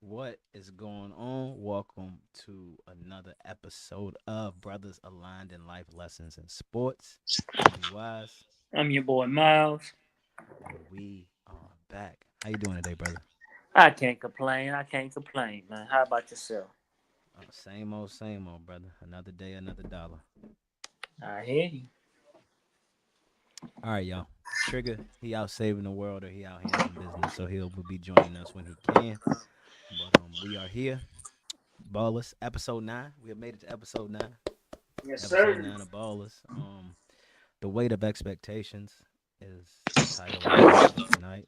What is going on? Welcome to another episode of Brothers Aligned in Life Lessons in Sports. I'm Wise, I'm your boy Miles. and we are back. How you doing today, brother? I can't complain. Man. How about yourself? Same old, brother. Another day, another dollar. I hear you. All right, y'all. Trigger, he out saving the world or he out handling business, so he'll be joining us when he can. But we are here. Ballers, episode 9. We have made it to episode 9. Yes, Episode sir. 9 of Ballers. The weight of expectations is the title of the episode tonight.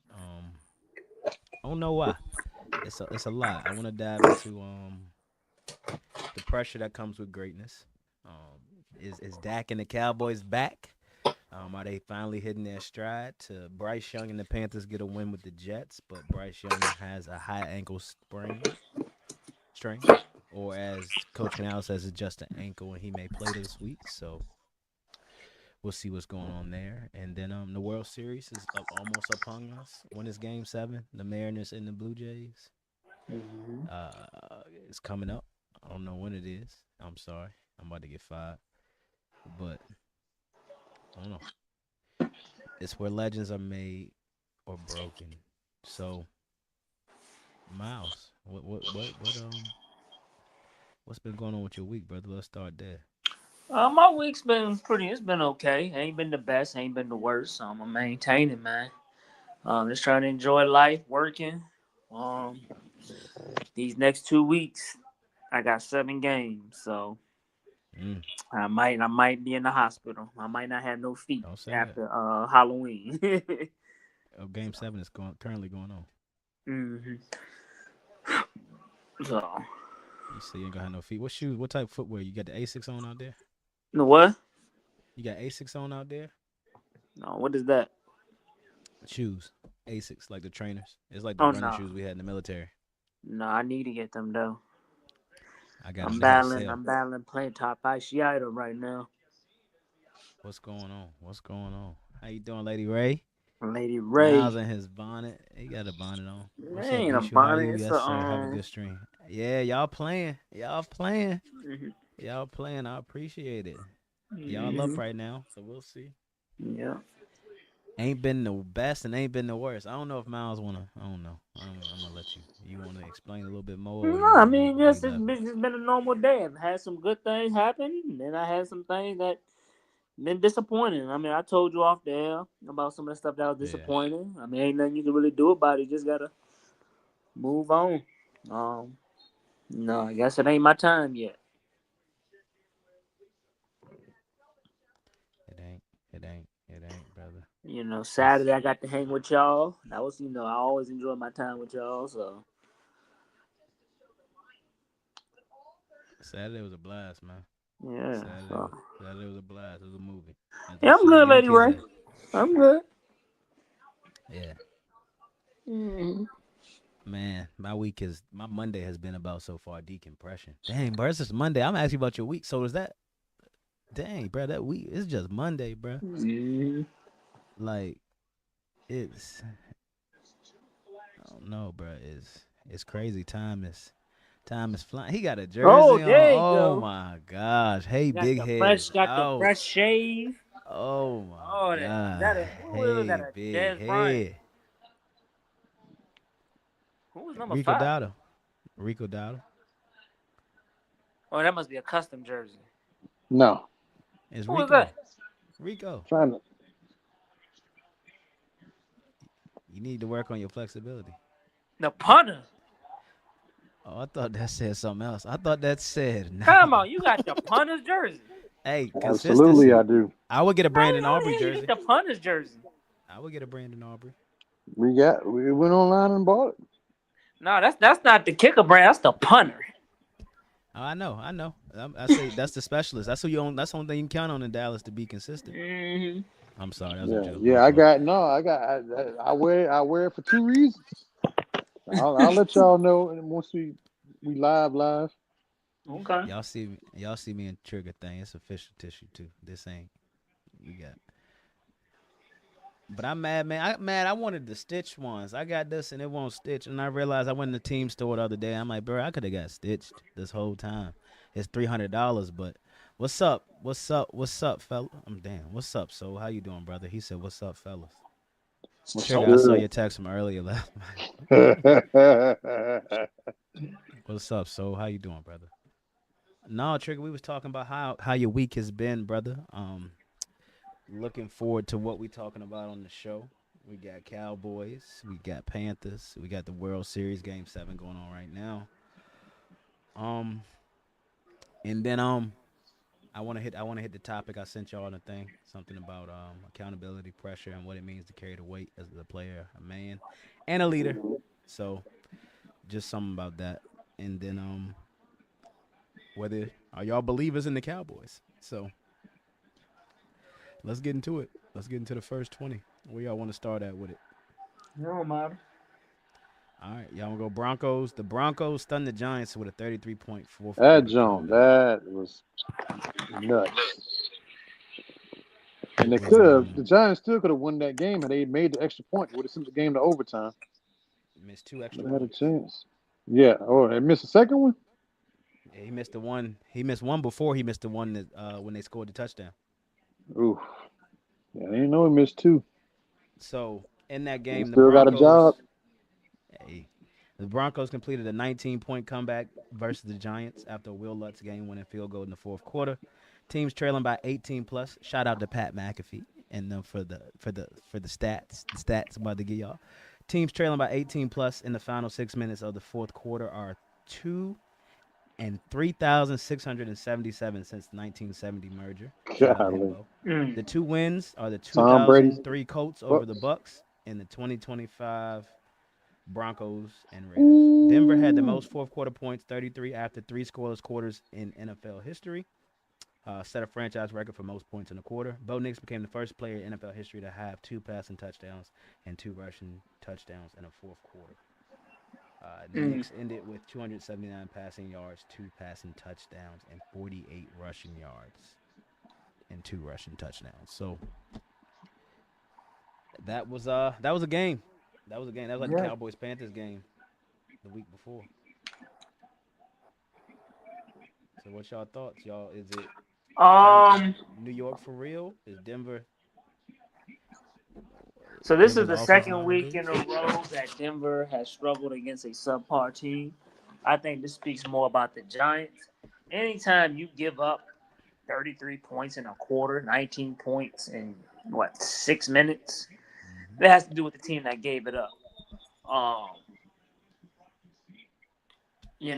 I don't know why. It's a lot. I want to dive into the pressure that comes with greatness. Is Dak and the Cowboys back? Are they finally hitting their stride? To Bryce Young and the Panthers get a win with the Jets, but Bryce Young has a high ankle strain, or as Coach Canal says, it's just an ankle and he may play this week. So we'll see what's going on there. And then the World Series is almost upon us. When is Game 7? The Mariners and the Blue Jays. Mm-hmm. It's coming up. I don't know when it is. I'm sorry. I'm about to get fired. But I don't know. It's where legends are made or broken. So, Miles, what's been going on with your week, brother? Let's start there. My week's been pretty. It's been okay. Ain't been the best. Ain't been the worst. I'm maintaining, man. Just trying to enjoy life, working. Um, these next 2 weeks, I got 7 games, so Mm, I might be in the hospital. I might not have no feet don't say that. after Halloween. Game 7 is currently going on. hmm So, You say you ain't gonna have no feet. What shoes? What type of footwear? You got the Asics on out there? the what? You got Asics on out there? No, what is that? Shoes, Asics, like the trainers. It's like the Oh running no, shoes we had in the military. no, I need to get them though. I got I'm them. They had a battling. sale. I'm battling playing top fasciitis right now. What's going on? What's going on? How you doing, Lady Ray? Lady Miles Ray. in his bonnet. He got a bonnet on. That What's up, ain't a Bishu? How are bonnet. you? It's Yes, a sir. Have a good stream. Yeah, y'all playing. Y'all playing. mhm, Y'all playing. I appreciate it. Y'all up mhm. right now, so we'll see. Yeah. Ain't been the best and ain't been the worst. I don't know if Miles wanna. I don't know. I'm gonna let you. You wanna explain a little bit more, or No, I mean, you just it's left it? been, it's been a normal day. I've had some good things happen, and then I had some things that been disappointing. I mean, I told you off the air about some of the stuff that was Yeah. disappointing. I mean, ain't nothing you can really do about it. You just gotta move on. Um, no, I guess it ain't my time yet. It ain't. It ain't. It ain't, brother. Saturday It's I got to hang with y'all. That was, I always enjoy my time with y'all. So Saturday was a blast, man. yeah, Saturday so was Saturday was a blast. It was a movie, as they yeah, I'm say. good, Young Lady kids Ray. say. I'm good. Yeah. hmm Man, my Monday has been about so far decompression. Dang, bro, it's just Monday. I'm asking about your week. So is that dang, bro, that week it's just Monday, bro. hmm Like it's I don't know, bro. It's crazy. Time is flying. He got a Oh, jersey on. there you Oh go. my gosh. Hey, Got big the head fresh, is got the out. fresh shave. Oh my Oh, that is god. that a who was that? Hey, A big Des Bryant. head. Who was number Rico 5? Dowdle. Rico Dowdle. Oh, that must be a custom jersey. No, It's Who was Rico. that? Rico. trying to. You need to work on your flexibility. The punter. Oh, I thought that said something else. I thought that said Come no. on, you got the punter's jersey. Hey, Absolutely, I consistency. do. I would get a Brandon How the Aubrey hell you get jersey. the punter's jersey? I would get a Brandon Aubrey. We went online and bought it. No, that's not the kicker, brand. That's the punter. Oh, I know. I say that's the specialist. That's who you own. That's the only thing you can count on in Dallas to be consistent. Hmm. I'm sorry, that was a Yeah, joke. My yeah. I fault. got no. I wear it for two reasons. I'll let y'all know once we live. Okay. Y'all see me in trigger thing. It's official tissue too. This ain't we got. But I'm mad, man. I wanted the stitch ones. I got this and it won't stitch. And I realized I went in the team store the other day. I'm like, bro, I could have got stitched this whole time. It's $300, but what's up? What's up? What's up, fella? I'm damn. What's up? So how you doing, brother? He said, "What's up, fellas?" What's Trigger, I So saw good? your text from earlier last night. What's up? So how you doing, brother? No, Trigger, we was talking about how your week has been, brother. Looking forward to what we talking about on the show. We got Cowboys, we got Panthers, we got the World Series Game 7 going on right now. Um, and then I want to hit the topic I sent y'all on the thing, something about accountability, pressure, and what it means to carry the weight as a player, a man, and a leader. So just something about that. And then whether are y'all believers in the Cowboys? So let's get into it. Let's get into the first 20. Where y'all want to start at with it? no matter. All right, y'all want to go Broncos? The Broncos stunned the Giants with a 33-point fourth That quarter Jones, comeback. that was nuts. And It they was could have. The Giants still could have won that game had they made the extra point. Would have sent the game to overtime. missed two extra Would have had a points. chance. Yeah. Oh, they missed the second one. Yeah, he missed the one. He missed one before he missed the one that when they scored the touchdown. Ooh. Yeah, they didn't know he missed two. So in that He game, the still got a job. Broncos, hey, the Broncos completed a 19-point comeback versus the Giants after a Will Lutz game-winning field goal in the fourth quarter. Teams trailing by 18 plus. Shout out to Pat McAfee and them for the stats. The stats I'm about to give y'all. Teams trailing by 18 plus in the final 6 minutes of the fourth quarter are 2 and 3,677 since the 1970 merger. Shout out Golly. Himbo. Mm. The two wins are the Tom Brady. 2003 Colts over the Bucks. Bucks and the 2025 Broncos and Raiders. Denver had the Ooh. most fourth quarter points, 33 after three scoreless quarters in NFL history. Set a franchise record for most points in a quarter. Bo Nix became the first player in NFL history to have two passing touchdowns and two rushing touchdowns in a fourth quarter. Mm. Nix ended with 279 passing yards, two passing touchdowns, and 48 rushing yards and two rushing touchdowns. So that was a game. That was a game. That was like the Yeah. Cowboys Panthers game the week before. So what's y'all thoughts? Y'all, is it time? Is Um. New York for real? Is Denver? So this is Denver's the offense second not gonna week do in it. a row that Denver has struggled against a subpar team. I think this speaks more about the Giants. Anytime you give up 33 points in a quarter, 19 points in what 6 minutes, Mm-hmm. that has to do with the team that gave it up. Um,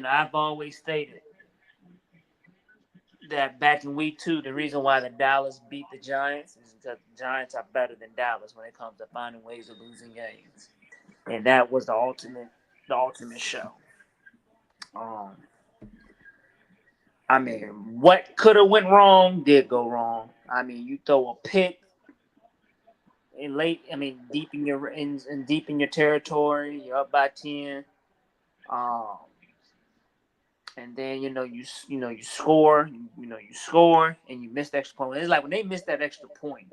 I've always stated that back in week two, the reason why the Dallas beat the Giants is because the Giants are better than Dallas when it comes to finding ways of losing games, and that was the ultimate show. Um, I mean, what could have went wrong did go wrong. I mean, you throw a pick in late. I mean, deep in your territory, you're up by 10. Um, and then you score, you score, and you miss the extra point. It's like when they missed that extra point,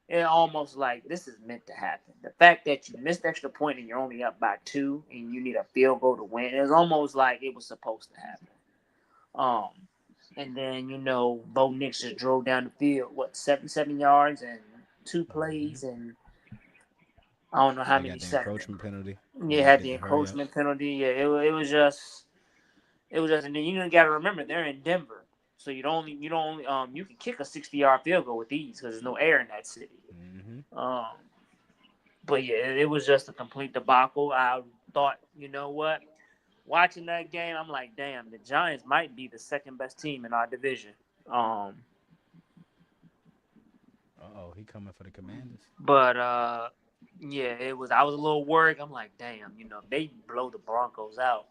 it almost like this is meant to happen. The fact that you missed the extra point and you're only up by two, and you need a field goal to win, it's almost like it was supposed to happen. Um, and then Bo Nix just drove down the field, what 77 yards and two Mm-hmm. plays, and I don't know how They many got the seconds. encroachment penalty. You Then they had get the the hurry up. encroachment penalty. Yeah, it was just, and then you got to remember they're in Denver, so you can kick a 60-yard field goal with ease because there's no air in that city. Mm-hmm. Um, but yeah, it was just a complete debacle. I thought, you know what? Watching that game, I'm like, damn, the Giants might be the second best team in our division. Um, Uh oh, he coming for the Commanders. but Yeah, it was. I was a little worried. I'm like, damn, if they blow the Broncos out,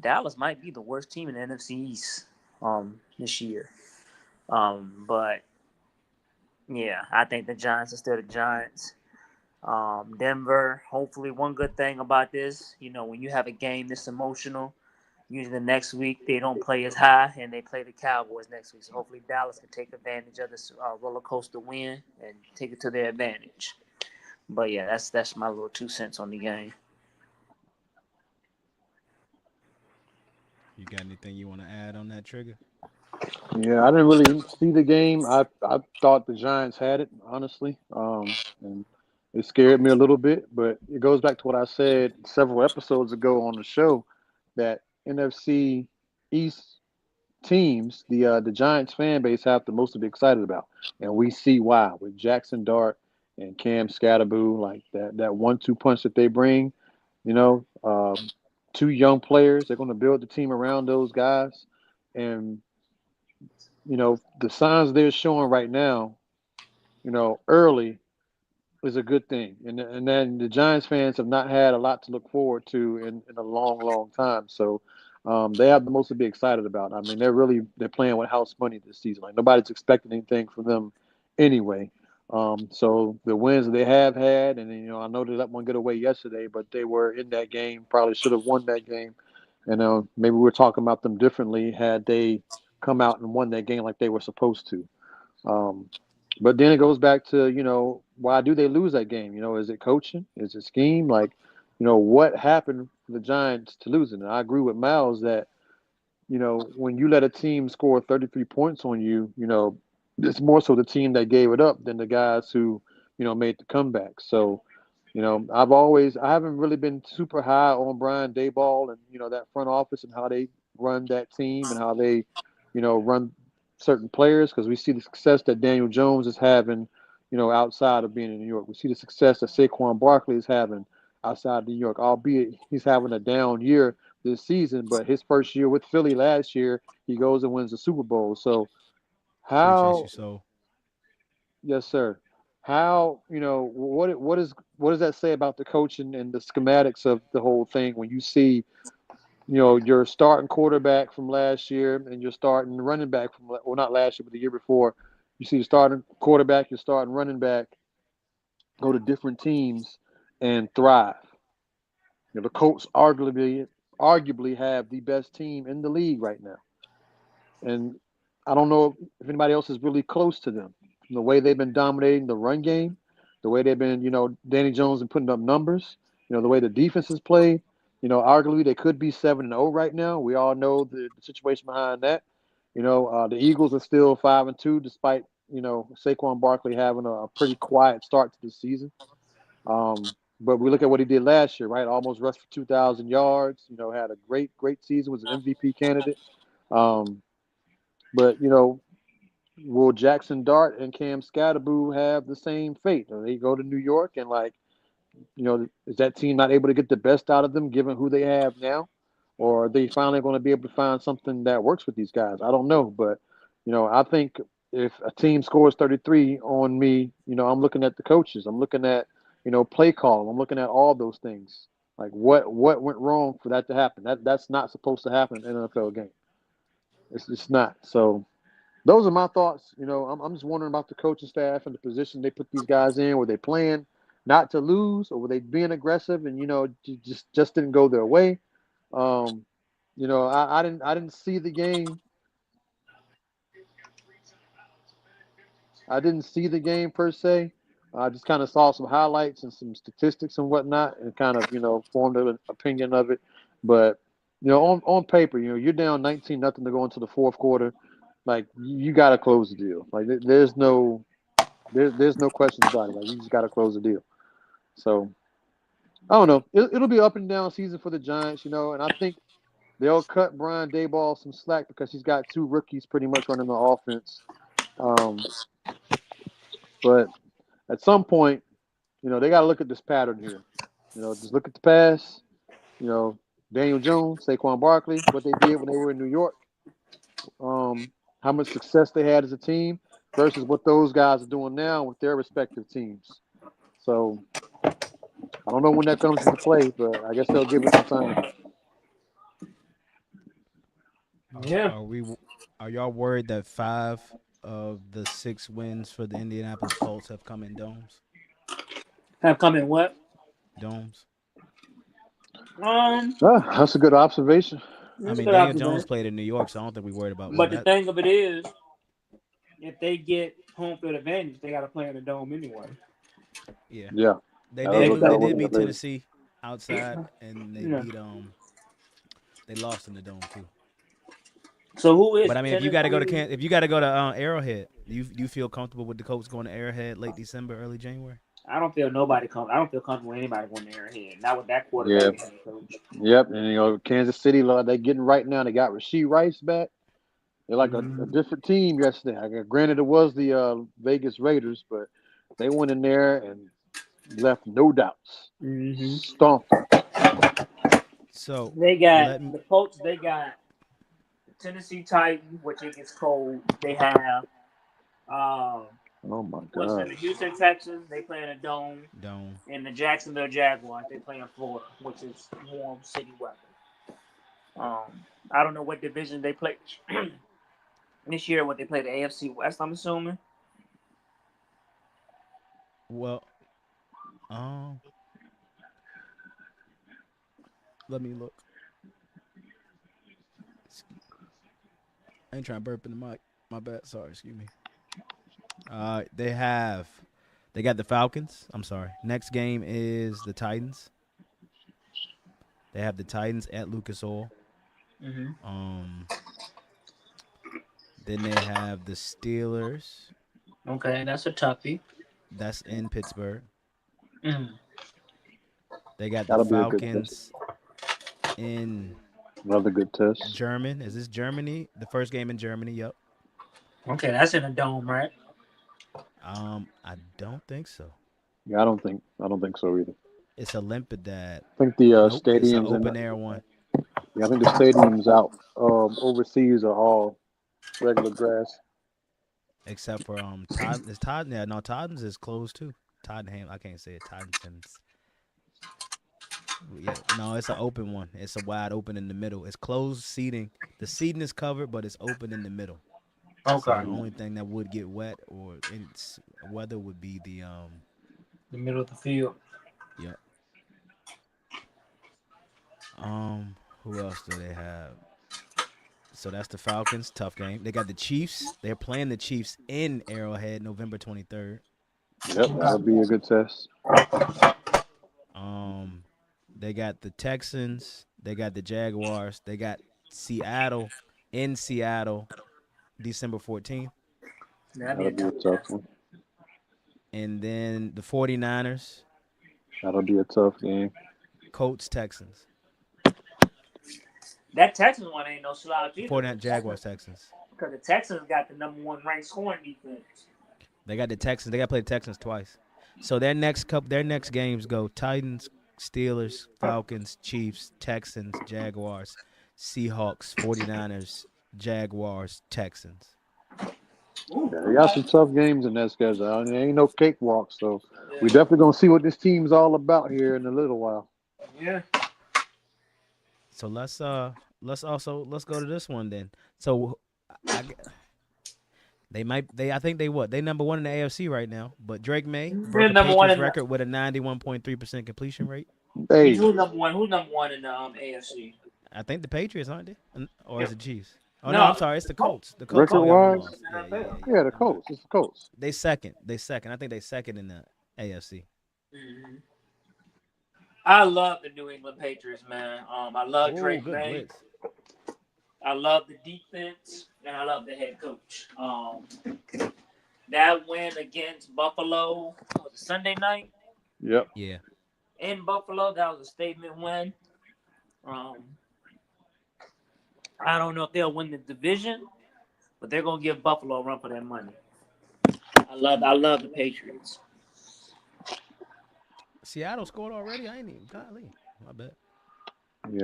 Dallas might be the worst team in the NFC East this year. But yeah, I think the Giants are still the Giants. Denver, hopefully, one good thing about this, when you have a game this emotional, usually the next week they don't play as high and they play the Cowboys next week. So hopefully Dallas can take advantage of this roller coaster win and take it to their advantage. But yeah, that's my little 2 cents on the game. You got anything you want to add on that trigger? Yeah, I didn't really see the game. I thought the Giants had it, honestly. And it scared me a little bit, but it goes back to what I said several episodes ago on the show that NFC East teams, the Giants fan base have the most to be excited about. And we see why with Jackson Dart and Cam Scatterboo, like that 1-2 punch that they bring, you know, two young players, they're gonna build the team around those guys. And the signs they're showing right now, early is a good thing. And then the Giants fans have not had a lot to look forward to in a long, long time. So they have the most to be excited about. I mean, they're playing with house money this season. Like nobody's expecting anything from them anyway. So the wins that they have had, and I know they let one get away yesterday, but they were in that game. Probably should have won that game. And maybe we're talking about them differently had they come out and won that game like they were supposed to. Um, but then it goes back to, why do they lose that game? Is it coaching? Is it scheme? Like, what happened for the Giants to lose it? And I agree with Miles that, when you let a team score 33 points on you, it's more so the team that gave it up than the guys who, made the comeback. So, I haven't really been super high on Brian Dayball and, that front office and how they run that team and how they, run certain players because we see the success that Daniel Jones is having, outside of being in New York. We see the success that Saquon Barkley is having outside of New York, albeit he's having a down year this season, but his first year with Philly last year, he goes and wins the Super Bowl. So Appreciate you, how, so. yes, sir. How, what does that say about the coaching and the schematics of the whole thing when you see, your starting quarterback from last year and your starting running back from, well, not last year, but the year before, you see the starting quarterback, your starting running back go to different teams and thrive. The Colts arguably have the best team in the league right now. And I don't know if anybody else is really close to them. From the way they've been dominating the run game, the way they've been, Danny Jones and putting up numbers, the way the defense is played, arguably they could be 7-0 right now. We all know the situation behind that. The Eagles are still 5-2, despite Saquon Barkley having a pretty quiet start to the season. But we look at what he did last year, right? Almost rushed for 2,000 yards. Had a great season. Was an MVP candidate. Um, but will Jackson Dart and Cam Scatterboo have the same fate? Or they go to New York and is that team not able to get the best out of them given who they have now? Or are they finally going to be able to find something that works with these guys? I don't know. But, I think if a team scores 33 on me, I'm looking at the coaches. I'm looking at, play call. I'm looking at all those things. Like what went wrong for that to happen? That's not supposed to happen in an NFL game. It's just not. So those are my thoughts. I'm just wondering about the coaching staff and the position they put these guys in. Were they playing not to lose, or were they being aggressive and just didn't go their way? Um, I didn't see the game. I didn't see the game per se. I just kind of saw some highlights and some statistics and whatnot, and kind of formed an opinion of it. But on paper, you're down 19-0 to go into the fourth quarter. Like you got to close the deal. Like there's no questions about it. Like you just got to close the deal. So I don't know. It'll be up and down season for the Giants, and I think they'll cut Brian Dayball some slack because he's got two rookies pretty much running the offense. Um, but at some point, they got to look at this pattern here. Just look at the past. You know, Daniel Jones, Saquon Barkley, what they did when they were in New York, how much success they had as a team versus what those guys are doing now with their respective teams. So I don't know when that comes into play, but I guess they'll give it some time. Yeah. Are we? Are y'all worried that 5 of the 6 wins for the Indianapolis Colts have come in domes? Have come in what? Domes. Um, That's a good observation. I that's a mean, good Daniel Jones observation. played in New York, so I don't think we worried about. Well, But the that thing of it is, if they get home field advantage, they got to play in the dome anyway. yeah, Yeah, they that'll did They look lose. They that'll play. look did in their beat favor. Tennessee outside, and they Yeah. beat They lost in the dome too. So who is But I it? mean, if you got to go to Tennessee. If you got to go to Arrowhead, do you feel comfortable with the Colts going to Arrowhead late December, early January? I don't feel nobody come. I don't feel comfortable with anybody going there ahead. Not with that quarterback Yeah, and head coach. yep. And Kansas City, they getting right now. They got Rasheed Rice back. They're like a Mm-hmm. different team yesterday. Granted, it was the Vegas Raiders, but they went in there and left no doubts. Mm-hmm. Stomped them. So They got let me. the Colts. They got the Tennessee Titans, which it gets cold. They have um, Oh my what's in gosh. the Houston Texans. They play in a dome. Dome. And the Jacksonville Jaguars. They play in Florida, which is warm city weather. I don't know what division they play this year. What they play the AFC West. I'm assuming. Well, um, let me look. I ain't trying to burp in the mic. My bad. Sorry. Excuse me. They got the Falcons. I'm sorry. Next game is the Titans. They have the Titans at Lucas Oil. Mm-hmm. Um, then they have the Steelers. Okay, that's a toughie. That's in Pittsburgh. Mm. They got the That'll be a good test. Falcons in Another good test. German. Is this Germany? The first game in Germany. Yep. Okay, that's in a dome, right? I don't think so. Yeah, I don't think so either. It's Olympidad. I think the Nope. It's an stadiums and open air one. yeah, I think the stadiums out overseas are all regular grass. Except for Todd. Is Todd? Yeah, no. Tottenham's is closed too. Tottenham. I can't say it. Tottenham's. Yeah, no, it's an open one. It's a wide open in the middle. It's closed seating. The seating is covered, but it's open in the middle. So Okay, the only thing that would get wet or it's weather would be the the middle of the field. yep. Who else do they have? So that's the Falcons, tough game. They got the Chiefs. They're playing the Chiefs in Arrowhead, November 23rd. Yep, that'll Okay. be a good test. Um, they got the Texans. They got the Jaguars. They got Seattle in Seattle, December 14th. That'd be That'll a be a tough tough test. one. And then the 49ers, That'll be a tough game. Colts, Texans. That Texans one ain't no slouch either. 49 Jaguars, Texans. Because the Texans got the number one ranked scoring defense. They got the Texans. They got to play the Texans twice. So their next games go Titans, Steelers, Falcons, Chiefs, Texans, Jaguars, Seahawks, 49ers, Jaguars, Texans. Ooh. Yeah, they got some tough games in that schedule. I mean, ain't no cakewalk, so we Yeah. definitely gonna see what this team's all about here in a little while. Yeah. So let's go to this one then. So I I think they number one in the AFC right now. But Drake May broke They're a number one Patriots in the. record with a 91.3% completion rate. Hey, Who's number one? Who's number one in the AFC? I think the Patriots aren't they, or Yeah. is it Chiefs? Oh no, I'm No, sorry, it's the the Colts. Colts. The The Colts record only Colts got one wise, loss. Yeah, yeah, NFL. yeah, yeah. yeah, the My bad. Colts. It's the Colts. They second. They second. I think they second in the AFC. Mm-hmm. I love the New England Patriots, man. I love Oh, Drake good May. blitz. I love the defense, and I love the head coach. That win against Buffalo was it Sunday night Yep. Yeah. in Buffalo. That was a statement win. Um, I don't know if they'll win the division, but they're gonna give Buffalo a run for their money. I love the Patriots. Seattle scored already. I ain't even. Golly, my bad.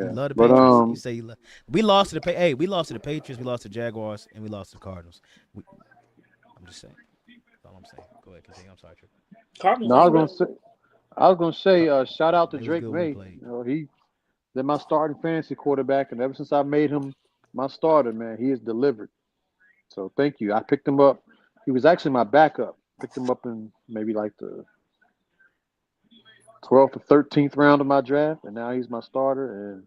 You Yeah. love the But Patriots. You say you love. We lost to the. Hey, we lost to the Patriots. We lost to Jaguars, and we lost to the Cardinals. I'm just saying. That's all I'm saying. Go ahead, continue. I'm sorry, Trip. Cardinals no, I ain't was gonna good. say I was gonna say, shout out to It was Drake good when he May. played. You know, he's my starting fantasy quarterback, and ever since I made him my starter, man, he has delivered. So thank you. I picked him up. He was actually my backup. Picked him up in maybe like the 12th or 13th round of my draft, and now he's my starter. And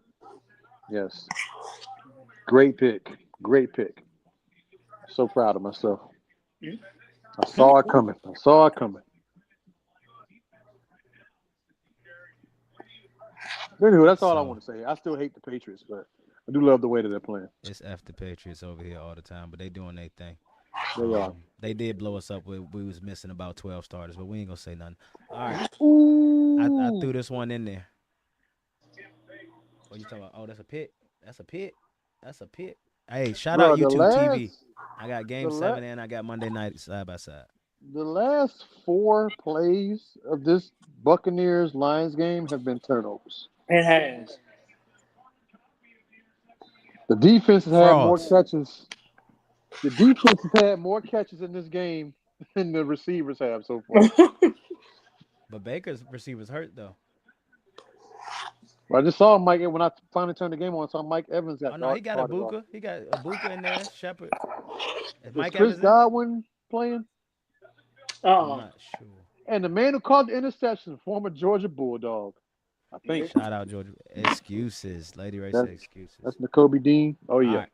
yes, great pick. Great pick. So proud of myself. I saw it coming. I saw it coming. Anyway, that's all I So want to say. I still hate the Patriots, but I do love the way that they're playing. it's F the Patriots over here all the time, but they doing their thing. They are. They did blow us up. We was missing about 12 starters, but we ain't gonna say nothing. All right, I Ooh, threw this one in there. What you talking about? Oh, that's a pit. That's a pit. That's a pit. Hey, shout out bro, YouTube TV. I got Game the la- 7 and I got Monday night side by side. the last four plays of this Buccaneers Lions game have been turnovers. It has. The defense has had more Frauds. catches. The defense has had more catches in this game than the receivers have so far. But Baker's receivers hurt though. But I just saw Mike when I finally turned the game on. I saw Mike Evans Oh got no, he got a carted off. Buka. He got a Buka in there. Shepard. Is Is Mike Chris Evans in? Godwin playing? I'm Oh, not sure. And the man who caught the interception, former Georgia Bulldog, I think. Shout out Georgia. Excuses. Lady Ray That's said excuses. that's N'Kobe Dean. Oh All yeah. right.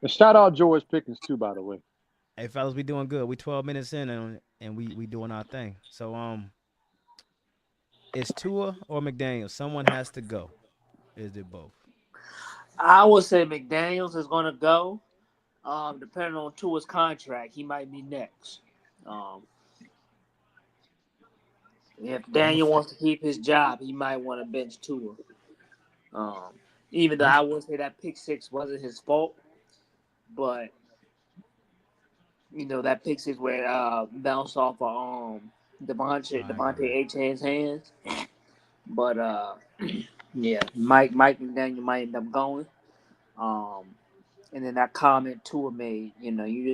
And shout out George Pickens too, by the way. Hey fellas, we doing good. We 12 minutes in and we doing our thing. So it's Tua or McDaniel. Someone has to go. Is it both? I would say McDaniels is going to go. Depending on Tua's contract, he might be next. Um, if I'm a Daniel fa- wants to keep his job, he might want to bench Tua. Um, Even though I'm I would say that pick six wasn't his fault, but that pick six where bounced off of I Devontae agree. Achane's hands. But yeah, Mike McDaniel might end up going. Um, and then that comment Tua made,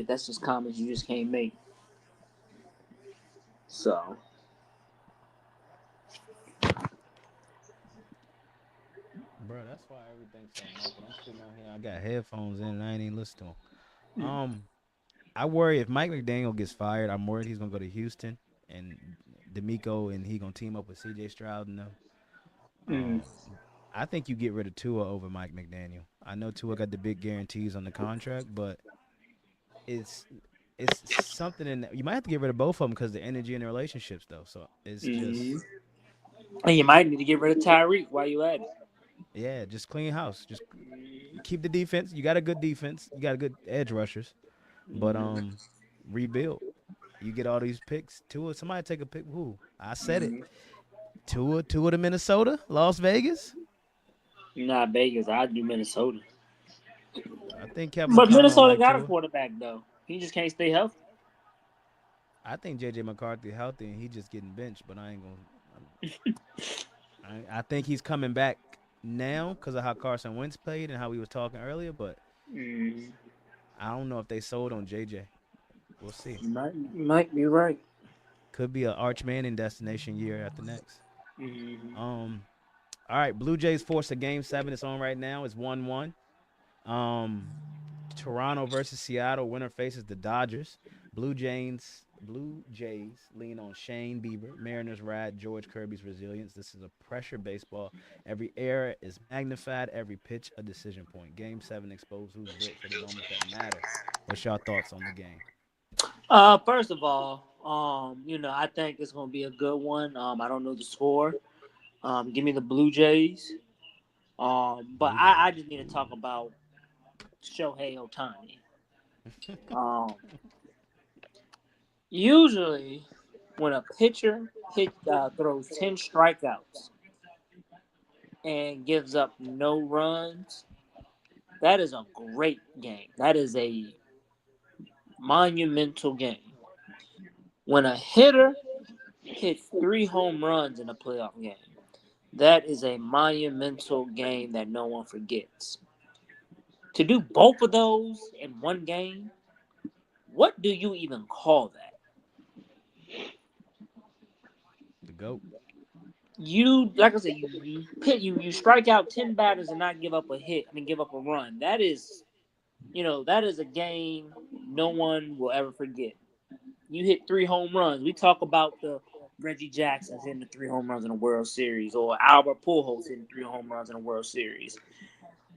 that's just comments you just can't make. So Bro, that's why everything's so muffled. I'm sitting out here. I got headphones in and I ain't even listen to him. I worry if Mike McDaniel gets fired, I'm worried he's gonna go to Houston and D'Amico and he gonna team up with CJ Stroud and them. mm, Um, I think you get rid of Tua over Mike McDaniel. I know Tua got the big guarantees on the contract, but it's it's something in you might have to get rid of both of them because the energy in their relationships though. So it's mm-hmm. just And you might need to get rid of Tyreek while you at it. yeah, just clean house. Just keep the defense. You got a good defense. You got a good edge rushers, but Mm-hmm. rebuild. You get all these picks. Tua, somebody take a pick. Who? I said it. Mm-hmm. Tua to Minnesota, Las Vegas. Not Vegas. I'd do Minnesota. I think Kevin But McConnell Minnesota like got a Tua. quarterback though. He just can't stay healthy. I think JJ McCarthy healthy and he just getting benched, but I ain't gonna. I think he's coming back now because of how Carson Wentz played and how we was talking earlier. But Mm, I don't know if they sold on JJ. We'll see. you might be right. Could be a Arch Manning destination year after next. Mm, Um. All right, Blue Jays forced a game 7. It's on right now. It's 1-1. Um, Toronto versus Seattle. Winner faces the Dodgers. Blue Jays lean on Shane Bieber. Mariners ride George Kirby's resilience. This is a pressure baseball. Every error is magnified. Every pitch a decision point. Game 7 exposed who's built for the moments that matter. What's your thoughts on the game? First of all, I think it's gonna be a good one. I don't know the score. Give me the Blue Jays. But Blue I Jays. just need to talk Ooh. about Shohei Ohtani. Um, Usually, when a pitcher throws 10 strikeouts and gives up no runs, that is a great game. That is a monumental game. When a hitter hits 3 home runs in a playoff game, that is a monumental game that no one forgets. To do both of those in one game, what do you even call that? The goat. You like I said, you strike out 10 batters and not give up a hit. I mean, give up a run. That is a game no one will ever forget. You hit 3 home runs. We talk about the Reggie Jackson's hitting the 3 home runs in the World Series, or Albert Pujols hitting 3 home runs in the World Series.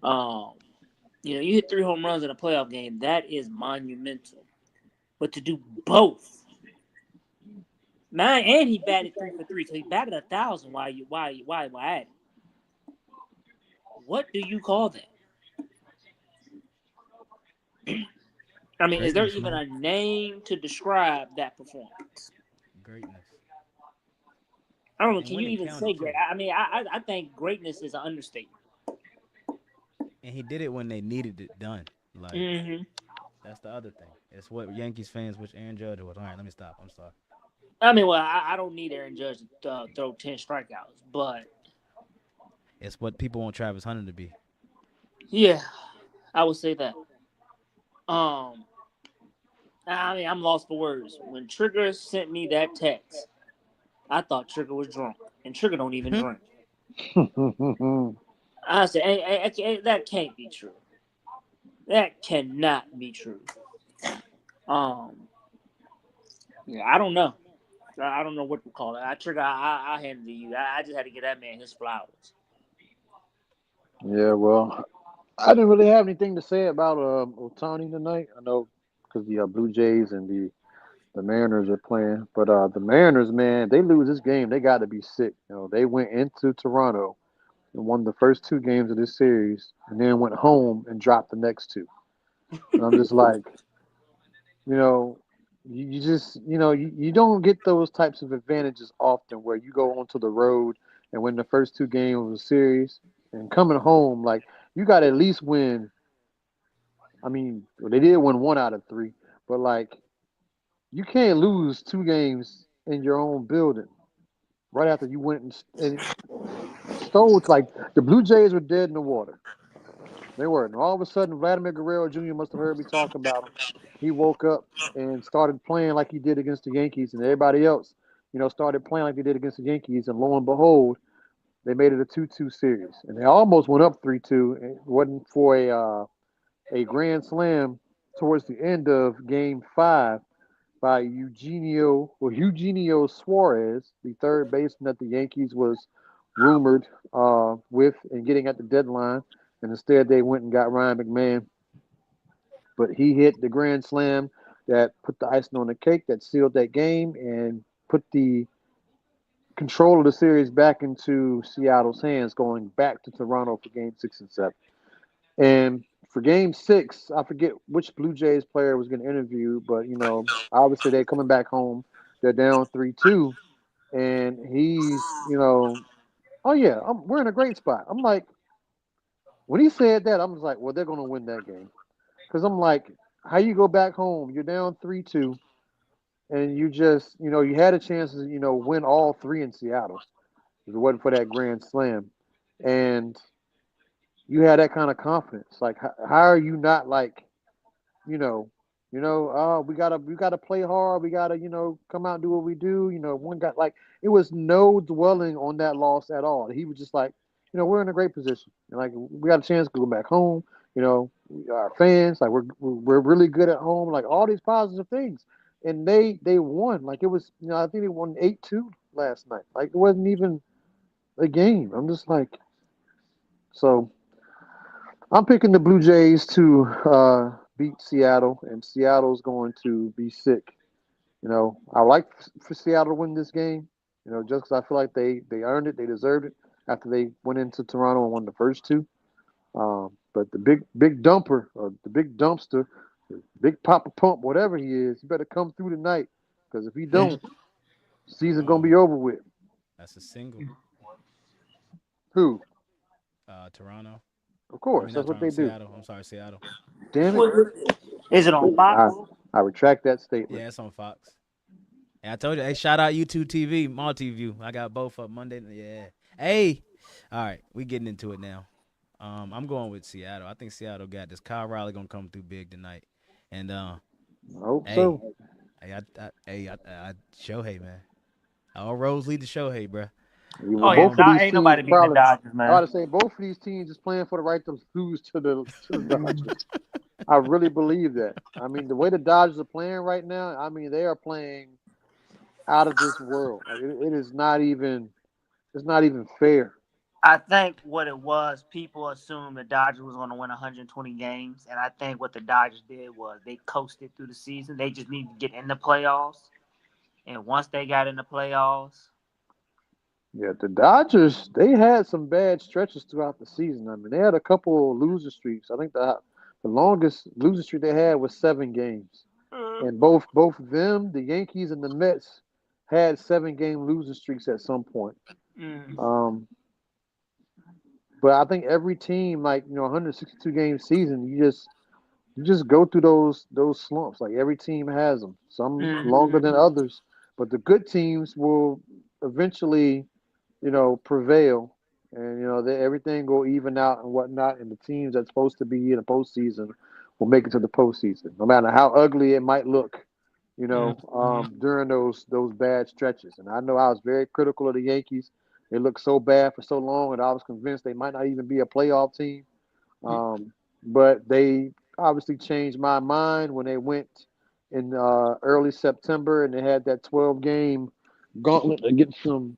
Um, you hit 3 home runs in a playoff game. That is monumental. But to do both, man, and he batted 3 for 3, so he batted 1,000. Why at it? What do you call that? I mean, is there Greatness, even man. a name to describe that performance? Greatness. I don't know. And Can when you it even counted say great? too. I mean, I think greatness is an understatement. And he did it when they needed it done. Like Hmm. that's the other thing. It's what Yankees fans wish Aaron Judge was. All right, let me stop. I'm sorry. I mean, well, I don't need Aaron Judge to throw 10 strikeouts, but It's what people want Travis Hunter to be. yeah, I would say that. Um, I mean, I'm lost for words. When Trigger sent me that text, I thought Trigger was drunk, and Trigger don't even drink. I said, hey, that can't be true. That cannot be true. Um, yeah, I don't know. I don't know what to call it. Trigger, I hand it to you. I just had to get that man his flowers. Yeah, well, I didn't really have anything to say about Otani tonight. I know because the Blue Jays and the Mariners are playing, but the Mariners, man, they lose this game, they got to be sick. They went into Toronto and won the first 2 games of this series, and then went home and dropped the next two. And I'm just like, you know, you just, you don't get those types of advantages often where you go onto the road and win the first 2 games of a series and coming home, like, you got to at least win. I mean, well, they did win 1 out of 3, but like, you can't lose 2 games in your own building right after you went and stole. Like, the Blue Jays were dead in the water. They were. And all of a sudden, Vladimir Guerrero Jr. must have heard me talking about him. He woke up and started playing like he did against the Yankees, and everybody else, started playing like they did against the Yankees. And lo and behold, they made it a 2-2 series, and they almost went up 3-2. It wasn't for a grand slam towards the end of Game 5 by Eugenio Suarez, the third baseman that the Yankees was rumored with and getting at the deadline, and instead they went and got Ryan McMahon. But he hit the grand slam that put the icing on the cake that sealed that game and put the control of the series back into Seattle's hands, going back to Toronto for Game 6 and 7. And for Game 6, I forget which Blue Jays player was getting interviewed, but obviously they're coming back home. They're down 3-2, and he's, oh yeah, we're in a great spot. I'm like, when he said that, I'm just like, well, they're gonna win that game, because I'm like, how you go back home? You're down 3-2, and you just, you had a chance to, win all three in Seattle if it wasn't for that grand slam, and you had that kind of confidence. Like, how are you not like, you know, we gotta play hard. We gotta, come out and do what we do. One got like, it was no dwelling on that loss at all. He was just like, we're in a great position. And like, we got a chance to go back home. Our fans, like, we're really good at home. Like, all these positive things, and they won. Like, it was, I think they won 8-2 last night. Like, it wasn't even a game. I'm just like, so I'm picking the Blue Jays to beat Seattle, and Seattle's going to be sick. I like for Seattle to win this game. Just because I feel like they earned it, they deserved it after they went into Toronto and won the first two. But the big dumper, or the big dumpster, the big Papa Pump, whatever he is, he better come through tonight. Because if he don't, season's gonna be over with. That's a single. Who? Toronto. Of I mean, course, not that's what Toronto. they do. Seattle. I'm sorry, Seattle. Damn it! Is it on I Fox? I retract that statement. Yeah, it's on Fox. And I told you, hey, shout out YouTube TV, multi-view. I got both up Monday. Yeah. Hey. All right, we getting into it now. I'm going with Seattle. I think Seattle got this. Kyle Riley gonna come through big tonight. And I hope hey, so. hey, Shohei, man. All roads lead to Shohei, bruh. Yeah, well, Oh yeah, both Um, of these Ain't nobody teams beating the probably. Dodgers, I ought man. to say both of these teams is playing for the right to lose to the Dodgers. I really believe that. I mean, the way the Dodgers are playing right now, I mean, they are playing out of this world. Like it is not even. It's not even fair. I think what it was, people assumed the Dodgers was going to win 120 games, and I think what the Dodgers did was they coasted through the season. They just needed to get in the playoffs, and once they got in the playoffs, Yeah, the Dodgers, they had some bad stretches throughout the season. I mean, they had a couple of loser streaks. I think the longest loser streak they had was 7 games. And both them, the Yankees and the Mets had 7 game losing streaks at some point. mm, Um, but I think every team, like 162 game season, you just go through those slumps. Like every team has them. Some longer mm, than others, but the good teams will eventually prevail, and everything will even out and whatnot, and the teams that's supposed to be in the postseason will make it to the postseason, no matter how ugly it might look, mm, during those bad stretches. And I know I was very critical of the Yankees. They looked so bad for so long, and I was convinced they might not even be a playoff team. Um, but they obviously changed my mind when they went in early September and they had that 12 game gauntlet against some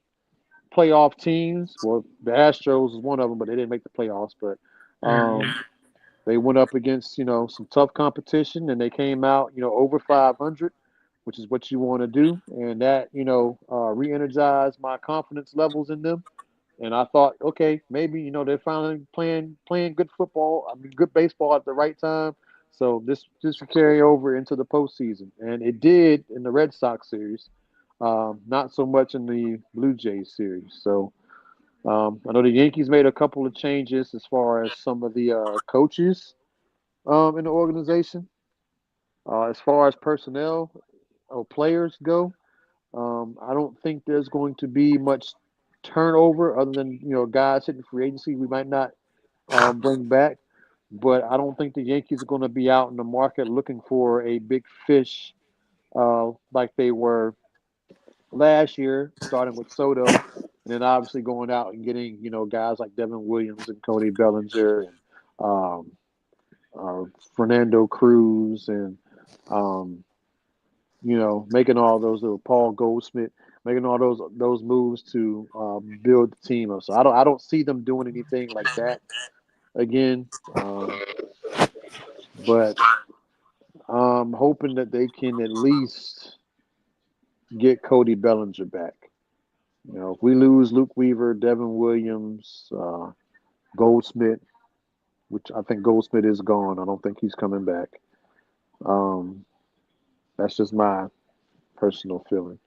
playoff teams. Well, the Astros was one of them, but they didn't make the playoffs. But mm, they went up against some tough competition, and they came out over 500, which is what you want to do, and that re-energized my confidence levels in them. And I thought, okay, maybe they're finally playing good football. I mean, good baseball at the right time. So this will carry over into the postseason, and it did in the Red Sox series. Not so much in the Blue Jays series. So I know the Yankees made a couple of changes as far as some of the coaches in the organization. As far as personnel or players go, I don't think there's going to be much turnover other than guys hitting free agency we might not bring back. But I don't think the Yankees are going to be out in the market looking for a big fish like they were last year, starting with Soto, and then obviously going out and getting guys like Devin Williams and Cody Bellinger and um, uh, Fernando Cruz and um, making all those little Paul Goldsmith, making all those moves to build the team up. So I don't see them doing anything like that again. But I'm hoping that they can at least get Cody Bellinger back. If we lose Luke Weaver, Devin Williams, Goldsmith, which I think Goldsmith is gone. I don't think he's coming back. Um, that's just my personal feeling.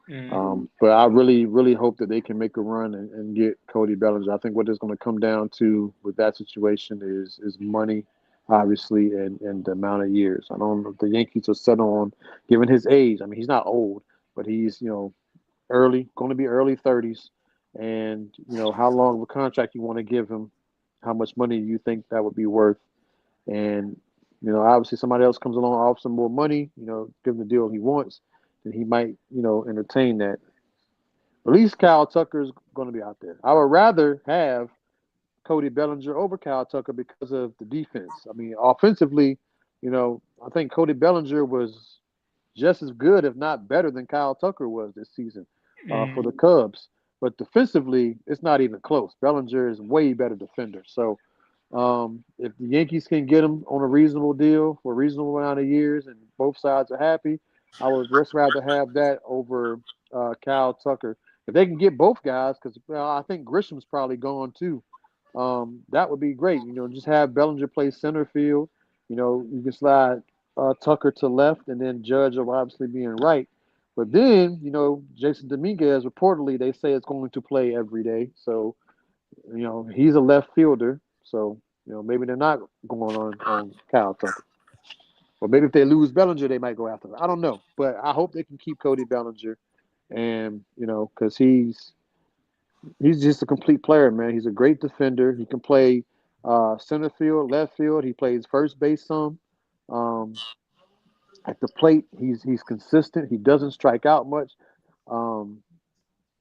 mm. But I really, really hope that they can make a run and get Cody Bellinger. I think what it's going to come down to with that situation is money, obviously, and the amount of years. I don't know if the Yankees are set on, given his age. I mean, he's not old, but he's early, going to be early 30s, and how long of a contract you want to give him, how much money you think that would be worth, and obviously somebody else comes along, offers some more money, give him the deal he wants, then he might entertain that. At least Kyle Tucker is going to be out there. I would rather have Cody Bellinger over Kyle Tucker because of the defense. I mean, offensively, I think Cody Bellinger was just as good, if not better, than Kyle Tucker was this season for the Mm. Cubs. But defensively, it's not even close. Bellinger is way better defender. So if the Yankees can get him on a reasonable deal for a reasonable amount of years and both sides are happy, I would just rather have that over Kyle Tucker. If they can get both guys, because I think Grisham's probably gone too, that would be great. Just have Bellinger play center field. You can slide Tucker to left, and then Judge will obviously be in right. But then, Jason Dominguez reportedly they say is going to play every day. So he's a left fielder, so maybe they're not going on Kyle Tucker. Or maybe if they lose Bellinger, they might go after him. I don't know, but I hope they can keep Cody Bellinger, and because he's just a complete player, man. He's a great defender. He can play center field, left field. He plays first base some. Um, at the plate, he's consistent. He doesn't strike out much. Um,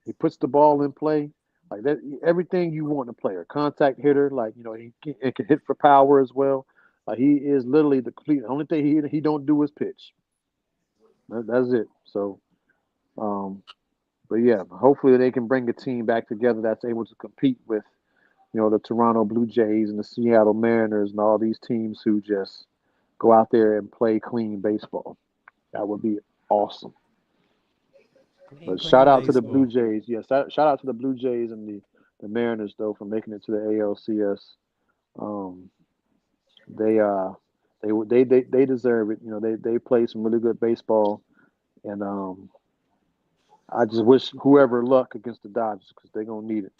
he puts the ball in play. Like that, everything you want in a player. Contact hitter, like he can hit for power as well. Like he is literally the complete. The only thing he don't do is pitch. That's it. So, um, but yeah, hopefully they can bring a team back together that's able to compete with the Toronto Blue Jays and the Seattle Mariners and all these teams who just go out there and play clean baseball. That would be awesome. Clean, But shout clean out to the Blue baseball. Jays. Yes, shout out to the Blue Jays and the Mariners though for making it to the ALCS. Um, they they deserve it. They play some really good baseball, and I just wish whoever luck against the Dodgers because they're gonna need it.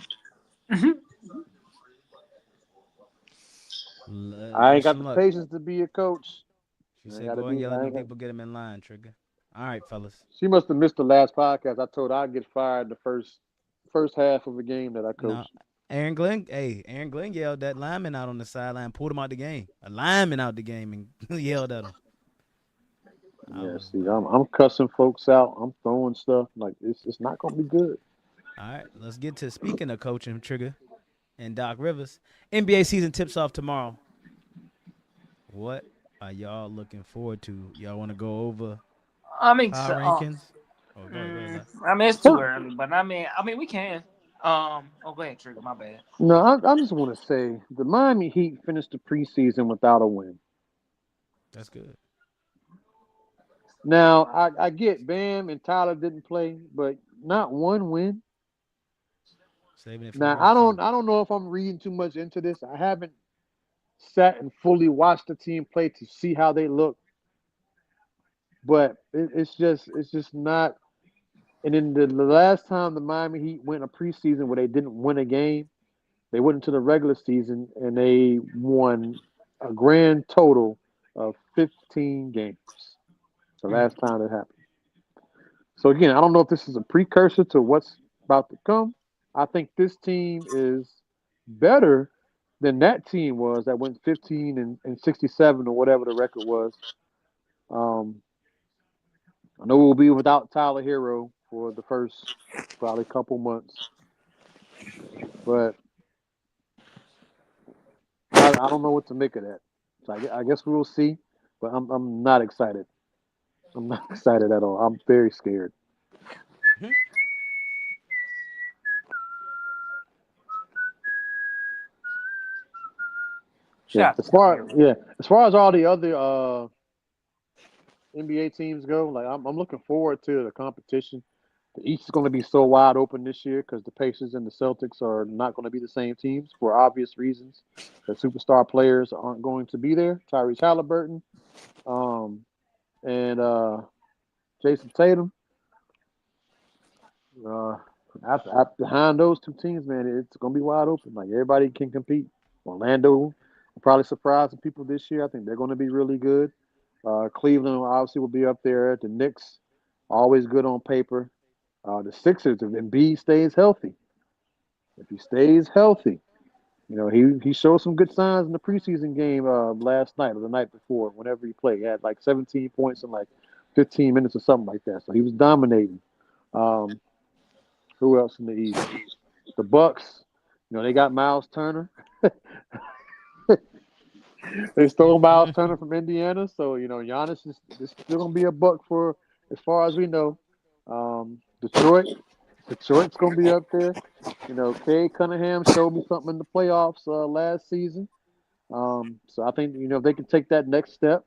I ain't Wish got him the luck. patience to be a coach. She I ain't said, got to "Go and be. yell at I them ain't got. people, get them in line, Trigger." All right, fellas. She must have missed the last podcast. I told her I'd get fired the first half of a game that I No, coached. Aaron Glenn yelled that lineman out on the sideline, pulled him out the game. A lineman out the game and yelled at him. I Yeah, was see, like, I'm cussing folks out. I'm throwing stuff like it's not gonna be good. all right, let's get to speaking of coaching, Trigger and Doc Rivers. NBA season tips off tomorrow. What are y'all looking forward to? Y'all want to go over I mean, power rankings? Oh, go ahead, Les. I mean, it's too early, but I mean, we can. Oh, go ahead, Trigger. My bad. No, I just want to say the Miami Heat finished the preseason without a win. That's good. Now I get Bam and Tyler didn't play, but not one win. Saving it for the Now rest of them. I don't know if I'm reading too much into this. I haven't sat and fully watched the team play to see how they look, but it's just not. And then the last time the Miami Heat went a preseason where they didn't win a game, they went into the regular season and they won a grand total of 15 games. The Mm. last time it happened. So again, I don't know if this is a precursor to what's about to come. I think this team is better than that team was that went 15 and 67 or whatever the record was. Um, I know we'll be without Tyler Hero for the first probably couple months, but I don't know what to make of that. So I guess we'll see, but I'm not excited. I'm not excited at all. I'm very scared. Shout out to Tyler Hero. As far as all the other NBA teams go, like I'm looking forward to the competition. The East is going to be so wide open this year because the Pacers and the Celtics are not going to be the same teams for obvious reasons. The superstar players aren't going to be there. Tyrese Halliburton, um, and Jason Tatum. Uh, after behind those two teams, man, it's going to be wide open. Like everybody can compete. Orlando will probably surprise some people this year. I think they're going to be really good. Cleveland obviously will be up there. The Knicks, always good on paper. The Sixers, if Embiid stays healthy, if he stays healthy, he showed some good signs in the preseason game last night or the night before, whenever he played. He had like 17 points in like 15 minutes or something like that. So he was dominating. Um, who else in the East? The Bucks. They got Miles Turner. They stole Miles Turner from Indiana, so Giannis is still gonna be a buck for as far as we know. Detroit's gonna be up there. Cade Cunningham showed me something in the playoffs last season. So I think if they can take that next step,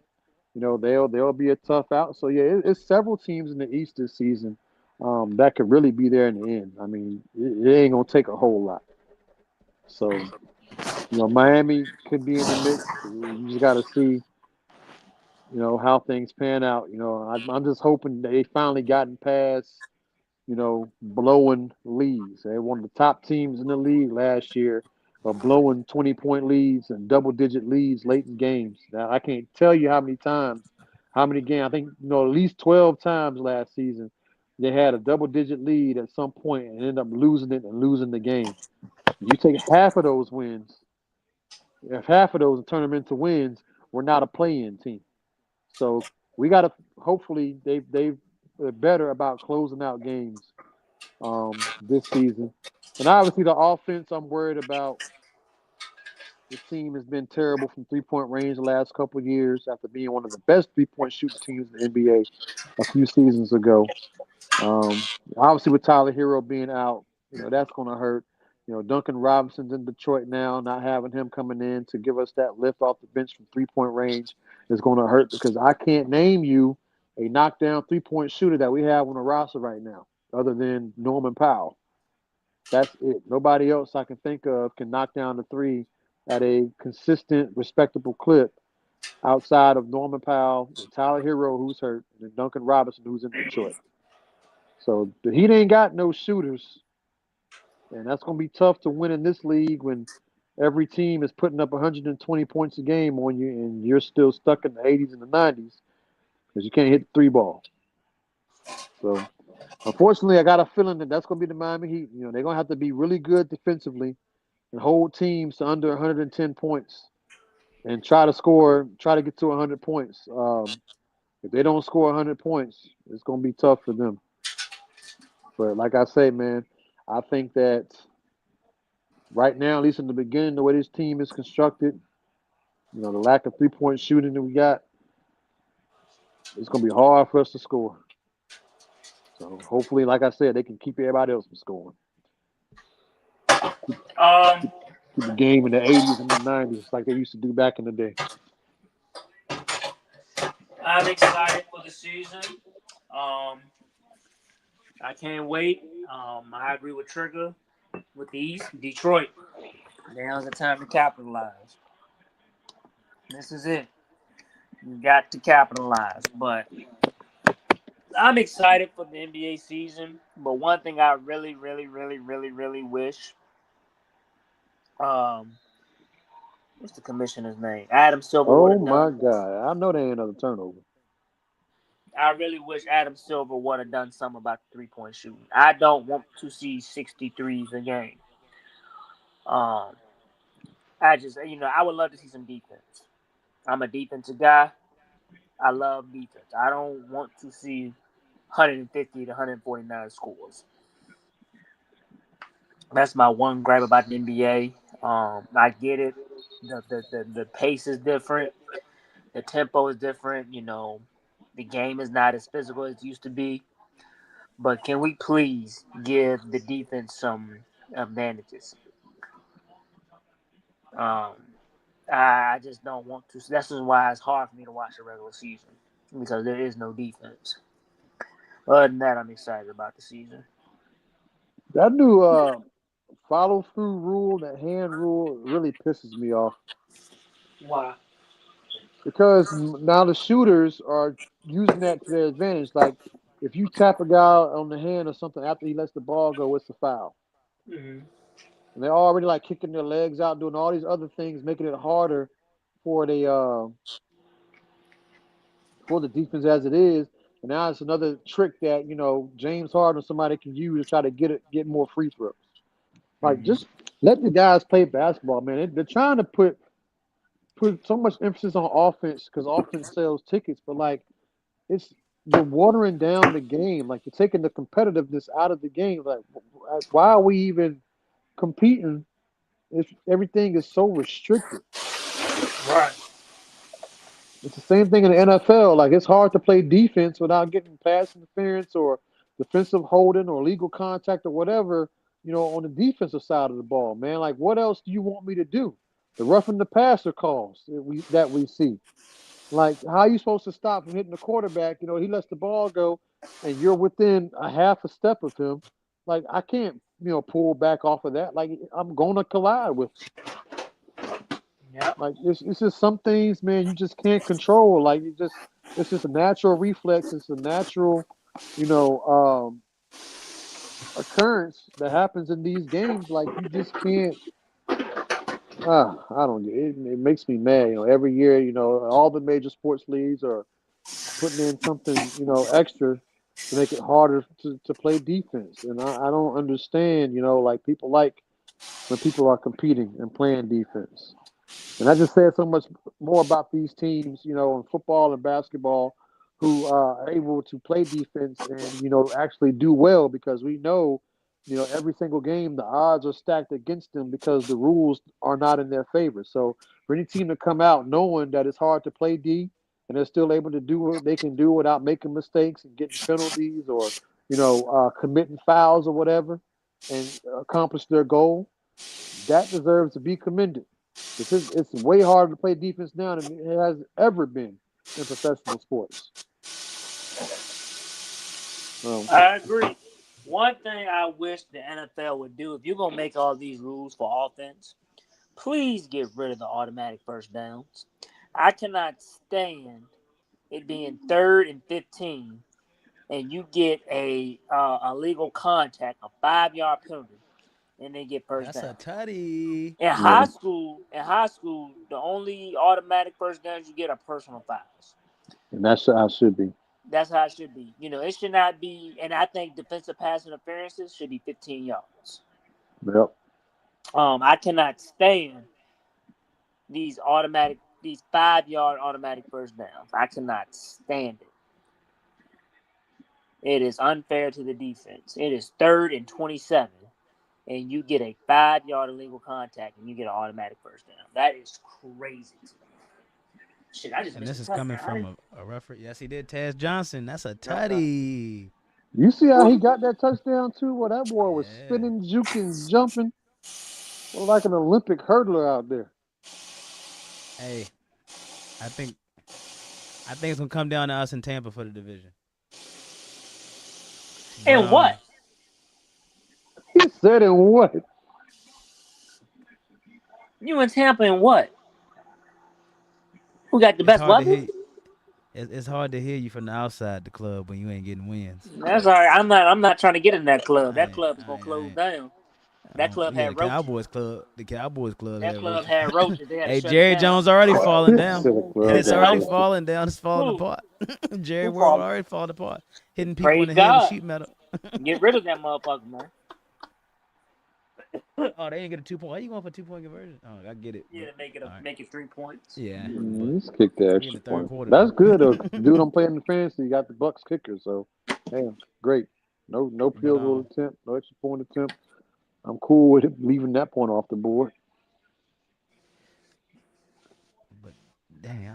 they'll be a tough out. So yeah, it's several teams in the East this season that could really be there in the end. I mean, it ain't gonna take a whole lot. So Miami could be in the mix. You just got to see how things pan out. I'm just hoping they finally gotten past blowing leads. They one of the top teams in the league last year of blowing 20-point leads and double-digit leads late in games. Now I can't tell you how many games. I think at least 12 times last season they had a double-digit lead at some point and end up losing it and losing the game. You take half of those wins, if half of those turn them into wins, we're not a play-in team. So we got to hopefully they've better about closing out games this season. And obviously, the offense, I'm worried about. This team has been terrible from 3-point range the last couple of years after being one of the best 3-point shooting teams in the NBA a few seasons ago. Obviously, with Tyler Hero being out, that's going to hurt. Duncan Robinson's in Detroit now. Not having him coming in to give us that lift off the bench from 3-point range is going to hurt because I can't name you a knockdown 3-point shooter that we have on the roster right now, other than Norman Powell. That's it. Nobody else I can think of can knock down the three at a consistent, respectable clip outside of Norman Powell, and Tyler Hero, who's hurt, and Duncan Robinson, who's in Detroit. So the Heat ain't got no shooters, and that's going to be tough to win in this league when every team is putting up 120 points a game on you, and you're still stuck in the 80s and the 90s because you can't hit the three ball. So, unfortunately, I got a feeling that that's going to be the Miami Heat. They're going to have to be really good defensively and hold teams to under 110 points and try to get to 100 points. If they don't score 100 points, it's going to be tough for them. But like I say, man, I think that right now, at least in the beginning, the way this team is constructed, the lack of 3-point shooting that we got, it's going to be hard for us to score. So hopefully, like I said, they can keep everybody else from scoring. Um, Keep the game in the 80s and the 90s like they used to do back in the day. I'm excited for the season. Um, I can't wait. I agree with Trigger with the East. Detroit. Now's the time to capitalize. This is it. You got to capitalize. But I'm excited for the NBA season. But one thing I really, really, really, really, really wish. What's the commissioner's name? Adam Silver would Oh have my done. God. I know they ain't another turnover. I really wish Adam Silver would have done something about the 3-point shooting. I don't want to see 63s a game. Um, I would love to see some defense. I'm a defensive guy. I love defense. I don't want to see 150 to 149 scores. That's my one gripe about the NBA. I get it. The pace is different. The tempo is different. The game is not as physical as it used to be. But can we please give the defense some advantages? Um, I just don't want to. That's just why it's hard for me to watch the regular season because there is no defense. Other than that, I'm excited about the season. That new follow through rule, that hand rule, really pisses me off Why? because now the shooters are using that to their advantage. Like if you tap a guy on the hand or something after he lets the ball go, it's a foul. Mm-hmm. And they're already like kicking their legs out, doing all these other things, making it harder for the defense as it is. And now it's another trick that James Harden or somebody can use to try to get more free throws. Like Mm-hmm. just let the guys play basketball, man. They're trying to put so much emphasis on offense because offense sells tickets, but like you're watering down the game. Like you're taking the competitiveness out of the game. Like why are we even competing if everything is so restricted? Right. It's the same thing in the NFL. Like it's hard to play defense without getting pass interference or defensive holding or legal contact or whatever, on the defensive side of the ball, man. Like what else do you want me to do? The roughing the passer calls that we see. Like how are you supposed to stop from hitting the quarterback? He lets the ball go and you're within a half a step of him. Like I can't, pull back off of that. Like I'm gonna collide with you. Yep. Like it's just some things, man, you just can't control. Like it's just a natural reflex. It's a natural, you know, occurrence that happens in these games. Like you just can't. I don't get it. It makes me mad. Every year, all the major sports leagues are putting in something, extra to make it harder to play defense. And I don't understand, like people like when people are competing and playing defense. And I just said so much more about these teams, in football and basketball. who are able to play defense and actually do well because we know every single game the odds are stacked against them because the rules are not in their favor. So for any team to come out knowing that it's hard to play D and they're still able to do what they can do without making mistakes and getting penalties or committing fouls or whatever and accomplish their goal, that deserves to be commended. It's way harder to play defense now than it has ever been in professional sports. Um, I agree. One thing I wish the NFL would do, if you're gonna make all these rules for offense, please get rid of the automatic first downs. I cannot stand it being 3rd and 15, and you get a legal contact, a 5 yard penalty, and they get first That's a down. tutty. yeah, In high school, the only automatic first downs you get are personal fouls. and that's how it should be. That's how it should be. It should not be. And I think defensive pass interferences should be 15 yards. Yep. I cannot stand these 5 yard automatic first downs. I cannot stand it. It is unfair to the defense. It is 3rd and 27, and you get a 5 yard illegal contact, and you get an automatic first down. That is crazy to me. Shit, I just And missed this a is coming touchdown. from a referee. Yes, he did. Taz Johnson. That's a Okay. tutty. You see how he got that touchdown too? Well, that boy was Yeah. spinning, juking, jumping, well, like an Olympic hurdler out there. Hey, I think it's gonna come down to us in Tampa for the division. But And what? He said, "And what?" You in Tampa and what? Who got the it's best hard to weather? hear. It's hard to hear you from the outside the club when you ain't getting wins. That's all right. I'm not trying to get in that club. That club is gonna I close ain't. down. That club Yeah, had roaches. The Cowboys club That had club roaches. had roaches. They had to Hey, shut it Jerry down. Jones already falling down. Said a club It's Yes, got already roaches. falling down. It's falling who apart. Jerry who World falling? already falling apart. Hitting people in Praise the head with God. sheet metal. Get rid of that motherfucker, man. Oh, they ain't get a 2 point. Why you going for 2 point conversion? Oh, I get it. Yeah, But to make it all right. make it 3 points. Yeah, but Let's kick the we in extra the third point. quarter That's though. good though. Dude, I'm playing the fantasy. You got the Bucks kicker, so hey, great. No but field goal attempt, no extra point attempt. I'm cool with it, leaving that point off the board. but dang,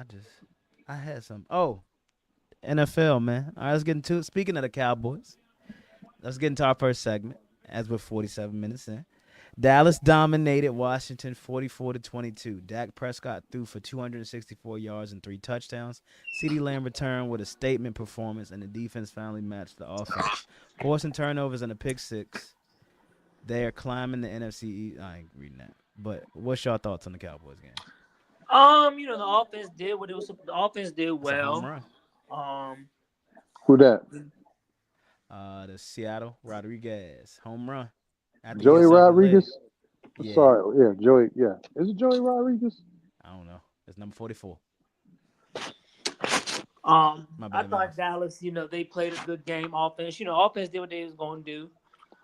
I had some. Oh, NFL man. All right, let's get into it. Speaking of the Cowboys, let's get into our first segment. As we're 47 minutes in. Dallas dominated Washington 44-22. Dak Prescott threw for 264 yards and 3 touchdowns. CeeDee Lamb returned with a statement performance, and the defense finally matched the offense. Forcing turnovers and a pick six. They are climbing the NFC East. I ain't reading that. But what's your thoughts on the Cowboys game? The offense did what it was. The offense did It's a home well. run. Um, Who that? The Seattle Rodriguez home run after getting Joey something related. Rodriguez? Yeah, Sorry, yeah, Joey. Yeah, is it Joey Rodriguez? I don't know. It's number 44. My I bad, thought Miles. Dallas, they played a good game. Offense did what they was going to do.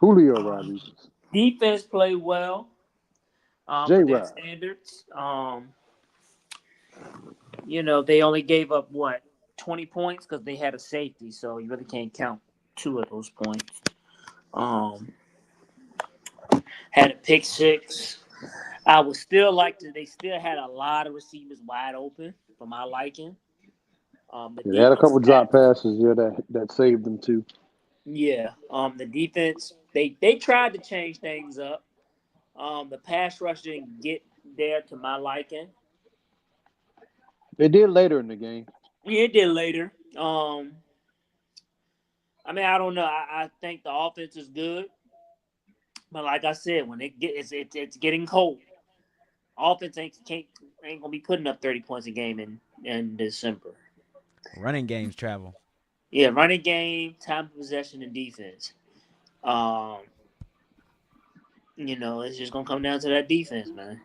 Julio Um, Rodriguez. Defense played well. For J their Rod. standards. They only gave up 20 points because they had a safety, so you really can't count two of those points. Um, had a pick six. I would still like to. They still had a lot of receivers wide open for my liking. The Yeah, they had a defense couple had, drop passes, yeah, that saved them too. yeah. The defense they tried to change things up. The pass rush didn't get there to my liking. They did later in the game. Yeah, it did later. I don't know. I think the offense is good, but like I said, when it's getting cold, offense ain't gonna be putting up 30 points a game in December. Running games travel. Yeah, running game, time of possession, and defense. Um, it's just gonna come down to that defense, man.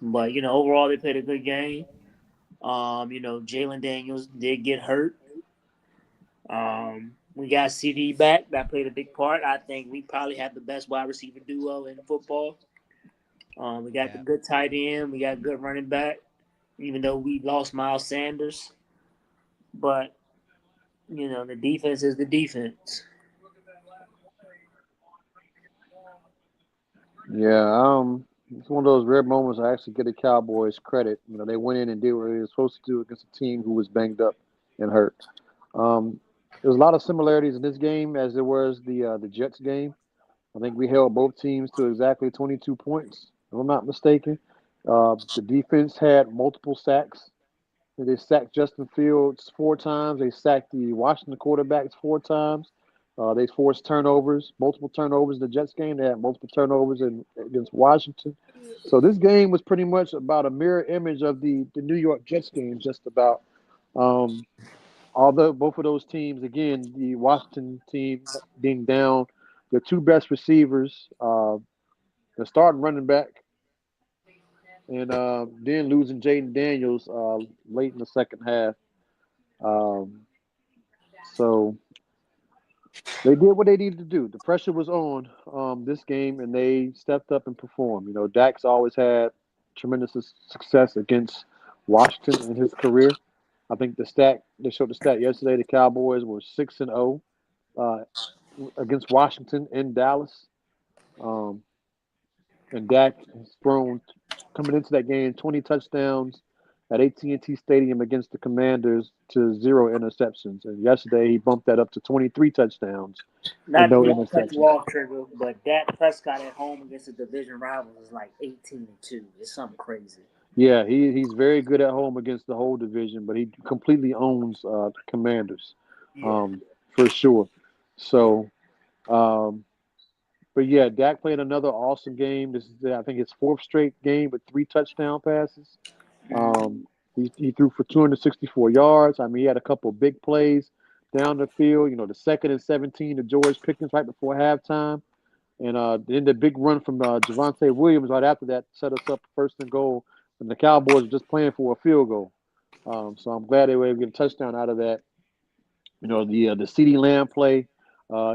But overall, they played a good game. Jalen Daniels did get hurt. We got CD back. That played a big part. I think we probably have the best wide receiver duo in football. We got the Cap. good tight end. We got good running back. Even though we lost Miles Sanders, but The defense is the defense. Yeah, it's one of those rare moments I actually get the Cowboys credit. They went in and did what they were supposed to do against a team who was banged up and hurt. Um, there's a lot of similarities in this game as there was the Jets game. I think we held both teams to exactly 22 points, if I'm not mistaken. The defense had multiple sacks. They sacked Justin Fields 4 times. They sacked the Washington quarterbacks 4 times. They forced turnovers, multiple turnovers in the Jets game. They had multiple turnovers against Washington. So this game was pretty much about a mirror image of the New York Jets game, just about. Um, although both of those teams, again, the Washington team being down their two best receivers, the starting running back, and then losing Jaden Daniels late in the second half. Um, so they did what they needed to do. The pressure was on this game, and they stepped up and performed. Dak's always had tremendous success against Washington in his career. I think they showed the stat yesterday. The Cowboys were 6-0 against Washington in Dallas. Um, and Dak has thrown coming into that game 20 touchdowns at AT&T Stadium against the Commanders to 0 interceptions. And yesterday he bumped that up to 23 touchdowns and Not no not to cut you interceptions. off, Trigger, but Dak Prescott at home against the division rivals is like 18-2. It's something crazy. Yeah, he's very good at home against the whole division, but he completely owns the Commanders, Yeah. um, for sure. So, um, but yeah, Dak played another awesome game. This is, I think, his fourth straight game with 3 touchdown passes. Um, Mm. he threw for 264 yards. I mean, he had a couple of big plays down the field. The second and 17 to George Pickens right before halftime. And then the big run from Javonte Williams right after that set us up first and goal when the Cowboys were just playing for a field goal. So I'm glad they were able to get a touchdown out of that. The CeeDee Lamb play,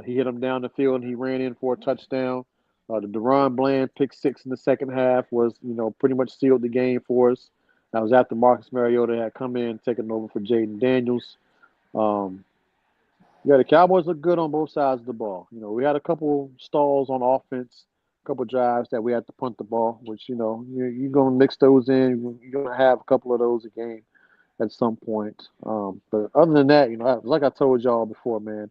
he hit him down the field and he ran in for a touchdown. The Deron Bland pick six in the second half was, pretty much sealed the game for us. That was after Marcus Mariota had come in, taking over for Jaden Daniels. Um, yeah, the Cowboys look good on both sides of the ball. We had a couple stalls on offense, a couple drives that we had to punt the ball, which, you're going to mix those in. You're going to have a couple of those a game at some point. But other than that, like I told y'all before, man,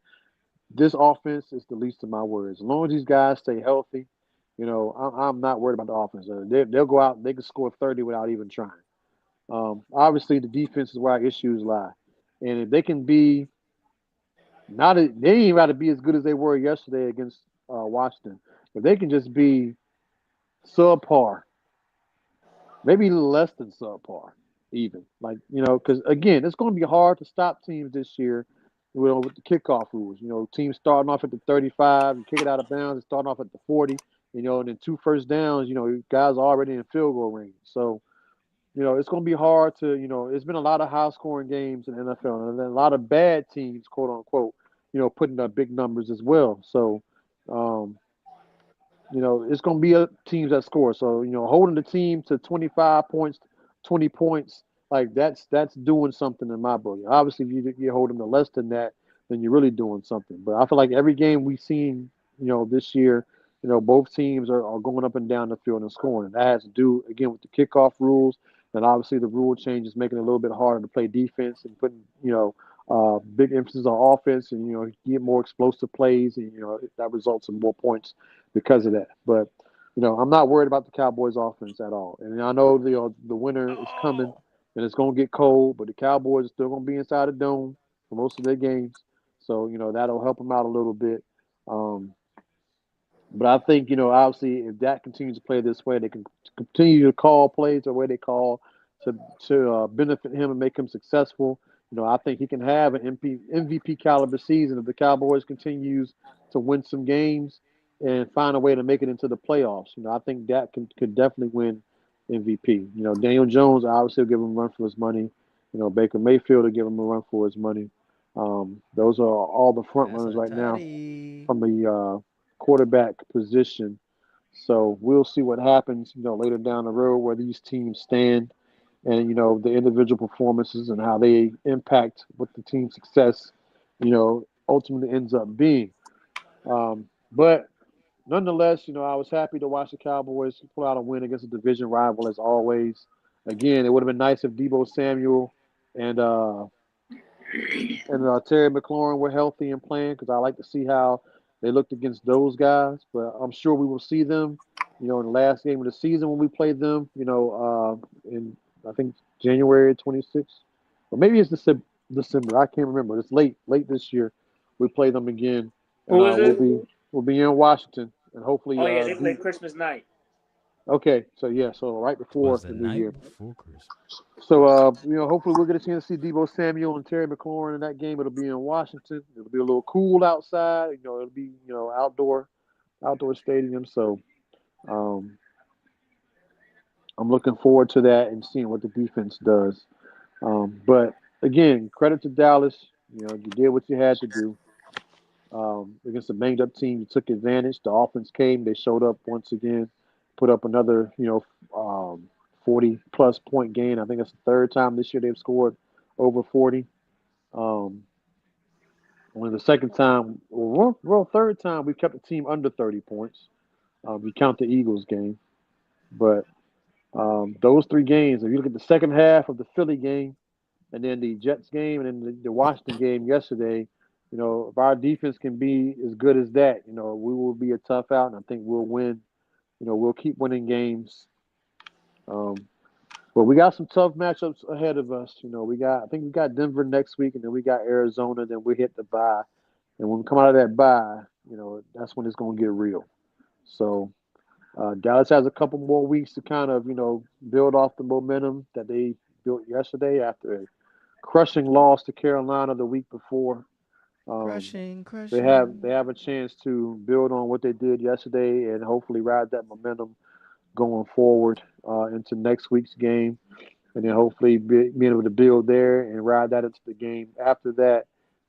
this offense is the least of my worries. As long as these guys stay healthy, I'm not worried about the offense. They'll go out and they can score 30 without even trying. Obviously, the defense is where our issues lie. And if they can be not, they ain't got to be as good as they were yesterday against Washington. If they can just be subpar, maybe less than subpar, even because again, it's going to be hard to stop teams this year. With the kickoff rules, teams starting off at the 35 and kick it out of bounds, and starting off at the 40, and then 2 first downs, guys are already in field goal range. So, it's going to be hard to, it's been a lot of high scoring games in the NFL and then a lot of bad teams, quote unquote, putting up big numbers as well. So, um, it's going to be teams that score. So, holding the team to 25 points, 20 points, like that's doing something in my book. Obviously, if you hold them to less than that, then you're really doing something. But I feel like every game we've seen, this year, both teams are going up and down the field and scoring. And that has to do, again, with the kickoff rules. And obviously, the rule changes making it a little bit harder to play defense and putting, big emphasis on offense and, get more explosive plays. And, that results in more points because of that. But I'm not worried about the Cowboys' offense at all. And I know the winter is coming and it's going to get cold, but the Cowboys are still going to be inside the dome for most of their games, so that'll help them out a little bit. Um, but I think obviously if that continues to play this way, they can continue to call plays the way they call to benefit him and make him successful. I think he can have an MVP caliber season if the Cowboys continues to win some games and find a way to make it into the playoffs. I think that could definitely win MVP. Daniel Jones obviously will give him a run for his money. Baker Mayfield will give him a run for his money. Those are all the front That's runners a right now tutty. from the quarterback position. So we'll see what happens, later down the road where these teams stand and, the individual performances and how they impact with the team's success ultimately ends up being. But nonetheless, I was happy to watch the Cowboys pull out a win against a division rival as always. Again, it would have been nice if Debo Samuel and Terry McLaurin were healthy and playing because I like to see how they looked against those guys. But I'm sure we will see them, in the last game of the season when we play them, in I think January 26th, or maybe it's December. I can't remember. It's late this year. We play them again, and Who is it? we'll be in Washington, and hopefully Oh yeah, they play beat. Christmas night. Okay, so yeah, so right Was before the the new night year. before Christmas. So, hopefully we're going to see Debo Samuel and Terry McLaurin in that game. It'll be in Washington. It'll be a little cool outside. It'll be outdoor stadium. So, um, I'm looking forward to that and seeing what the defense does. But again, credit to Dallas. You did what you had to do against a banged up team. You took advantage. The offense came. They showed up once again, put up another 40 plus point gain. I think it's the third time this year they've scored over 40. Um, when the second time, third time, we kept the team under 30 points. You count the Eagles game, but those three games, if you look at the second half of the Philly game and then the Jets game and then the Washington game yesterday, if our defense can be as good as that, we will be a tough out, and I think we'll win. We'll keep winning games. Um, but we got some tough matchups ahead of us. I think we got Denver next week, and then we got Arizona. Then we hit the bye. And when we come out of that bye, that's when it's going to get real. So Dallas has a couple more weeks to kind of, build off the momentum that they built yesterday after a crushing loss to Carolina the week before. Um, Crushing, they crushing. have a chance to build on what they did yesterday and hopefully ride that momentum going forward into next week's game, and then hopefully being able to build there and ride that into the game after that.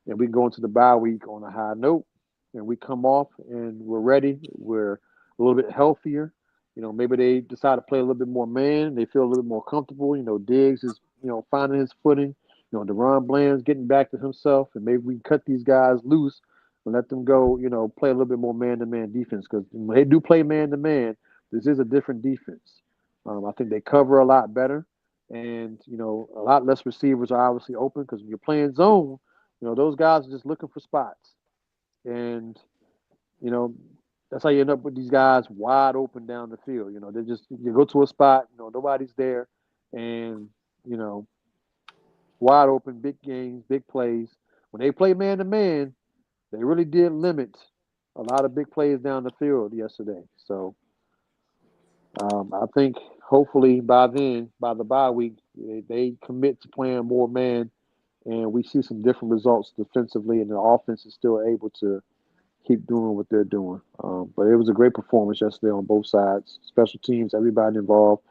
And we can go into the bye week on a high note, and we come off and we're ready. We're a little bit healthier. Maybe they decide to play a little bit more man. They feel a little bit more comfortable. Diggs is finding his footing. DeRon Bland's getting back to himself, and maybe we can cut these guys loose and let them go. Play a little bit more man to man defense because when they do play man to man, this is a different defense. I think they cover a lot better, and a lot less receivers are obviously open because when you're playing zone, those guys are just looking for spots, and you know that's how you end up with these guys wide open down the field. They just you go to a spot, nobody's there, and you know wide open, big games, big plays. When they play man to man, they really did limit a lot of big plays down the field yesterday. So I think hopefully by then, by the bye week, they commit to playing more man, and we see some different results defensively, and the offense is still able to keep doing what they're doing. But it was a great performance yesterday on both sides, special teams, everybody involved.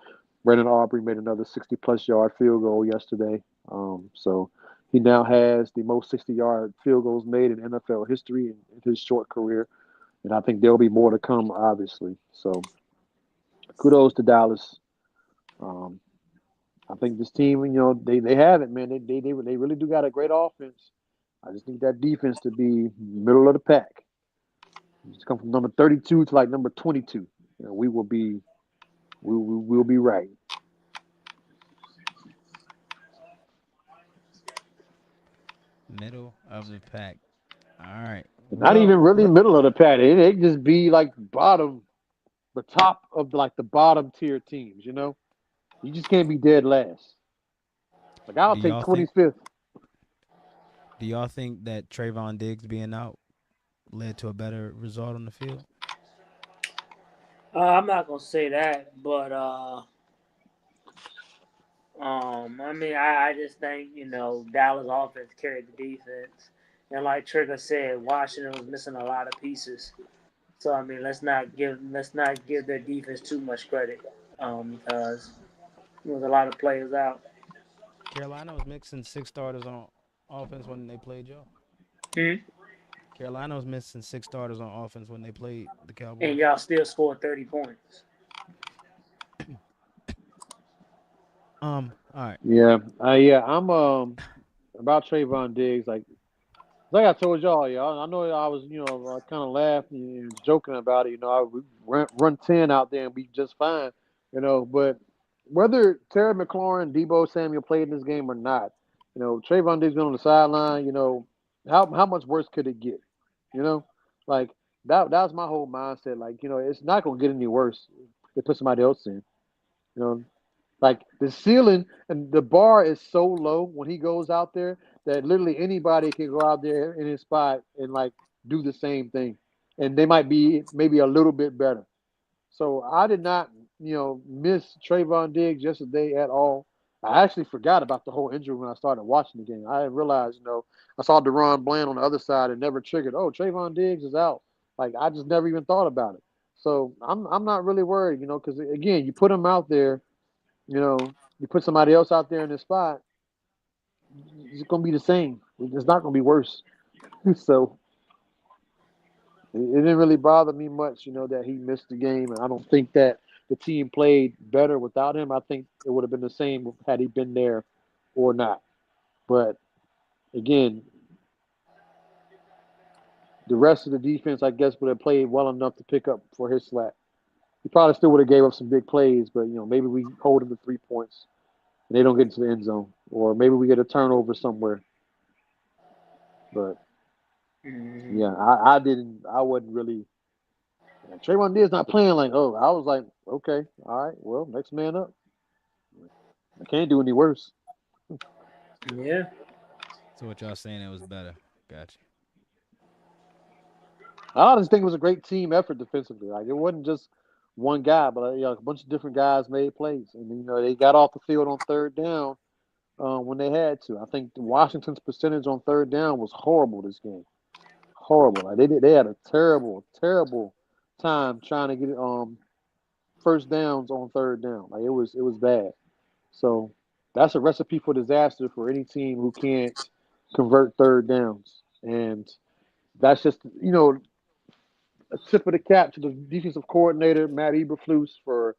Brandon Aubrey made another 60-plus yard field goal yesterday, so he now has the most 60-yard field goals made in NFL history in his short career, and I think there'll be more to come, obviously. So kudos to Dallas. Um, I think this team, they have it, man. They really do got a great offense. I just need that defense to be middle of the pack. Just come from number 32 to like number 22. We will be we will be right. Middle of the pack. All right. Not even Well, really middle of the pack. They just be like bottom, the top of like the bottom tier teams. You just can't be dead last. Like I'll do take y'all think 25th. do y'all think that Trayvon Diggs being out led to a better result on the field? I'm not gonna say that, but I mean, I just think Dallas offense carried the defense, and like Trigger said, Washington was missing a lot of pieces. So I mean, let's not give their defense too much credit, because there was a lot of players out. Carolina was mixing six starters on offense when they played y'all. Hmm? Carolina was missing six starters on offense when they played the And Cowboys. y'all still scored 30 points. All right. Yeah, I'm about Trayvon Diggs. Like like I told y'all, y'all. I know I was, kind of laughing and joking about it. I would run 10 out there and be just fine. But whether Terry McLaurin, Debo Samuel played in this game or not, Trayvon Diggs been on the sideline. How much worse could it get? You know, like that was my whole mindset. Like, it's not gonna get any worse. They put somebody else in. You know, like the ceiling and the bar is so low when he goes out there that literally anybody can go out there in his spot and like do the same thing, and they might be maybe a little bit better. So I did not, miss Trayvon Diggs yesterday at all. I actually forgot about the whole injury when I started watching the game. I didn't realize, I saw Deron Bland on the other side and never triggered. Oh, Trayvon Diggs is out. Like I just never even thought about it. So I'm not really worried, because again, you put him out there, you put somebody else out there in the spot, it's gonna be the same. It's not gonna be worse. So it didn't really bother me much, that he missed the game, and I don't think that the team played better without him. I think it would have been the same had he been there or not. But again, the rest of the defense, I guess, would have played well enough to pick up for his slack. He probably still would have gave up some big plays, but maybe we hold him to 3 points and they don't get into the end zone, or maybe we get a turnover somewhere. But Mhm. yeah, I wasn't really. Trayvon Diggs not playing like, oh, I was like, okay, all right, well, next man up. I can't do any worse. Yeah. So what y'all saying it was better? Gotcha. I just think it was a great team effort defensively. Like it wasn't just one guy, but a bunch of different guys made plays, and they got off the field on third down when they had to. I think Washington's percentage on third down was horrible this game. Horrible. Like they had a terrible, terrible time trying to get first downs on third down. Like it was bad. So that's a recipe for disaster for any team who can't convert third downs. And that's just a tip of the cap to the defensive coordinator Matt Eberflus for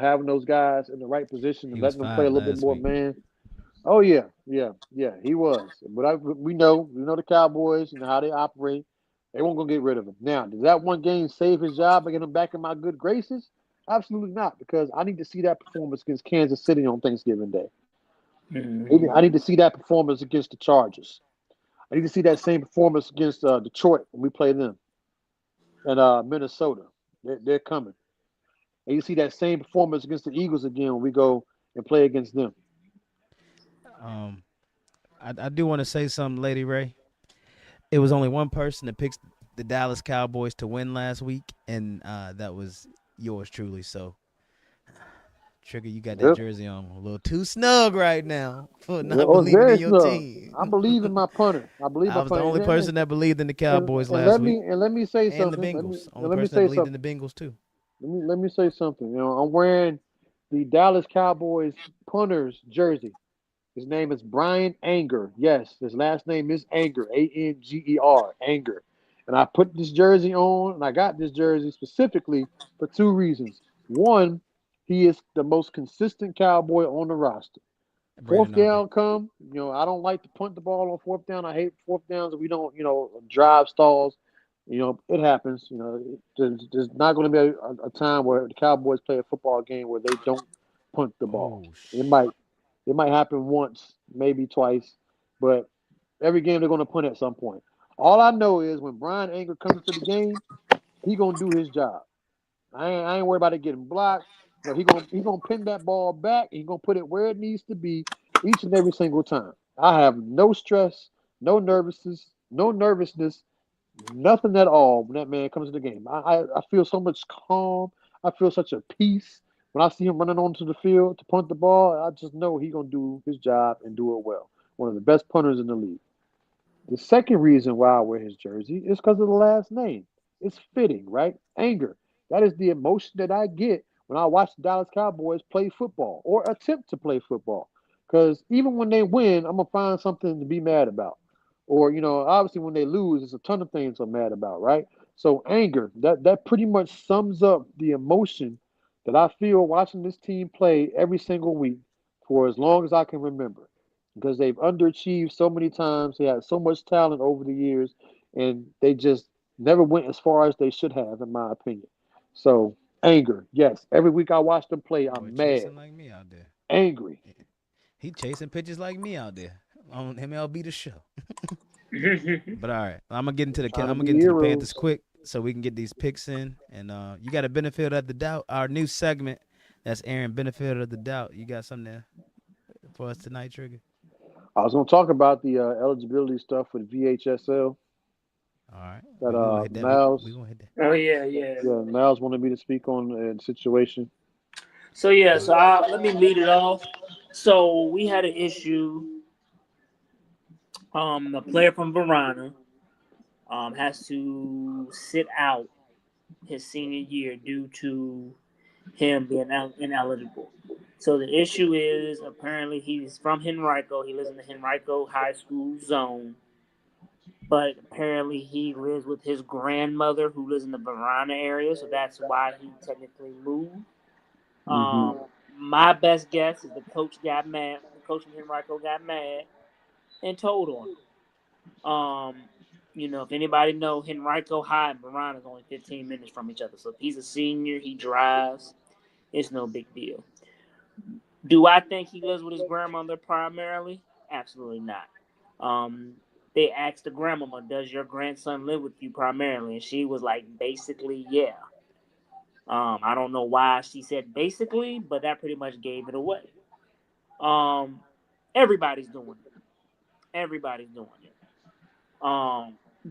having those guys in the right position and He was letting them play a fired little bit last more week. man. Oh yeah, yeah, yeah, he was. But we know the Cowboys and how they operate. They won't go get rid of him. Now, does that one game save his job and get him back in my good graces? Absolutely not, because I need to see that performance against Kansas City on Thanksgiving Day. Mhm. I need to see that performance against the Chargers. I need to see that same performance against Detroit when we play them and Minnesota. They're coming. And you see that same performance against the Eagles again when we go and play against them. Um, I do want to say something, Lady Ray. It was only one person that picked the Dallas Cowboys to win last week, and that was yours truly. So, Trigger, you got that Yep. jersey on a little too snug right now for Yeah, not oh, it's believing very in your snug. I team. believe in my punter. I believe I my was the punter. only person that believed in the And, Cowboys and last let week, me and let me say and the something. Bengals. Only Let me person that say believed in something. the Bengals too. Let me say something. I'm wearing the Dallas Cowboys punter's jersey. His name is Brian Anger. Yes, his last name is Anger. Anger. Anger. And I put this jersey on, and I got this jersey specifically for two reasons. One, he is the most consistent Cowboy on the roster. Fourth Brandon Aubrey. down come, I don't like to punt the ball on fourth down. I hate fourth downs. We don't, drive stalls. It happens. There's not going to be a time where the Cowboys play a football game where they don't punt the ball. Oh, It might happen once, maybe twice, but every game they're going to punt at some point. All I know is when Brian Anger comes into the game, he gonna do his job. I ain't worried about it getting blocked. He gonna pin that ball back. He gonna put it where it needs to be each and every single time. I have no stress, no nervousness, nothing at all when that man comes to the game. I feel so much calm. I feel such a peace when I see him running onto the field to punt the ball. I just know he gonna do his job and do it well. One of the best punters in the league. The second reason why I wear his jersey is because of the last name. It's fitting, right? Anger. That is the emotion that I get when I watch the Dallas Cowboys play football or attempt to play football. Because even when they win, I'm gonna find something to be mad about. Or, obviously when they lose, there's a ton of things I'm mad about, right? So anger, that pretty much sums up the emotion that I feel watching this team play every single week for as long as I can remember. because they've underachieved so many times. They had so much talent over the years, and they just never went as far as they should have, in my opinion. So, anger, yes. Every week I watch them play, Boy I'm mad, chasing like me out there. angry. He chasing pitches like me out there on MLB the show. But all right, Trying to I'm gonna be get into the Panthers heroes. quick so we can get these picks in. And you got a benefit of the doubt. Our new segment, that's Aaron benefit of the doubt. You got something there for us tonight, Trigger? I was going to talk about the eligibility stuff with VHSL All right, that we gonna hit that. We Miles, gonna hit that. Oh yeah, yeah. yeah, Miles wanted me to speak on the situation. So yeah, All so let me lead it off. So we had an issue. A player from Verona has to sit out his senior year due to him being ineligible. So the issue is apparently he's from Henrico. He lives in the Henrico High School zone, but apparently he lives with his grandmother who lives in the Verona area. So that's why he technically moved. Hmm. My best guess is the coach got mad. The coach from Henrico got mad and told on him. If anybody know, Henrico High and Verona is only 15 minutes from each other. So if he's a senior, he drives. It's no big deal. Do I think he lives with his grandmother primarily? Absolutely not. Um, they asked the grandmama, "Does your grandson live with you primarily?" And she was like, "Basically, yeah." I don't know why she said basically, but that pretty much gave it away. Um, everybody's doing it. Everybody's doing it.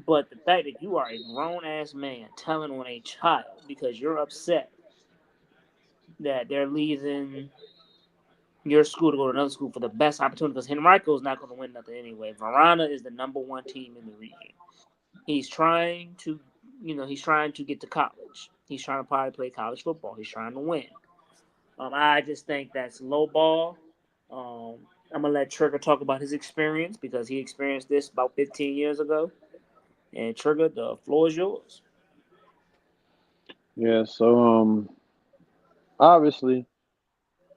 But the fact that you are a grown ass man telling on a child because you're upset that they're leaving your school to go to another school for the best opportunity, because Henrico is not going to win nothing anyway. Verona is the number one team in the region. He's trying to, he's trying to get to college. He's trying to probably play college football. He's trying to win. I just think that's low ball. I'm gonna let Trigger talk about his experience because he experienced this about 15 years ago. And Trigger, the floor is yours. Yeah, so obviously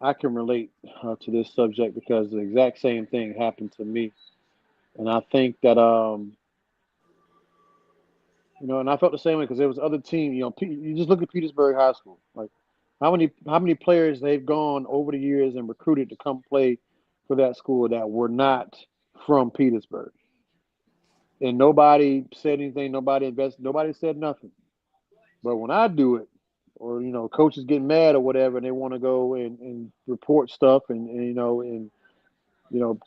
I can relate to this subject because the exact same thing happened to me, and I think that and I felt the same way because there was other team. You just look at Petersburg High School, like how many players they've gone over the years and recruited to come play for that school that were not from Petersburg, and nobody said anything, nobody invested, nobody said nothing. But when I do it, or coaches get mad or whatever, and they want to go and report stuff and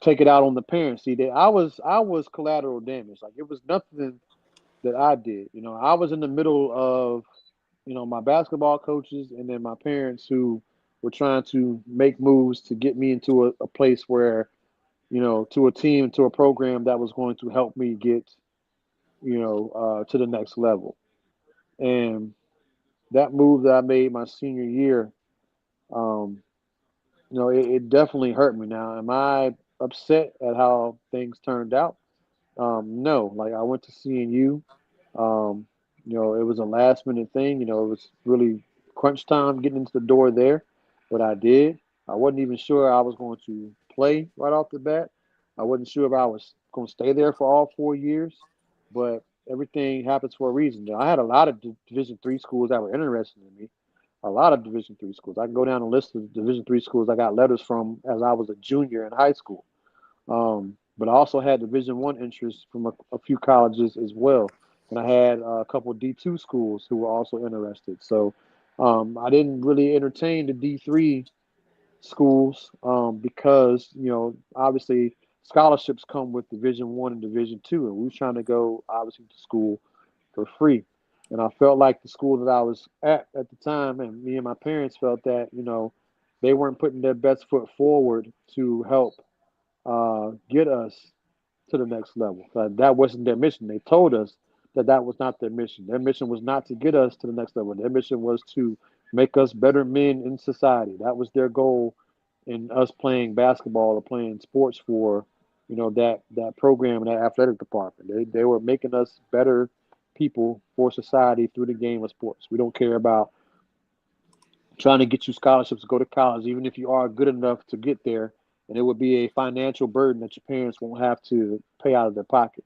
take it out on the parents. See, I was collateral damage. Like it was nothing that I did. I was in the middle of my basketball coaches and then my parents who were trying to make moves to get me into a place where to a team, to a program that was going to help me get to the next level. And that move that I made my senior year, um, it definitely hurt me. Now, am I upset at how things turned out? No, like I went to CNU. Um, it was a last minute thing. It was really crunch time getting into the door there, but I did. I wasn't even sure I was going to play right off the bat. I wasn't sure if I was going to stay there for all 4 years, but everything happens for a reason. I had a lot of Division 3 schools that were interested in me. A lot of Division 3 schools. I can go down a list of Division 3 schools I got letters from as I was a junior in high school. But I also had Division 1 interest from a few colleges as well, and I had a couple of D2 schools who were also interested. So I didn't really entertain the D3 schools because obviously scholarships come with Division 1 and Division 2, and we were trying to go obviously to school for free. And I felt like the school that I was at the time, and me and my parents felt that they weren't putting their best foot forward to help get us to the next level. That wasn't their mission. They told us that that was not their mission. Their mission was not to get us to the next level. Their mission was to make us better men in society. That was their goal in us playing basketball or playing sports for, that program and that athletic department. They were making us better people for society through the game of sports. We don't care about trying to get you scholarships to go to college, even if you are good enough to get there. and it would be a financial burden that your parents won't have to pay out of their pocket.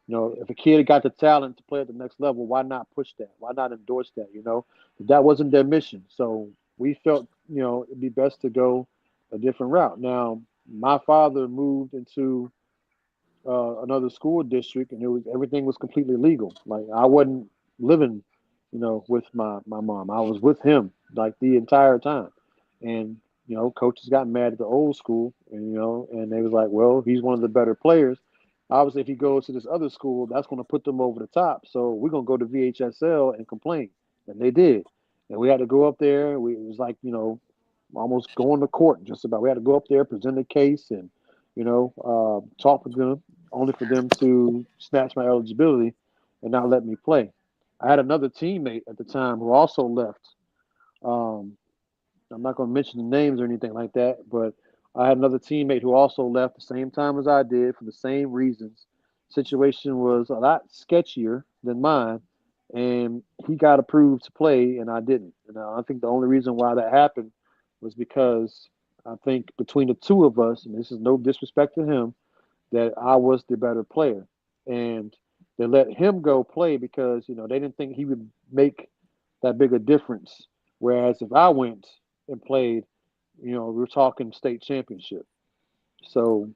If a kid got the talent to play at the next level, why not push that? Why not endorse that? That wasn't their mission. So we felt, it'd be best to go a different route. Now, my father moved into another school district, and everything was completely legal. Like I wasn't living, with my mom. I was with him like the entire time, and coaches got mad at the old school, and they was like, well, he's one of the better players. Obviously, if he goes to this other school, that's going to put them over the top. So we're going to go to VHSL and complain, and they did, and we had to go up there. It was like almost going to court just about. We had to go up there, present a case, and talk with them, only for them to snatch my eligibility and not let me play. I had another teammate at the time who also left. Um, I'm not going to mention the names or anything like that, but I had another teammate who also left the same time as I did for the same reasons. Situation was a lot sketchier than mine, and he got approved to play, and I didn't. And I think the only reason why that happened was because I think between the two of us, and this is no disrespect to him, that I was the better player. And they let him go play because, they didn't think he would make that big a difference. Whereas if I went and played, we're talking state championship. So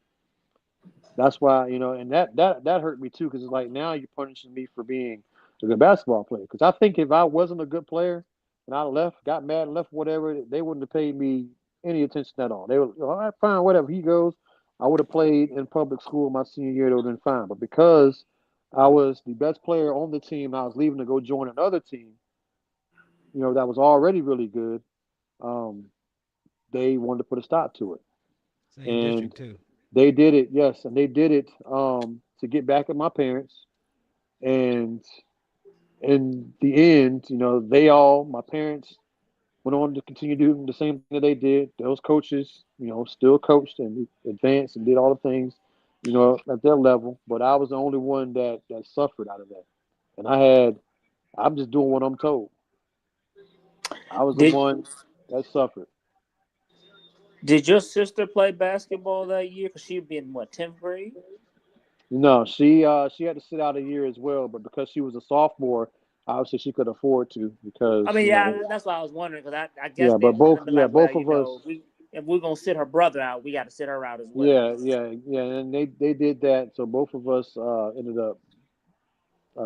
that's why, and that hurt me too, because it's like now you're punishing me for being a good basketball player. Because I think if I wasn't a good player and I left, got mad, left, whatever, they wouldn't have paid me any attention at all. They would, all right, fine, whatever. He goes. I would have played in public school my senior year. It would have been fine. But because I was the best player on the team, I was leaving to go join another team, that was already really good. Um, they wanted to put a stop to it. Same And district too. they did it, yes, and they did it to get back at my parents. And in the end, my parents went on to continue doing the same thing that they did. Those coaches, still coached and advanced and did all the things, at their level. But I was the only one that suffered out of that. And I'm just doing what I'm told. I was the Did one that suffered. Did your sister play basketball that year? Because she'd be in what, 10th grade? No, she had to sit out a year as well, but because she was a sophomore, obviously she could afford to I because mean, yeah, that's why I was wondering. Because I guess yeah, they but was gonna be like, well, both of us, if we're gonna sit her brother out, we got to sit her out as well. yeah, and they did that, so both of us ended up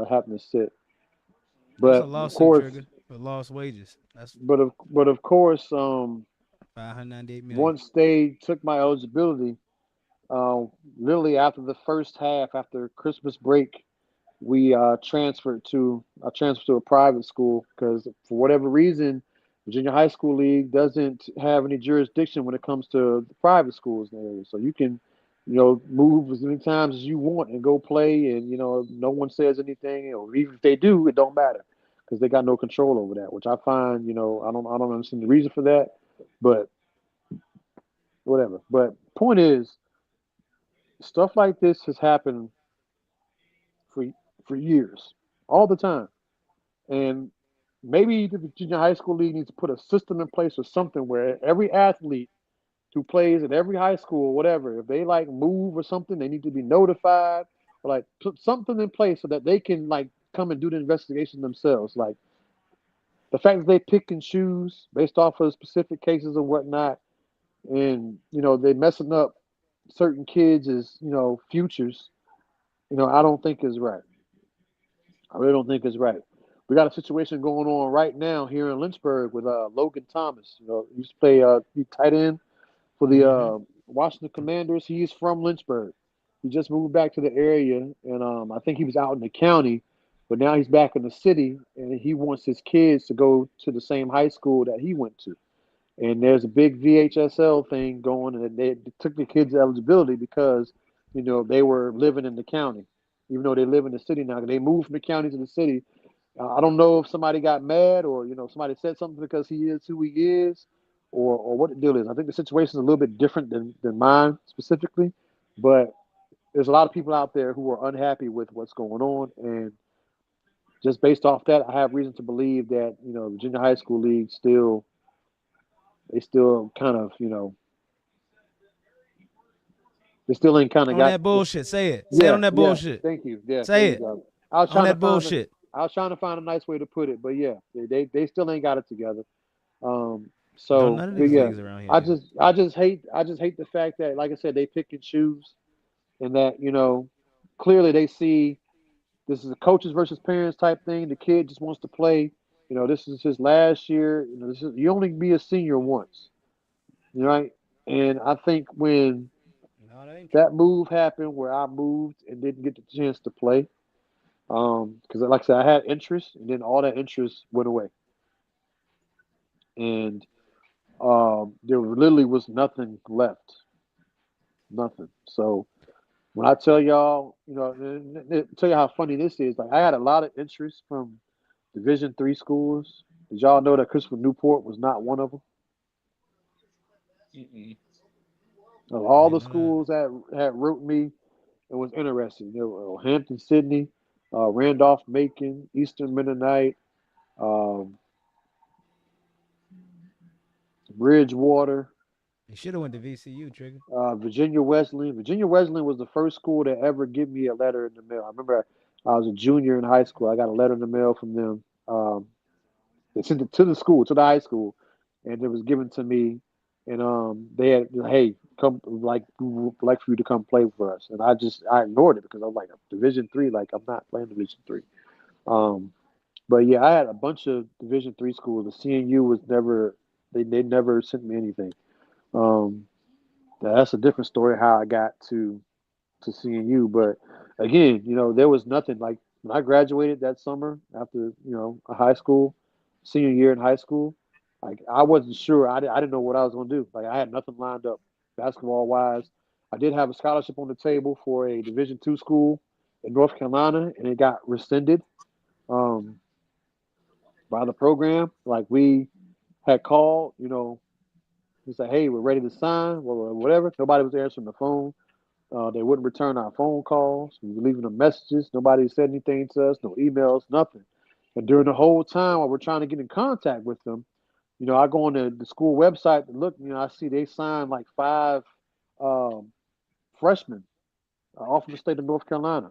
having to sit. What's a But of lawsuit course, trigger for lost wages? That's but of course, 598 million. once they took my eligibility, uh, literally after the first half, after Christmas break, we I transferred to a private school because for whatever reason, Virginia High School League doesn't have any jurisdiction when it comes to the private schools in the area. So you can, move as many times as you want and go play, and no one says anything, or even if they do, it don't matter because they got no control over that. Which I find, I don't understand the reason for that, but whatever. But point is, stuff like this has happened for years, all the time. And maybe the Virginia High School League needs to put a system in place or something where every athlete who plays at every high school, whatever, if they like move or something, they need to be notified or like put something in place so that they can like come and do the investigation themselves. Like the fact that they pick and choose based off of specific cases and whatnot, and they messing up certain kids' futures. I don't think is right. I really don't think it's right. We got a situation going on right now here in Lynchburg with Logan Thomas. He used to play he tight end for the Mm-hmm. Washington Commanders. He's from Lynchburg. He just moved back to the area, and I think he was out in the county, but now he's back in the city, and he wants his kids to go to the same high school that he went to. And there's a big VHSL thing going, and they took the kids' eligibility because they were living in the county, even though they live in the city now. They moved from the county to the city. I don't know if somebody got mad or somebody said something because he is who he is, or what the deal is. I think the situation is a little bit different than mine specifically, but there's a lot of people out there who are unhappy with what's going on, and just based off that, I have reason to believe that the junior high school league still they still kind of They still ain't kind of On got. that bullshit. Say it. Say it Yeah, on that yeah. bullshit. Thank you. Yeah, there Say you it. go. I was On trying to that find a, bullshit. I was trying to find a nice way to put it, but yeah, they still ain't got it together. Um, Don't so none of but these yeah, leagues around here do. I just hate the fact that, like I said, they pick and choose, and that clearly they see this is a coaches versus parents type thing. The kid just wants to play. This is his last year. You only be a senior once, right? And I think when No, that ain't that true. move happened, where I moved and didn't get the chance to play, because like I said, I had interest, and then all that interest went away, and there literally was nothing left, nothing. So when I tell y'all, tell you how funny this is. Like I had a lot of interest from Division 3 schools. Did y'all know that Christopher Newport was not one of them? Mm-mm. Of I all didn't the know that. schools that had wrote me and was interested, Hampton Sydney, Randolph Macon, Eastern Mennonite, um, Bridgewater, You should have went to VCU, Trigger. Virginia Wesleyan. Virginia Wesleyan was the first school to ever give me a letter in the mail. I remember I was a junior in high school. I got a letter in the mail from them. They sent it to the school, to the high school, and it was given to me. And they had, hey, come, like, we would like for you to come play for us. And I ignored it because I was like, Division 3, like I'm not playing Division 3. Um, but yeah, I had a bunch of Division 3 schools. The CNU was never, they never sent me anything. Um, that's a different story how I got to CNU. But again, there was nothing like when I graduated that summer after a high school, senior year in high school. Like I wasn't sure. I didn't know what I was going to do. Like I had nothing lined up, basketball wise. I did have a scholarship on the table for a Division 2 school in North Carolina, and it got rescinded um, by the program. Like we had called, we said, "Hey, we're ready to sign," or whatever. Nobody was answering the phone. They wouldn't return our phone calls. We were leaving them messages. Nobody said anything to us, no emails, nothing. And during the whole time while we're trying to get in contact with them, I go on the school website to look, I see they signed like five um, freshmen off from the state of North Carolina.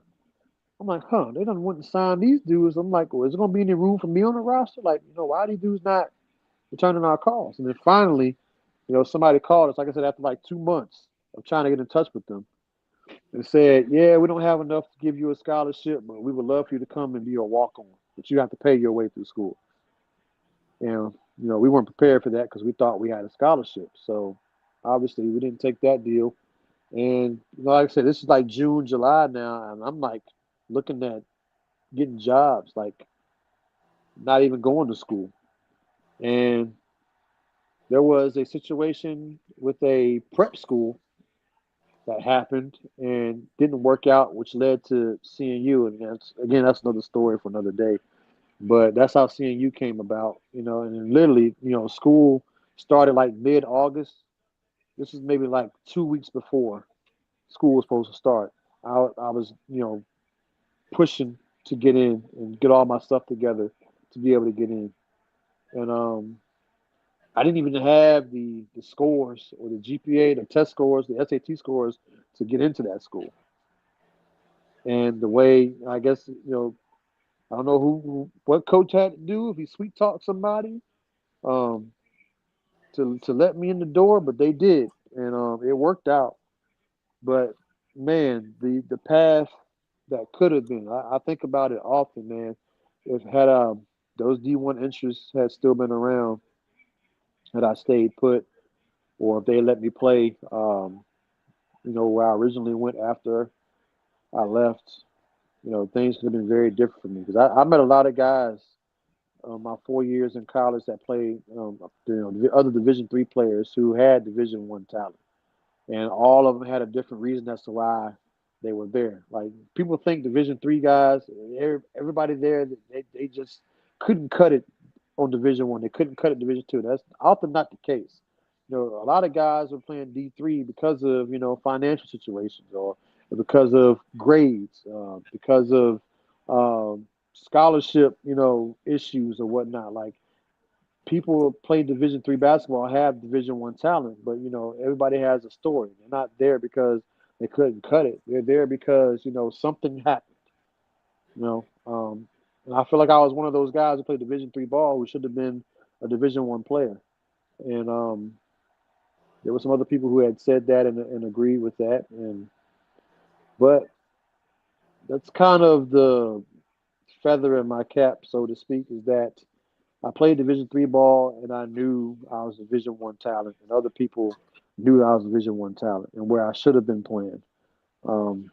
I'm like, huh, they done wouldn't sign these dudes. I'm like, well, is there going to be any room for me on the roster? Like, why are these dudes not returning our calls? And then finally, somebody called us, like I said, after like 2 months of trying to get in touch with them and said, "Yeah, we don't have enough to give you a scholarship, but we would love for you to come and be a walk-on. But you have to pay your way through school." And we weren't prepared for that because we thought we had a scholarship. So obviously, we didn't take that deal. And like I said, this is like June, July now, and I'm like looking at getting jobs, like not even going to school. And there was a situation with a prep school that happened and didn't work out, which led to CNU. And that's another story for another day. But that's how CNU came about, And then literally, school started like mid-August. This is maybe like 2 weeks before school was supposed to start. I was, pushing to get in and get all my stuff together to be able to get in. And I didn't even have the scores or the GPA, the test scores, the SAT scores to get into that school. And the way I guess I don't know what coach had to do if he sweet talked somebody um, to let me in the door, but they did, and it worked out. But man, the path that could have been, I think about it often, man. If had those D1 interests had still been around, had I stayed put, or if they let me play, where I originally went after I left, things could have been very different for me because I met a lot of guys my 4 years in college that played, the other Division 3 players who had Division 1 talent, and all of them had a different reason as to why they were there. Like people think Division 3 guys, everybody there, they just couldn't cut it on Division 1. They couldn't cut it Division 2. That's often not the case. A lot of guys are playing D3 because of financial situations or because of grades, because of scholarship, issues or whatnot. Like people play Division 3 basketball have Division 1 talent, but everybody has a story. They're not there because They couldn't cut it. They're there because something happened. And I feel like I was one of those guys who played Division 3 ball who should have been a Division 1 player. And there were some other people who had said that and agreed with that. But that's kind of the feather in my cap, so to speak, is that I played Division 3 ball and I knew I was Division 1 talent, and other people knew I was Division 1 talent and where I should have been playing. Um,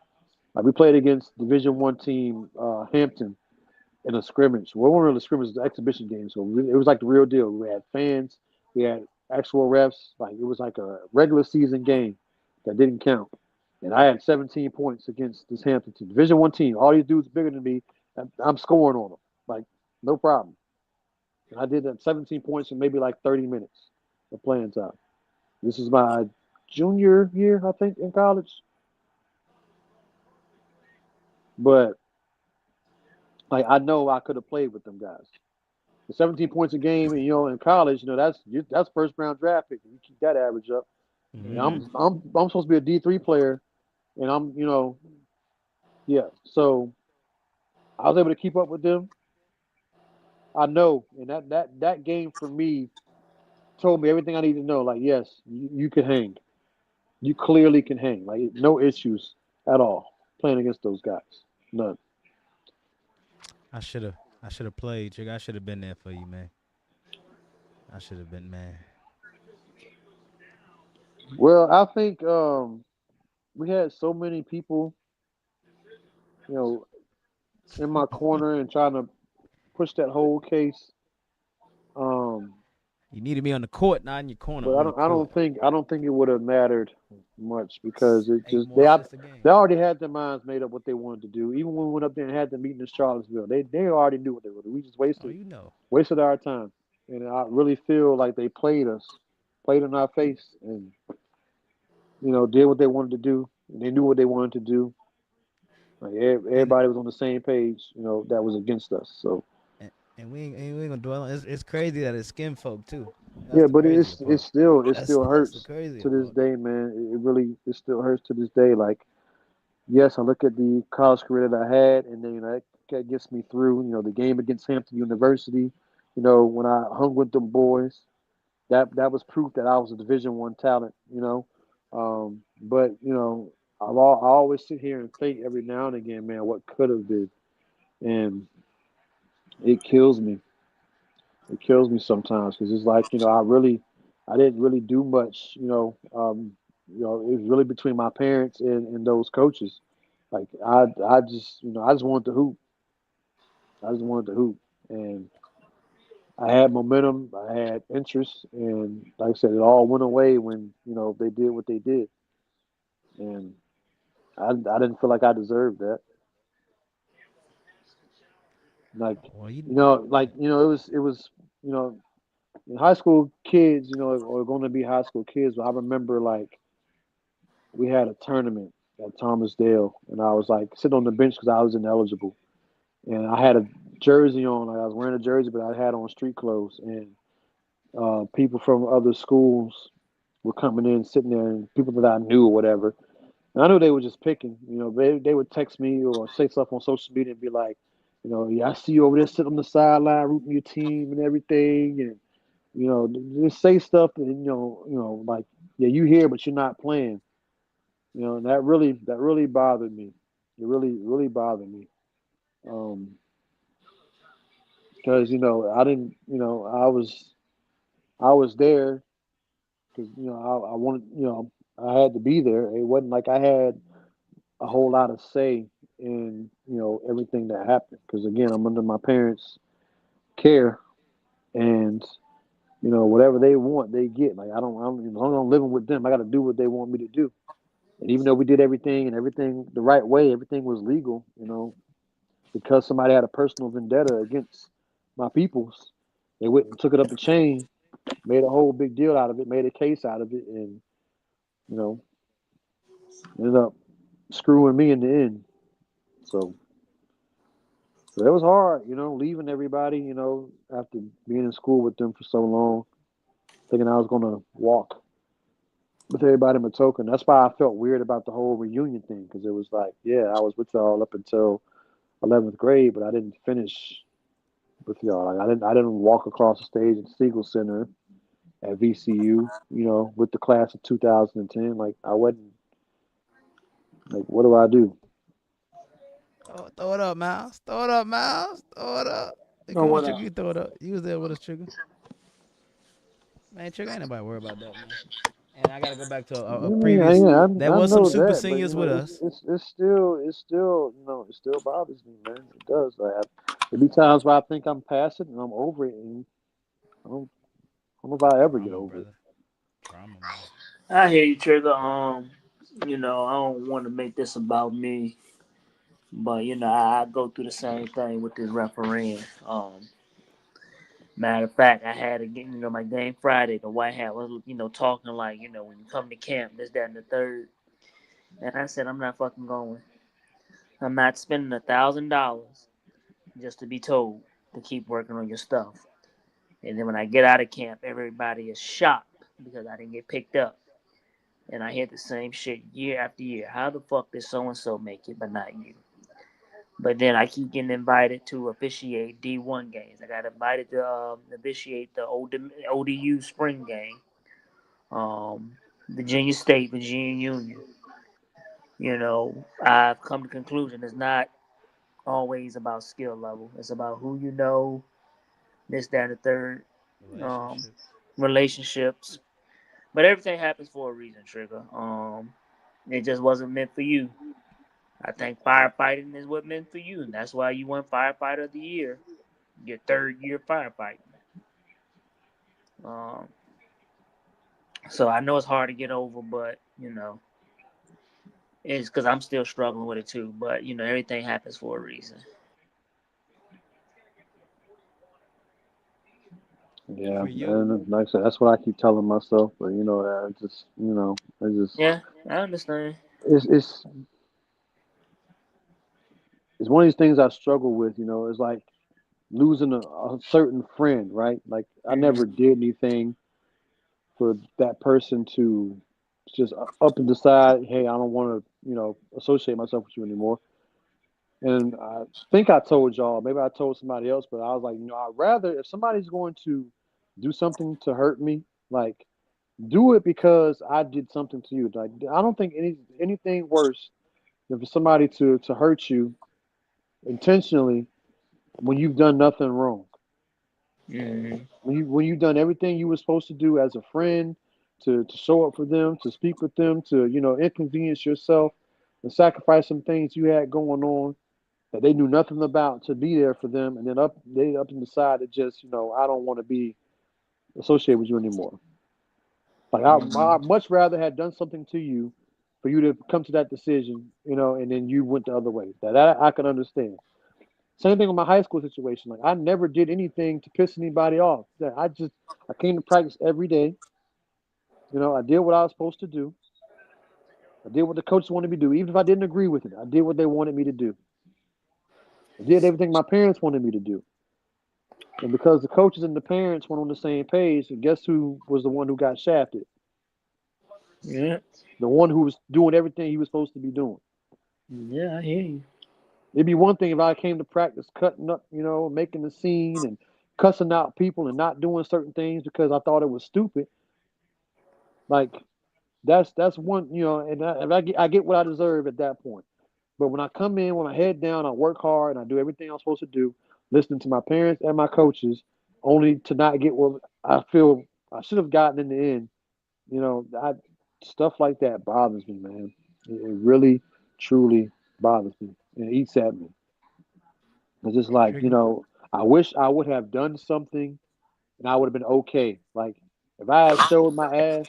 like we played against Division 1 team Hampton in a scrimmage. Well, it wasn't really a scrimmage; it was an exhibition game, so it was like the real deal. We had fans, we had actual refs. Like it was like a regular season game that didn't count. And I had 17 points against this Hampton team, Division 1 team. All these dudes bigger than me. I'm scoring on them, like no problem. And I did that 17 points in maybe like 30 minutes of playing time. This is my junior year, I think, in college. But like I know I could have played with them guys. The 17 points a game, and in college, that's first round draft pick. You keep that average up. And Mm-hmm. I'm supposed to be a D3 player, and yeah. So I was able to keep up with them. I know, and that game for me told me everything I need to know. Like, yes, you can hang. You clearly can hang. Like, no issues at all playing against those guys. None. I should have played, Jig. I should have been there for you, man. I should have been, man. Well, I think we had so many people, you know, in my corner and trying to push that whole case. Um, You needed me on the court, not in your corner, but I on the don't. I court. don't think. I don't think it would have mattered much because it Eight just more assists a they game. already had their minds made up what they wanted to do. Even when we went up there and had the meeting in Charlottesville, they already knew what they were doing. We just Oh, you know. wasted our time, and I really feel like they played us, played in our face, and did what they wanted to do. And they knew what they wanted to do. Like And everybody was on the same page, that was against us. So and we ain't gonna dwell on. It's crazy that it's skin folk too. That's yeah, the but crazier it's part. still it That's still that's the hurts crazier to this part. day, man. It really it still hurts to this day. Like yes, I look at the college career that I had, and then that gets me through. The game against Hampton University. When I hung with them boys, that was proof that I was a Division 1 talent. But I always sit here and think every now and again, man, what could have been, and it kills me. It kills me sometimes because it's like I didn't really do much. It was really between my parents and those coaches. Like I just I just wanted to hoop. I just wanted to hoop, and I had momentum. I had interest, and like I said, it all went away when they did what they did, and I didn't feel like I deserved that. Like Well, you it was in high school kids are going to be high school kids. But I remember like we had a tournament at Thomas Dale, and I was like sitting on the bench because I was ineligible, and I had a jersey on. Like I was wearing a jersey, but I had on street clothes, and people from other schools were coming in, sitting there, and people that I knew or whatever. And I knew they were just picking. They would text me or say stuff on social media and be like, yeah, I see you over there sitting on the sideline rooting your team and everything, and just say stuff and like, yeah, you here, but you're not playing. And that really bothered me. It really bothered me. Um, because I didn't, I was there because I wanted, I had to be there. It wasn't like I had a whole lot of say in everything that happened. Because again, I'm under my parents' care, and whatever they want, they get. Like as long as I'm living with them, I got to do what they want me to do. And even though we did everything and everything the right way, everything was legal, because somebody had a personal vendetta against my peoples, they went and took it up the chain, made a whole big deal out of it, made a case out of it, and you know, ended up screwing me in the end. So, so it was hard, leaving everybody, after being in school with them for so long, thinking I was gonna walk with everybody in Matoka. That's why I felt weird about the whole reunion thing because it was like, yeah, I was with y'all up until 11th grade, but I didn't finish with y'all. Like I didn't walk across the stage at the Siegel Center at VCU, with the class of 2010. Like I wasn't like, what do I do? Throw it up, Miles. Throw it up, Miles. Throw it up. Hey, No, come on, what Trigger. up? You throw it up. You was there with us, Trigger. Man, Trigger, ain't nobody worried about that, man. And I gotta go back to I a mean, previous. There I was some know super that, but seniors with us. it still bothers me, man. It does. There be times where I think I'm past it and I'm over it, and I don't, I don't know if I ever get Trauma, over it. brother. Trauma, man. I hear you, Trigger. I don't want to make this about me, but I go through the same thing with this refereeing. Matter of fact, I had a my game Friday. The White Hat was talking like when you come to camp, this, that, and the third. And I said I'm not fucking going. I'm not spending $1,000 just to be told to keep working on your stuff. And then when I get out of camp, everybody is shocked because I didn't get picked up. And I hear the same shit year after year. How the fuck did so and so make it, but not you? But then I keep getting invited to officiate D1 games. I got invited to officiate the ODU spring game, Virginia State, Virginia Union. I've come to the conclusion it's not always about skill level. It's about who you know, this, that, and the third, um, Relationships. relationships. But everything happens for a reason, Trigger. It just wasn't meant for you. I think firefighting is what meant for you, and that's why you won firefighter of the year, your third year firefighting. Um, so I know it's hard to get over, but it's because I'm still struggling with it too. But everything happens for a reason. Yeah, For you, and like I said, that's what I keep telling myself. But Yeah, I understand. it's it's it's one of these things I struggle with. It's like losing a certain friend, right? Like I never Mm-hmm. did anything for that person to just up and decide, hey, I don't want to, associate myself with you anymore. And I think I told y'all, maybe I told somebody else, but I was like, I'd rather if somebody's going to do something to hurt me, like do it because I did something to you. Like I don't think anything worse than for somebody to hurt you intentionally when you've done nothing wrong. Mm-hmm. When you've done everything you were supposed to do as a friend, to show up for them, to speak with them, to inconvenience yourself and sacrifice some things you had going on that they knew nothing about to be there for them, and then they up and decide to just I don't want to be associated with you anymore. Like I Mm-hmm. much rather had done something to you for you to come to that decision, and then you went the other way. That I can understand. Same thing with my high school situation. Like I never did anything to piss anybody off. I came to practice every day. I did what I was supposed to do. I did what the coaches wanted me to do. Even if I didn't agree with it, I did what they wanted me to do. I did everything my parents wanted me to do. And because the coaches and the parents weren't on the same page, guess who was the one who got shafted? Yeah. The one who was doing everything he was supposed to be doing. Yeah, I hear you. It'd be one thing if I came to practice cutting up, making a scene and cussing out people and not doing certain things because I thought it was stupid. Like that's one, and I get what I deserve at that point. But when I come in with my head down, I work hard and I do everything I'm supposed to do, listening to my parents and my coaches, only to not get what I feel I should have gotten in the end. Stuff like that bothers me, man. It really, truly bothers me and it eats at me. It's just like, Trigger. I wish I would have done something and I would have been okay. Like if I had showed my ass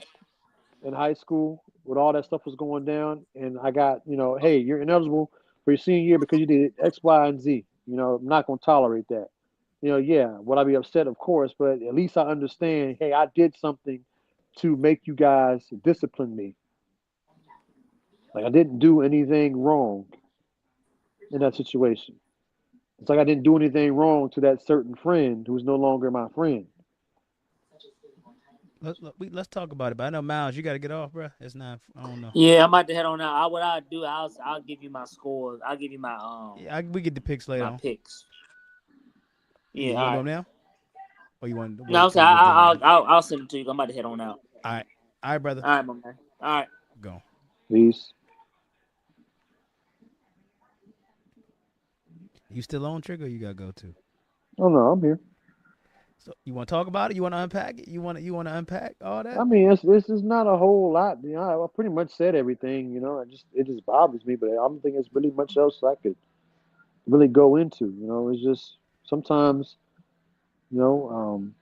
in high school with all that stuff was going down, and I got, hey, you're ineligible for your senior year because you did X, Y, and Z. I'm not going to tolerate that. Yeah, would I be upset? Of course, but at least I understand, hey, I did something to make you guys discipline me. Like I didn't do anything wrong in that situation. It's like I didn't do anything wrong to that certain friend who's no longer my friend. let's talk about it. But I know Miles, you got to get off, bro. It's not. I don't know. Yeah, I'm about to head on out. What I do, I'll give you my scores. I'll give you Yeah, we get the picks later my on. picks. Yeah, Yeah, you all want to do right. them now, or you want to No, I'm wait till saying you get done? I'll send it to you. I'm about to head on out. All right, all right, brother. All right, my man. All right. Go. Peace. You still on trigger? Or you gotta go too. Oh no, I'm here. So you want to talk about it? You want to unpack it? You want to unpack all I that? mean, it's just not a whole lot. You know, I pretty much said everything. You know, it just bothers me, but I don't think it's really much else I could really go into. You know, it's just sometimes, you know,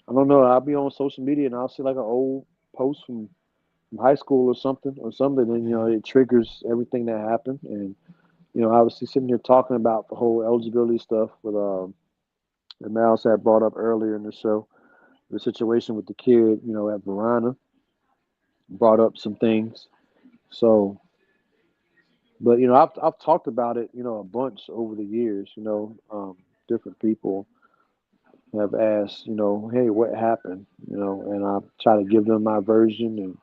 I don't know. I'll be on social media and I'll see like an old post from high school or something, and you know, Mm-hmm. it triggers everything that happened. And you know, obviously sitting here talking about the whole eligibility stuff with that Mouse had brought up earlier in the show, the situation with the kid, you know, at Verona brought up some things. So, but you know, I've talked about it, you know, a bunch over the years. You know, different people have asked, you know, hey, what happened? You know, and I try to give them my version, and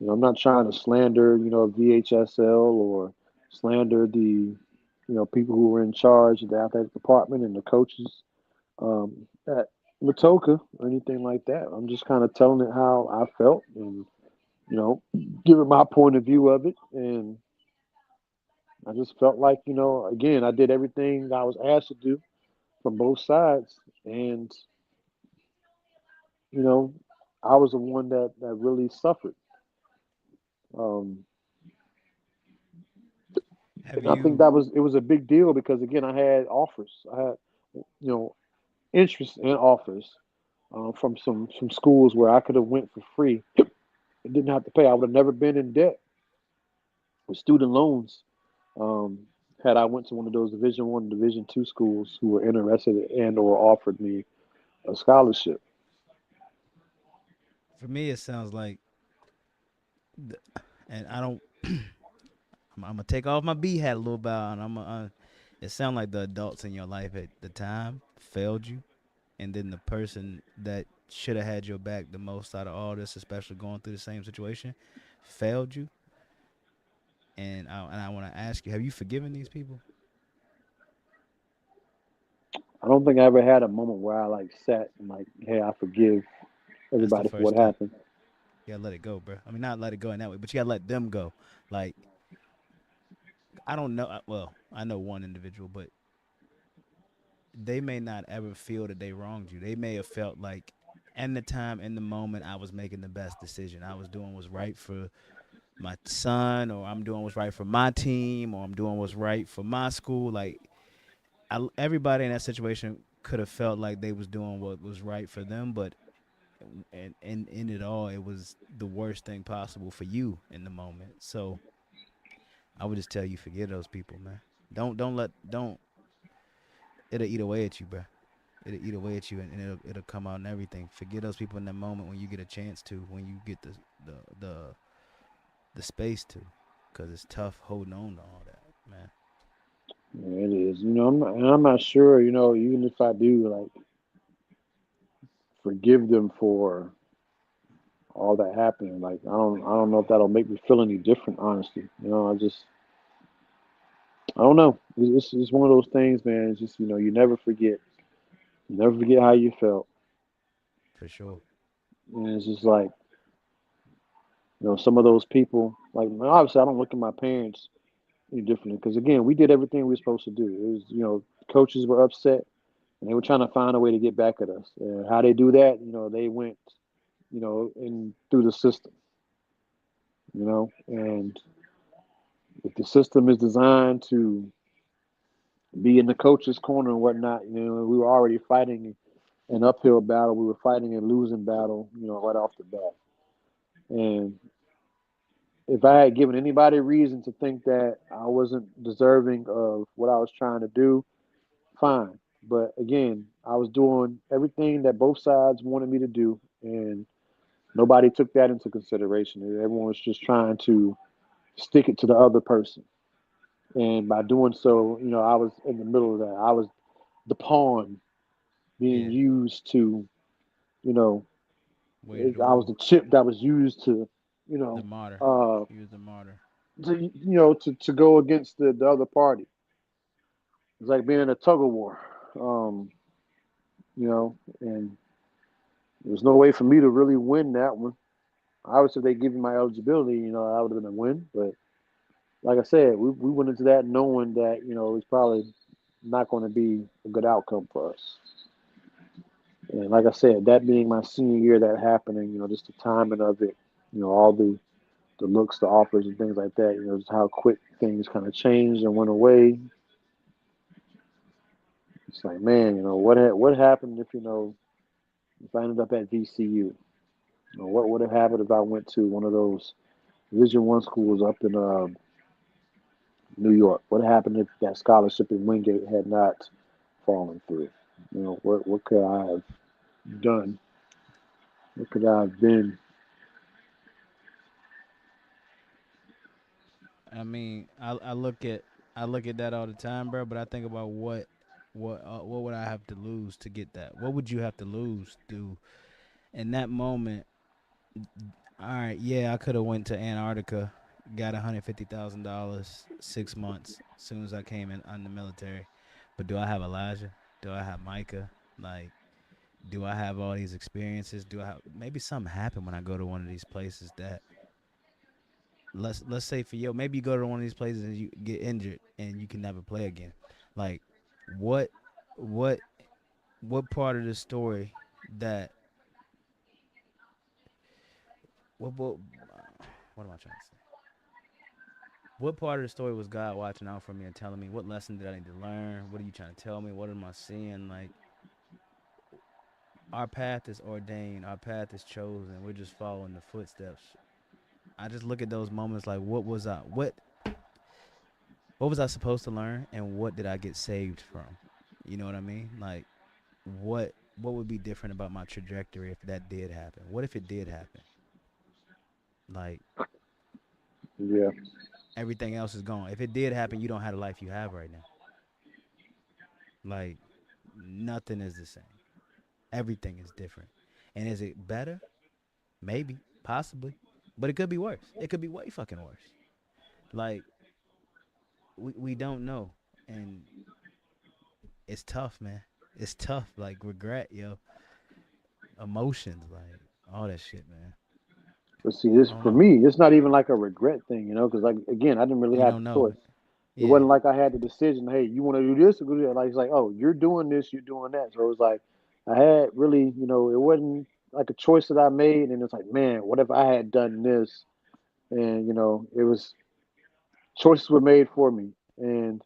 you know, I'm not trying to slander, you know, VHSL or slander the, people who were in charge of the athletic department and the coaches at Matoka or anything like that. I'm just kind of telling it how I felt and, you know, giving my point of view of it. And I just felt like, you know, again, I did everything I was asked to do from both sides. And, you know, I was the one that really suffered. Um, Have and I think you? it was a big deal because again, I had offers. I had, you know, interest in offers from some schools where I could have went for free and didn't have to pay. I would have never been in debt with student loans um, had I went to one of those Division 1, Division 2 schools who were interested and or offered me a scholarship. For me, it sounds like, th- and I don't. I'm gonna take off my B hat a little bit, and I'm gonna. It sounds like the adults in your life at the time failed you, and then the person that should have had your back the most out of all this, especially going through the same situation, failed you. And I want to ask you, have you forgiven these people? I don't think I ever had a moment where I like sat and like, hey, I forgive That's the everybody for first what step. happened. You gotta let it go, bro. I mean, not let it go in that way, but you gotta let them go. Like, I don't know. Well, I know one individual, but they may not ever feel that they wronged you. They may have felt like, in the time, in the moment, I was making the best decision. I was doing what's right for my son, or I'm doing what's right for my team, or I'm doing what's right for my school. Like, everybody in that situation could have felt like they was doing what was right for them, but and in it all, it was the worst thing possible for you in the moment. So I would just tell you, forget those people, man. Don't it'll eat away at you, bro. It'll eat away at you, and it'll come out and everything. Forget those people in that moment when you get a chance to, when you get the the the space to, because it's tough holding on to all that, man. Yeah, it is. You know, I'm not sure. You know, even if I do like forgive them for all that happened, like I don't know if that'll make me feel any different. Honestly, you know, I don't know. It's one of those things, man. It's just you never forget. You never forget how you felt, For sure. and it's just like some of those people. Like obviously, I don't look at my parents any differently because again, we did everything we were supposed to do. It was coaches were upset and they were trying to find a way to get back at us. And how they do that, they went in through the system. And if the system is designed to be in the coach's corner and whatnot, we were already fighting an uphill battle. We were fighting a losing battle, right off the bat. And if I had given anybody reason to think that I wasn't deserving of what I was trying to do, fine. But again, I was doing everything that both sides wanted me to do, and nobody took that into consideration. Everyone was just trying to stick it to the other person. And by doing so, I was in the middle of that. I was the pawn being Yeah. used to, you know, Waited the I was war. the chip that was used to, you The know, martyr. uh, He was the martyr. to go against the other party. It's like being in a tug of war, um, and there's no way for me to really win that one. Obviously, if they give me my eligibility, I would have been a win. But like I said, we went into that knowing that it's probably not going to be a good outcome for us. And like I said, that being my senior year, that happening, just the timing of it, all the looks, the offers, and things like that, just how quick things kind of changed and went away. It's like, man, what happened if I ended up at VCU? What would have happened if I went to one of those Division I schools up in New York? What happened if that scholarship in Wingate had not fallen through? What could I have done? What could I have been? I mean, I look at that all the time, bro. But I think about what would I have to lose to get that? What would you have to lose to in that moment? All right, yeah, I could have went to Antarctica, got $150,000 6 months as soon as I came in the military. But do I have Elijah? Do I have Micah? Like, do I have all these experiences? Do I have maybe something happened when I go to one of these places that let's say for you, maybe you go to one of these places and you get injured and you can never play again. Like, what what what part of the story that what what am I trying to say? What part of the story was God watching out for me and telling me what lesson did I need to learn? What are you trying to tell me? What am I seeing? Like, our path is ordained, our path is chosen. We're just following the footsteps. I just look at those moments like what was I supposed to learn and what did I get saved from? You know what I mean? Like, what would be different about my trajectory if that did happen? What if it did happen? Like, Yeah. everything else is gone. If it did happen, you don't have the life you have right now. Like, nothing is the same. Everything is different. And is it better? Maybe, possibly. But it could be worse. It could be way fucking worse. Like, we don't know. And it's tough, man. It's tough. Like, regret, yo. Emotions, like, all that shit, man. But see, this I don't for know. me, it's not even like a regret thing, because like again, I didn't really You have don't the know. choice. It Yeah. wasn't like I had the decision. Hey, you want to do this or do that? Like it's like, oh, you're doing this, you're doing that. So it was like I had really, it wasn't like a choice that I made, and it's like, man, what if I had done this? And it was choices were made for me, and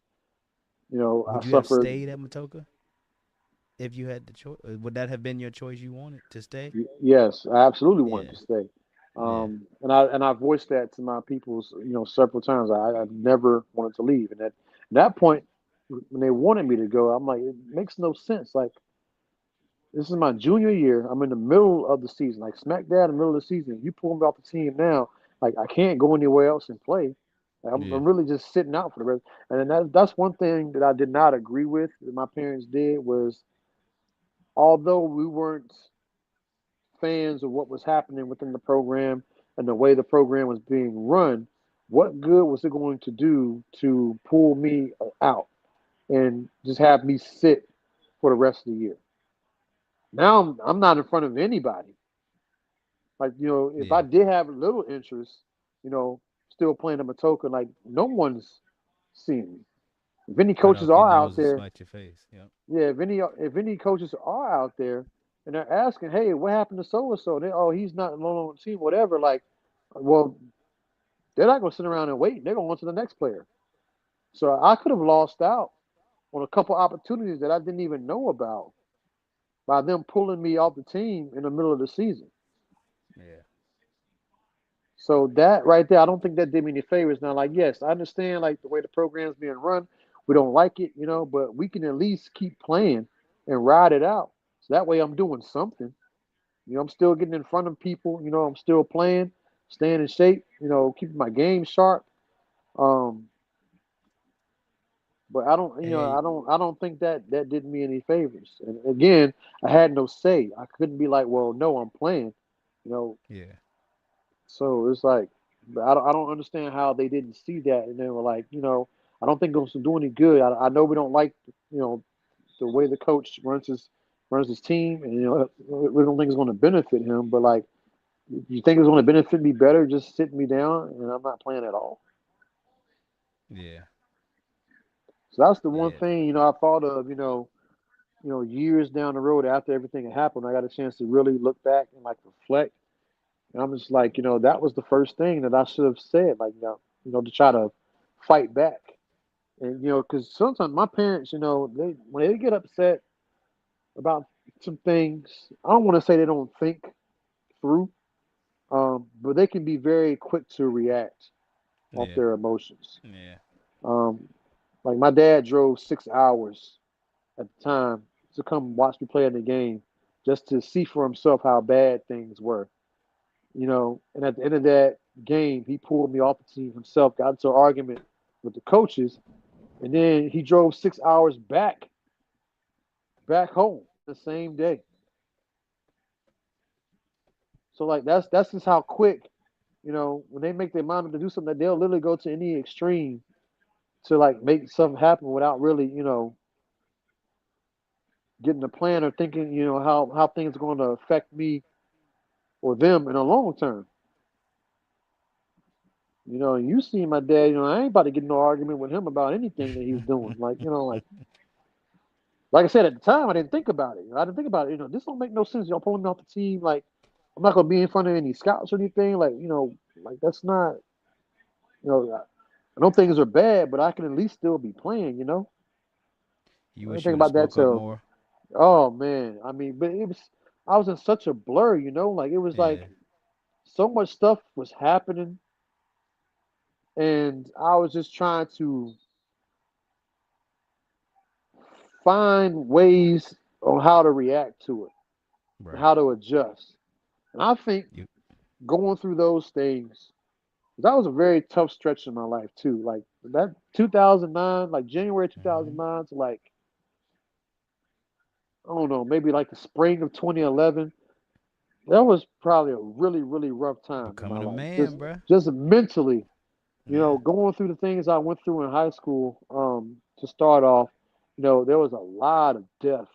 I Would you have suffered. stayed at Matoka if you had the choice? Would that have been your choice you wanted to stay? Yes, I absolutely wanted Yeah. to stay. Yeah. And I voiced that to my peoples, several times. I never wanted to leave, and at that point, when they wanted me to go, I'm like, it makes no sense. Like this is my junior year. I'm in the middle of the season, like smack dab in the middle of the season. You pull me off the team now, like I can't go anywhere else and play. Like, I'm Yeah. really just sitting out for the rest. And then that's one thing that I did not agree with that my parents did was although we weren't fans of what was happening within the program and the way the program was being run, what good was it going to do to pull me out and just have me sit for the rest of the year? Now I'm not in front of anybody. Like, if I Yeah. did have a little interest, you know, still playing in Matoka, like no one's seeing me. If any Right coaches off your are out nose and there, spite your face. Yep. yeah, if any coaches are out there and they're asking, hey, what happened to so and so? Oh, he's not no longer on the team, whatever. Like, well, they're not going to sit around and wait. They're going to on to the next player. So I could have lost out on a couple opportunities that I didn't even know about by them pulling me off the team in the middle of the season. Yeah. So that right there, I don't think that did me any favors. Now, like, yes, I understand like the way the program's being run. We don't like it, but we can at least keep playing and ride it out. So that way, I'm doing something. I'm still getting in front of people. I'm still playing, staying in shape. Keeping my game sharp. Um, but I don't, Hey, I don't think that did me any favors. And again, I had no say. I couldn't be like, well, no, I'm playing. You know, Yeah. so it's like, but I don't understand how they didn't see that and they were like, I don't think it's going to do any good. I know we don't like, you know, the way the coach runs his team, and we don't think it's going to benefit him. But like, you think it's going to benefit me better just sitting me down and I'm not playing at all? Yeah. So that's the one Yeah. thing I thought of. Years down the road after everything had happened, I got a chance to really look back and like reflect. And I'm just like, that was the first thing that I should have said, like, to try to fight back. And because sometimes my parents, they when they get upset about some things, I don't want to say they don't think through, but they can be very quick to react off Yeah. their emotions. Yeah. Um, like my dad drove 6 hours at the time to come watch me play in the game, just to see for himself how bad things were. And at the end of that game, he pulled me off the team himself, got into an argument with the coaches, and then he drove 6 hours back home the same day. So like that's just how quick, when they make their mind up to do something, they'll literally go to any extreme to like make something happen without really, getting a plan or thinking, how things are going to affect me or them in the long term. You see my dad, I ain't about to get in no argument with him about anything that he's doing. Like I said at the time, I didn't think about it. I didn't think about it. This don't make no sense. Y'all pulling me off the team. Like, I'm not gonna be in front of any scouts or anything. Like, like that's not. I don't think things are bad, but I can at least still be playing. You I didn't wish you think would have about that spoke up till. more. Oh man, I mean, but it was. I was in such a blur. Like it was Yeah. like so much stuff was happening, and I was just trying to find ways on how to react to it, Right. how to adjust. And I think You. going through those things, that was a very tough stretch in my life too. Like that 2009, like January Hmm. 2009 to like, I don't know, maybe like the spring of 2011. That was probably a really, really rough time in my Becoming a life. man, Just, bruh. just mentally, Yeah. going through the things I went through in high school. To start off, there was a lot of death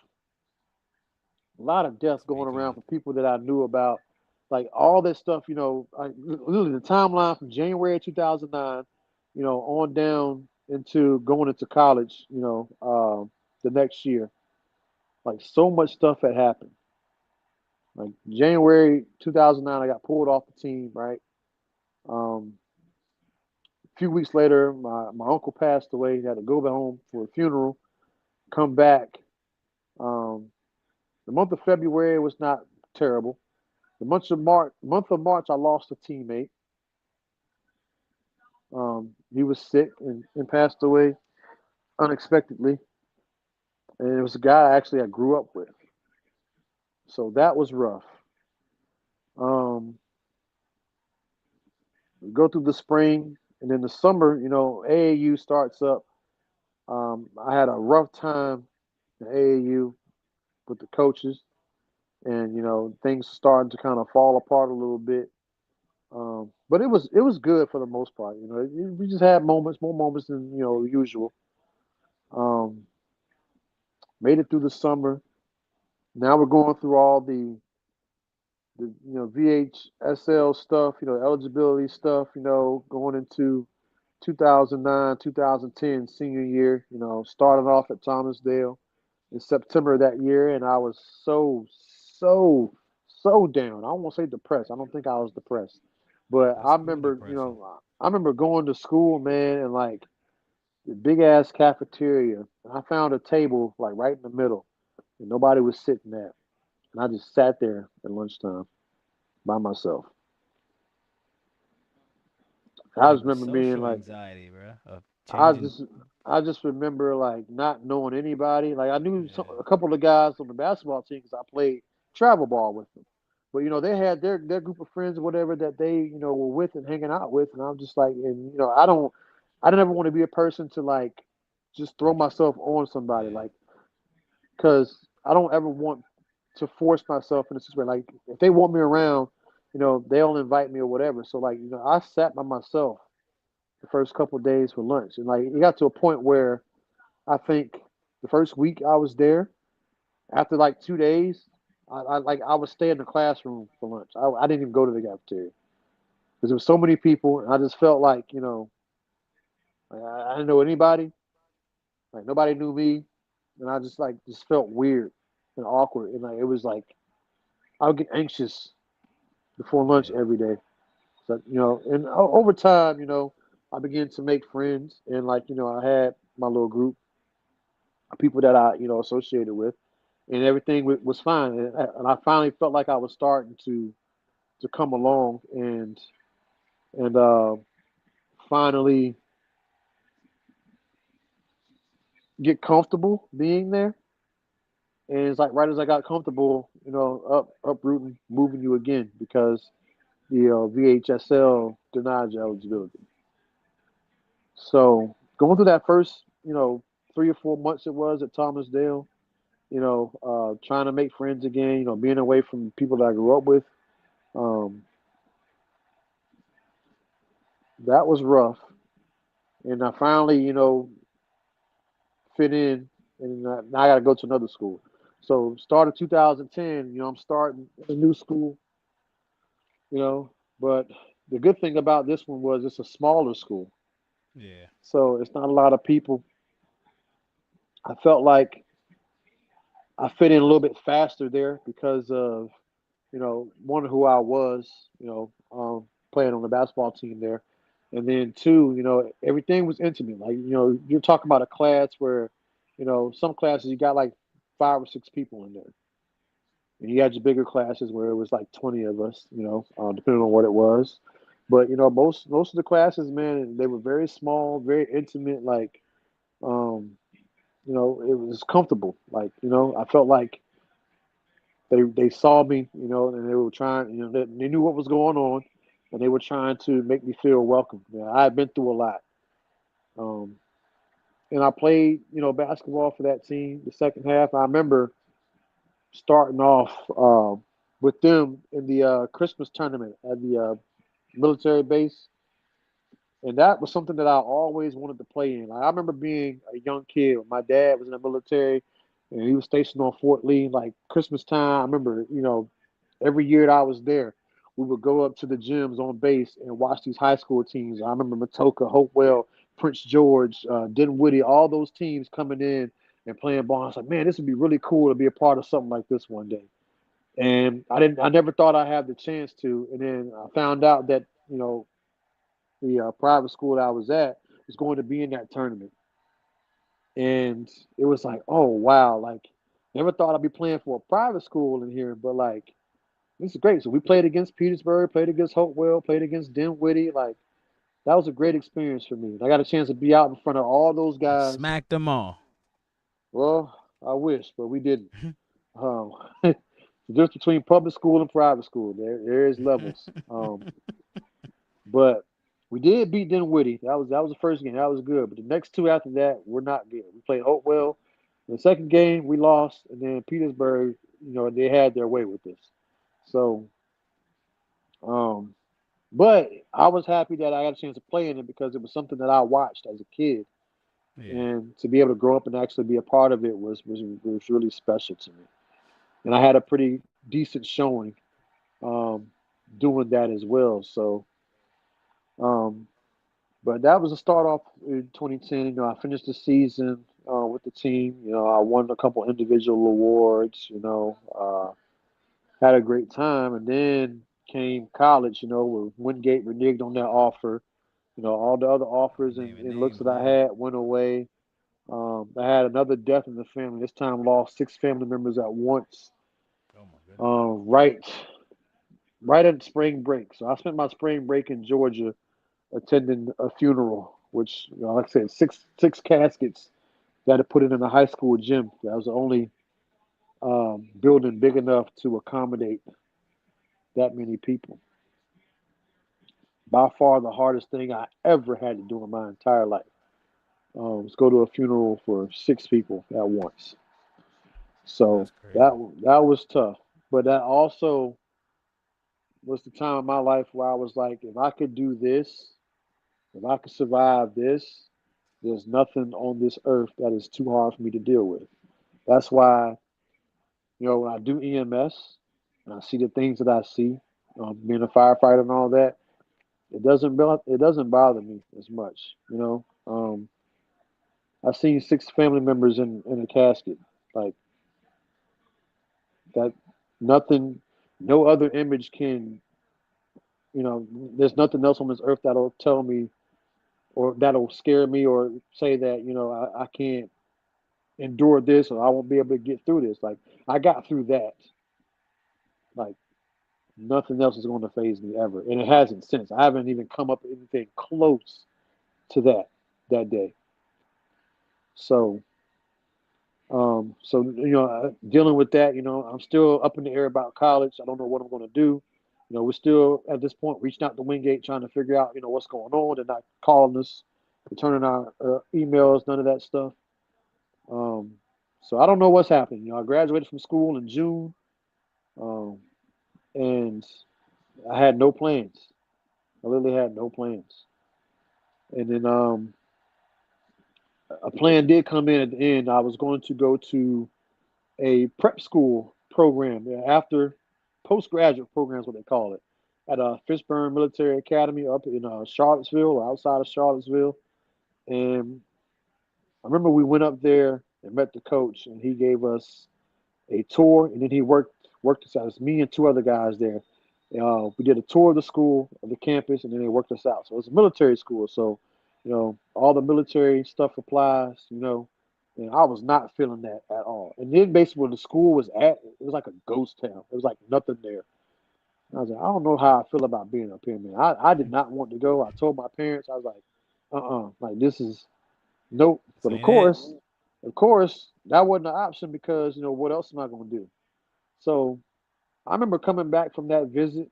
going Speak on around it. for people that I knew about. Like all this stuff, literally the timeline from January 2009, on down into going into college, the next year. Like so much stuff had happened. Like January 2009, I got pulled off the team, right? A few weeks later, my uncle passed away. He had to go back home for a funeral, come back. Um, the month of February was not terrible. The month of March, I lost a teammate. He was sick and passed away unexpectedly, and it was a guy actually I grew up with. So that was rough. Um, we go through the spring, and then the summer, AAU starts up. I had a rough time in AAU with the coaches, and things starting to kind of fall apart a little bit. But it was good for the most part. We just had more moments than usual. Um, Made it through the summer. Now we're going through all the VHSL stuff, eligibility stuff, going into 2009, 2010 senior year, starting off at Thomasdale in September of that year, and I was so so down. I won't say depressed. I don't think I was depressed, but That's I school remember, depression. I remember going to school, man, and like the big ass cafeteria. And I found a table like right in the middle, and nobody was sitting there. And I just sat there at lunchtime by myself. I Like just the remember being social like, anxiety, bruh, of I changing. just, I just remember like not knowing anybody. Like I knew Yeah. a couple of guys on the basketball team because I played travel ball with them. But they had their group of friends or whatever that they were with and hanging out with, and I'm just like, and I didn't ever want to be a person to like just throw myself on somebody, Yeah. like because I don't ever want to force myself in a situation. Like if they want me around, they'll invite me or whatever. So like, I sat by myself the first couple of days for lunch, and like it got to a point where I think the first week I was there, after like 2 days, I would stay in the classroom for lunch. I didn't even go to the cafeteria because there was so many people, and I just felt like like, I didn't know anybody, like nobody knew me, and I just like just felt weird and awkward, and like it was like I would get anxious before lunch Yeah. every day. So and over time, I began to make friends, and like I had my little group of people that I associated with, and everything was fine, and I finally felt like I was starting to come along, and finally get comfortable being there. And it's like right as I got comfortable, uprooting, moving you again because the VHSL denied your eligibility. So going through that first, 3 or 4 months it was at Thomasdale, trying to make friends again, being away from people that I grew up with, um, that was rough. And I finally, fit in, and now I got to go to another school. So start of 2010, I'm starting a new school, you know, but the good thing about this one was it's a smaller school, Yeah. so it's not a lot of people. I felt like I fit in a little bit faster there because of one who I was, playing on the basketball team there, and then two, everything was intimate. Like you're talking about a class where, some classes you got like 5 or 6 people in there, and you had your bigger classes where it was like 20 of us, depending on what it was. But most of the classes, man, they were very small, very intimate. Like, um, it was comfortable. Like, I felt like they saw me, and they were trying, they knew what was going on, and they were trying to make me feel welcome. I had been through a lot, um, and I played, basketball for that team. The second half, I remember starting off with them in the Christmas tournament at the military base, and that was something that I always wanted to play in. Like, I remember being a young kid. My dad was in the military, and he was stationed on Fort Lee. Like Christmas time, I remember, every year that I was there, we would go up to the gyms on base and watch these high school teams. I remember Matoka, Hopewell, Prince George, Dinwiddie, all those teams coming in and playing ball. I was like, man, this would be really cool to be a part of something like this one day. And I never thought I'd have the chance to. And then I found out that, the private school that I was at was going to be in that tournament. And it was like, oh, wow. Like, never thought I'd be playing for a private school in here, but like, this is great. So we played against Petersburg, played against Hopewell, played against Dinwiddie. Like that was a great experience for me. I got a chance to be out in front of all those guys. Smacked them all. Well, I wish, but we didn't. The difference between public school and private school, there is levels. But we did beat Dinwiddie. That was the first game. That was good. But the next two after that were not good. We played Hopewell. In the second game, we lost, and then Petersburg, they had their way with this. So, um, but I was happy that I got a chance to play in it because it was something that I watched as a kid, Yeah. and to be able to grow up and actually be a part of it was really special to me. And I had a pretty decent showing um, doing that as well. So, um, but that was a start off in 2010. I finished the season with the team. I won a couple individual awards. Had a great time, and then came college. Where Wingate reneged on their offer. All the other offers They and looks reneged, that I man. had went away. I had another death in the family. This time, lost 6 family members at once. Oh my goodness. Right, right at spring break. So I spent my spring break in Georgia attending a funeral, which, like I said, six caskets that had put it in a high school gym. That was the only building big enough to accommodate that many people. By far, the hardest thing I ever had to do in my entire life. Was go to a funeral for 6 people at once. So That's crazy. that was tough. But that also was the time in my life where I was like, if I could do this, if I could survive this, there's nothing on this earth that is too hard for me to deal with. That's why, when I do EMS and I see the things that I see, being a firefighter and all that, it doesn't bother me as much. I've seen 6 family members in a casket like that. Nothing, no other image can. There's nothing else on this earth that'll tell me or that'll scare me or say that I can't endure this or I won't be able to get through this. Like I got through that. Like nothing else is going to phase me ever, and it hasn't since. I haven't even come up with anything close to that day. So, dealing with that, I'm still up in the air about college. I don't know what I'm going to do. We're still at this point reaching out to Wingate trying to figure out, what's going on. They're not calling us, returning our emails, none of that stuff. Um, so I don't know what's happening. I graduated from school in June, um, and I had no plans. I literally had no plans. And then a plan did come in at the end. I was going to go to a prep school program after postgraduate program is what they call it at Fishburne Military Academy up in Charlottesville or outside of Charlottesville. And I remember we went up there and met the coach, and he gave us a tour, and then he worked us out. It's me and 2 other guys there. We did a tour of the school, of the campus, and then they worked us out. So it's a military school, so all the military stuff applies. And I was not feeling that at all. And then basically where the school was at, it was like a ghost town. It was like nothing there. And I was like, I don't know how I feel about being up here, man. I did not want to go. I told my parents, I was like, like this is nope. This But of ain't it. course, of course, that wasn't an option because what else am I going to do? So I remember coming back from that visit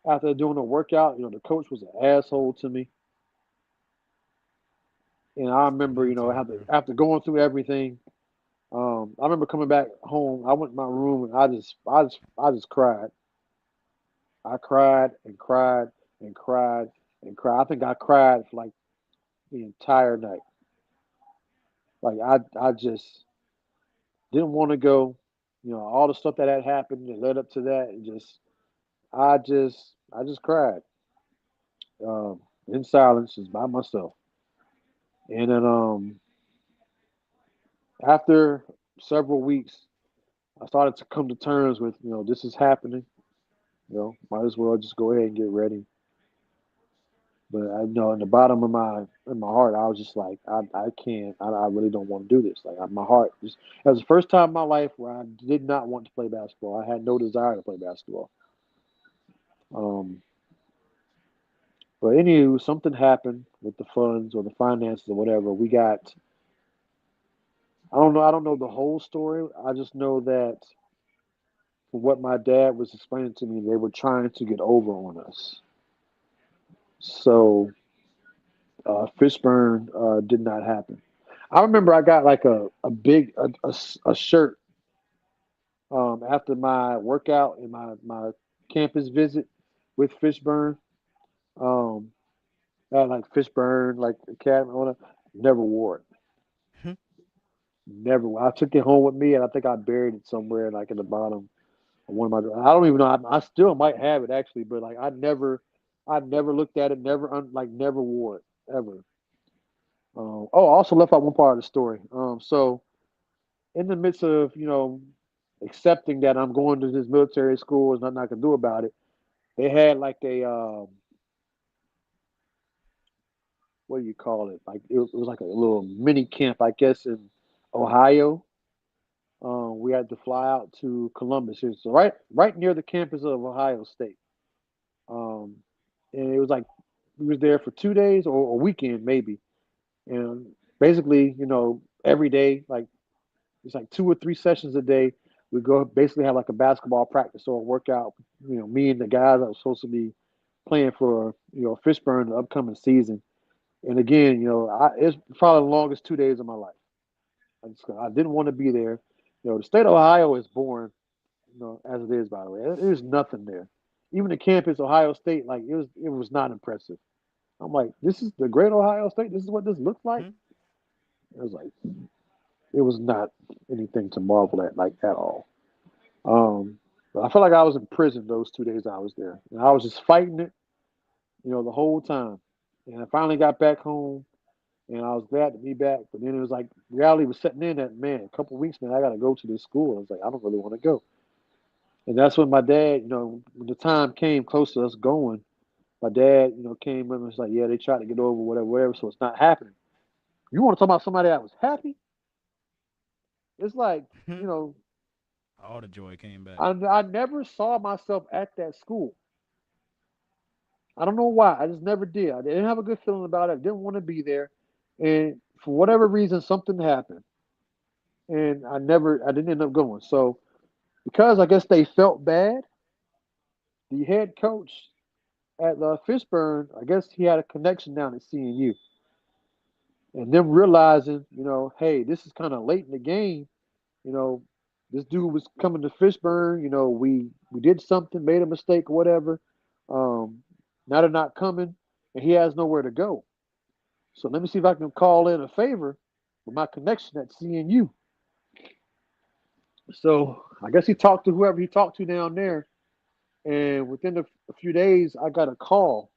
after doing a workout. The coach was an asshole to me, and I It's the remember, military, after bro. after going through everything, I remember coming back home. I went in my room and I just cried. I cried and cried and cried and cried. I think I cried for like the entire night. Like I just didn't want to go. All the stuff that had happened that led up to that, and I just cried in silence, just by myself. And then after several weeks, I started to come to terms with this is happening. Might as well just go ahead and get ready. But I know in the bottom of my heart, I was just like, I can't. I really don't want to do this. Like my heart just it was the first time in my life where I did not want to play basketball. I had no desire to play basketball. Um, but anywho, something happened with the funds or the finances or whatever. We got. I don't know. I don't know the whole story. I just know that from what my dad was explaining to me, they were trying to get over on us. So Fishburne did not happen. I remember I got like a big a shirt after my workout and my campus visit with Fishburne. Um, I had like Fishburne, like Academy, all that. Never wore it. Never. I took it home with me, and I think I buried it somewhere, like in the bottom of one of my. I don't even know. I still might have it actually, but like I never looked at it. Never, never wore it ever. I also left out one part of the story. So in the midst of accepting that I'm going to this military school, there's nothing I can do about it. They had like a what do you call it? Like it was like a little mini camp, I guess, in Ohio. We had to fly out to Columbus, here, so right near the campus of Ohio State. Um, and it was like we was there for 2 days or a weekend maybe, and basically, every day, like it's like 2 or 3 sessions a day. We go basically have like a basketball practice or a workout. Me and the guys that were supposed to be playing for Fishburne the upcoming season. And again, it's probably the longest 2 days of my life. I didn't want to be there. The state of Ohio is boring. as it is, by the way. There's nothing there. Even the campus, Ohio State, like it was not impressive. I'm like, this is the great Ohio State. This is what this looks like. Hmm. It was like it was not anything to marvel at, like at all. But I felt like I was in prison those 2 days I was there, and I was just fighting it, the whole time. And I finally got back home, and I was glad to be back. But then it was like reality was setting in that man, a couple of weeks, man, I got to go to this school. I was like, I don't really want to go. And that's when my dad, when the time came close to us going, my dad, came in and was like, yeah, they tried to get over whatever, whatever, so it's not happening. You want to talk about somebody that was happy? It's like, you know, All the joy came back. I never saw myself at that school. I don't know why. I just never did. I didn't have a good feeling about it. I didn't want to be there. And for whatever reason, something happened. And I didn't end up going. So, because I guess they felt bad, the head coach at Fishburne, I guess he had a connection down at CNU. And them realizing, hey, this is kind of late in the game. You know, this dude was coming to Fishburne. We did something, made a mistake, or whatever. Um, Now they're not coming, and he has nowhere to go. So let me see if I can call in a favor with my connection at CNU. So I guess he talked to whoever he talked to down there, and within a few days, I got a call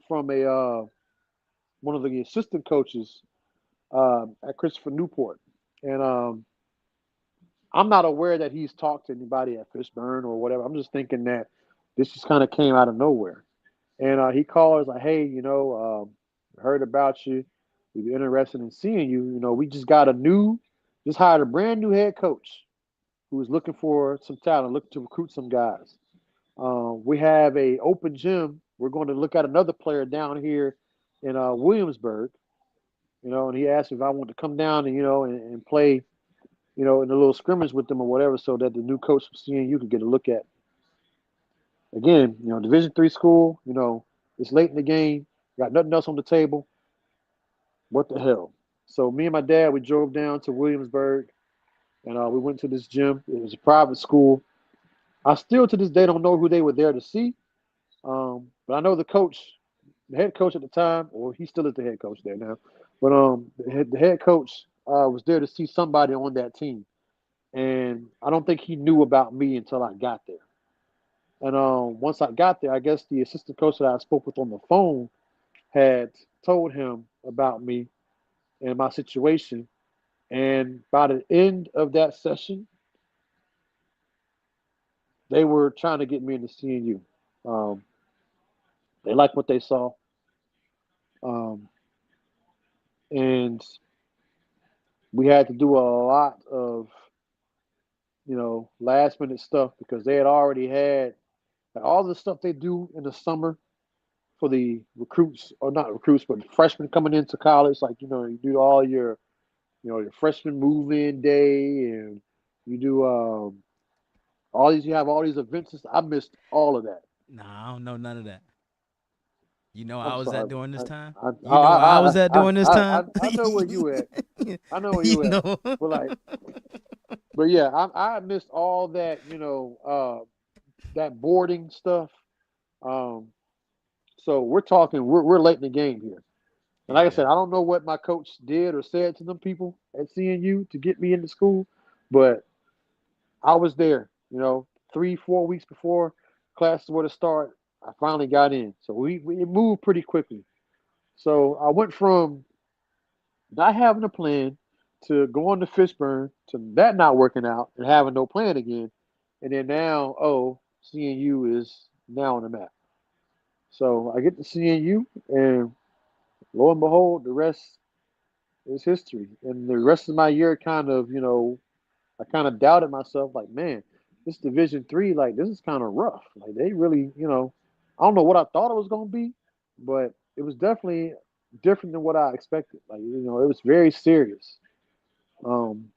from a one of the assistant coaches at Christopher Newport, and I'm not aware that he's talked to anybody at Fishburne or whatever. I'm just thinking that this just kind of came out of nowhere. And he called us like, hey, heard about you. We'd be interested in seeing you. We just hired a brand new head coach who is looking for some talent, looking to recruit some guys. We have a open gym. We're going to look at another player down here in Williamsburg. And he asked if I want to come down and and play, in a little scrimmage with them or whatever, so that the new coach from CNU could get a look at. Again, Division 3 school. It's late in the game. Got nothing else on the table. What the hell? So me and my dad, we drove down to Williamsburg, and we went to this gym. It was a private school. I still to this day don't know who they were there to see, but I know the head coach at the time, or he still is the head coach there now. But the head coach was there to see somebody on that team, and I don't think he knew about me until I got there. And once I got there, I guess the assistant coach that I spoke with on the phone had told him about me and my situation. And by the end of that session, they were trying to get me into CNU. Um, they liked what they saw. Um, and we had to do a lot of, last minute stuff because they had already had all the stuff they do in the summer for the recruits, or not recruits, but freshmen coming into college. Like, you do all your freshman move-in day, and you do you have all these events. I missed all of that. Nah, I don't know none of that. You know where I'm I was at sorry. during this time? I I You know where I I was at I during this I I, time? I know where you at. I know where You you at. know. But but yeah, I missed all that. That boarding stuff. Um, so we're talking. We're late in the game here. And like I Yeah. said, I don't know what my coach did or said to them people at CNU to get me into school, but I was there. 3, 4 weeks before classes were to start, I finally got in. So we it moved pretty quickly. So I went from not having a plan to going to Fishburne to that not working out and having no plan again, and then now, CNU is now on the map. So I get to CNU, and lo and behold, the rest is history. And the rest of my year, kind of, I kind of doubted myself, like, man, this Division 3, like, this is kind of rough. Like, they really, I don't know what I thought it was going to be, but it was definitely different than what I expected. Like, it was very serious. Um,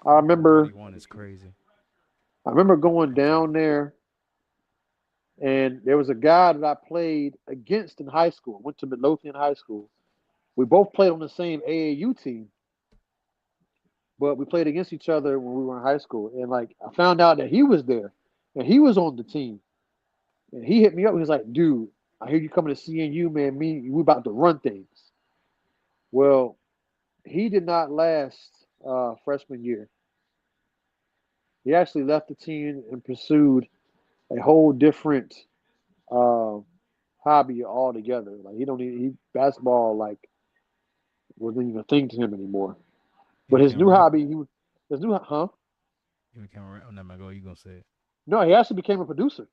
I remember, 41 is crazy. I remember going I'm sorry. down there, and there was a guy that I played against in high school. Went to Midlothian High School. We both played on the same AAU team, but we played against each other when we were in high school. And like I found out that he was there, and he was on the team, and he hit me up. He was like, "Dude, I hear you coming to CNU, man. Me, we about to run things." Well, he did not last freshman year. He actually left the team and pursued a whole different uh, hobby altogether. Like he basketball like wasn't even a thing to him anymore. He But his became a new rapper. hobby, his new huh? He became a rapper. Oh, no, my go. You gonna say it? No, he actually became a producer.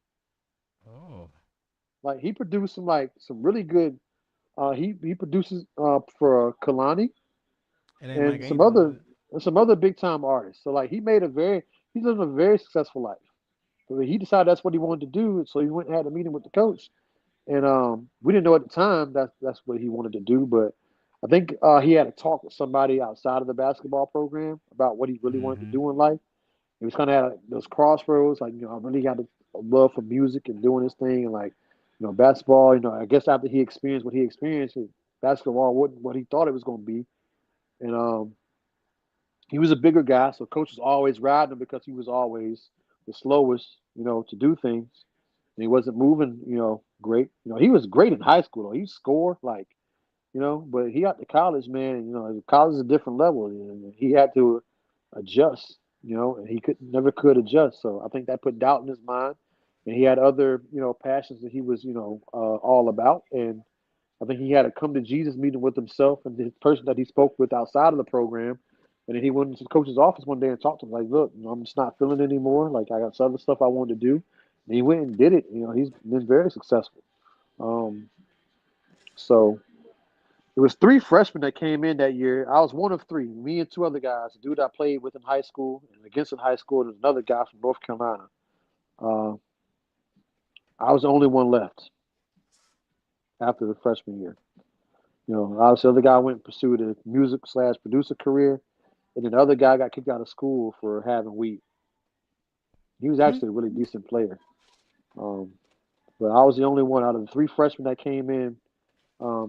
Oh, Like he produced some really good. He produces for Kalani it ain't like and Angel, is it? some other big time artists. So like he's living a very successful life. But he decided that's what he wanted to do, so he went and had a meeting with the coach. And we didn't know at the time that's what he wanted to do, but I think he had a talk with somebody outside of the basketball program about what he really wanted to Mm-hmm. do in life. He was kind of at those crossroads, like I really got a love for music and doing this thing, and like basketball. I guess after he experienced what he experienced, basketball wasn't what he thought it was going to be, and he was a bigger guy, so coach was always riding him because he was always the slowest, to do things. And he wasn't moving, great. He was great in high school though. He scored like, but he got to college, man. And, college is a different level, and he had to adjust, and he could never could adjust. So I think that put doubt in his mind, and he had other, passions that he was, all about. And I think he had a come to Jesus meeting with himself and the person that he spoke with outside of the program. And then he went into the coach's office one day and talked to him like, "Look, I'm just not feeling it anymore. Like I got some other stuff I wanted to do." And he went and did it. He's been very successful. Um, so it was three freshmen that came in that year. I was one of three. Me and two other guys. The dude I played with in high school and against in high school. There's another guy from North Carolina. Uh, I was the only one left after the freshman year. Obviously, the other guy went and pursued a music slash producer career, and then the other guy got kicked out of school for having weed. He was Hmm. actually a really decent player. Um, but I was the only one out of the three freshmen that came in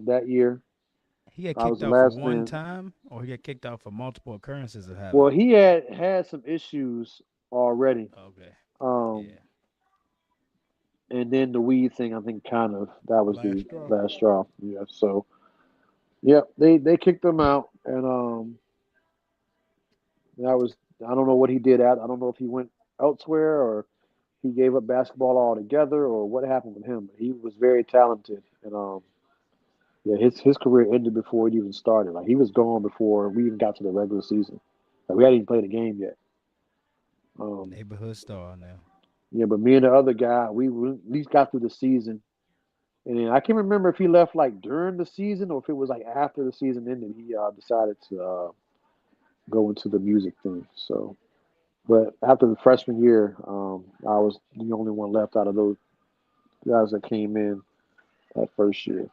that year. He got I was kicked the out for last one man. time, or he got kicked out for multiple occurrences of having Well, it. he had some issues already. Okay. Um, Yeah. and then the weed thing, I think, kind of that was Last the straw. last straw. Yeah. So, yeah, they kicked him out, and that was I don't know what he did at. I don't know if he went elsewhere or he gave up basketball altogether or what happened with him. He was very talented, and yeah, his career ended before it even started. Like he was gone before we even got to the regular season. Like we hadn't even played a game yet. Um, Neighborhood star now. yeah, but me and the other guy, we at least got through the season, and then I can't remember if he left like during the season or if it was like after the season ended. He decided to go into the music thing. So, but after the freshman year, I was the only one left out of those guys that came in that first year.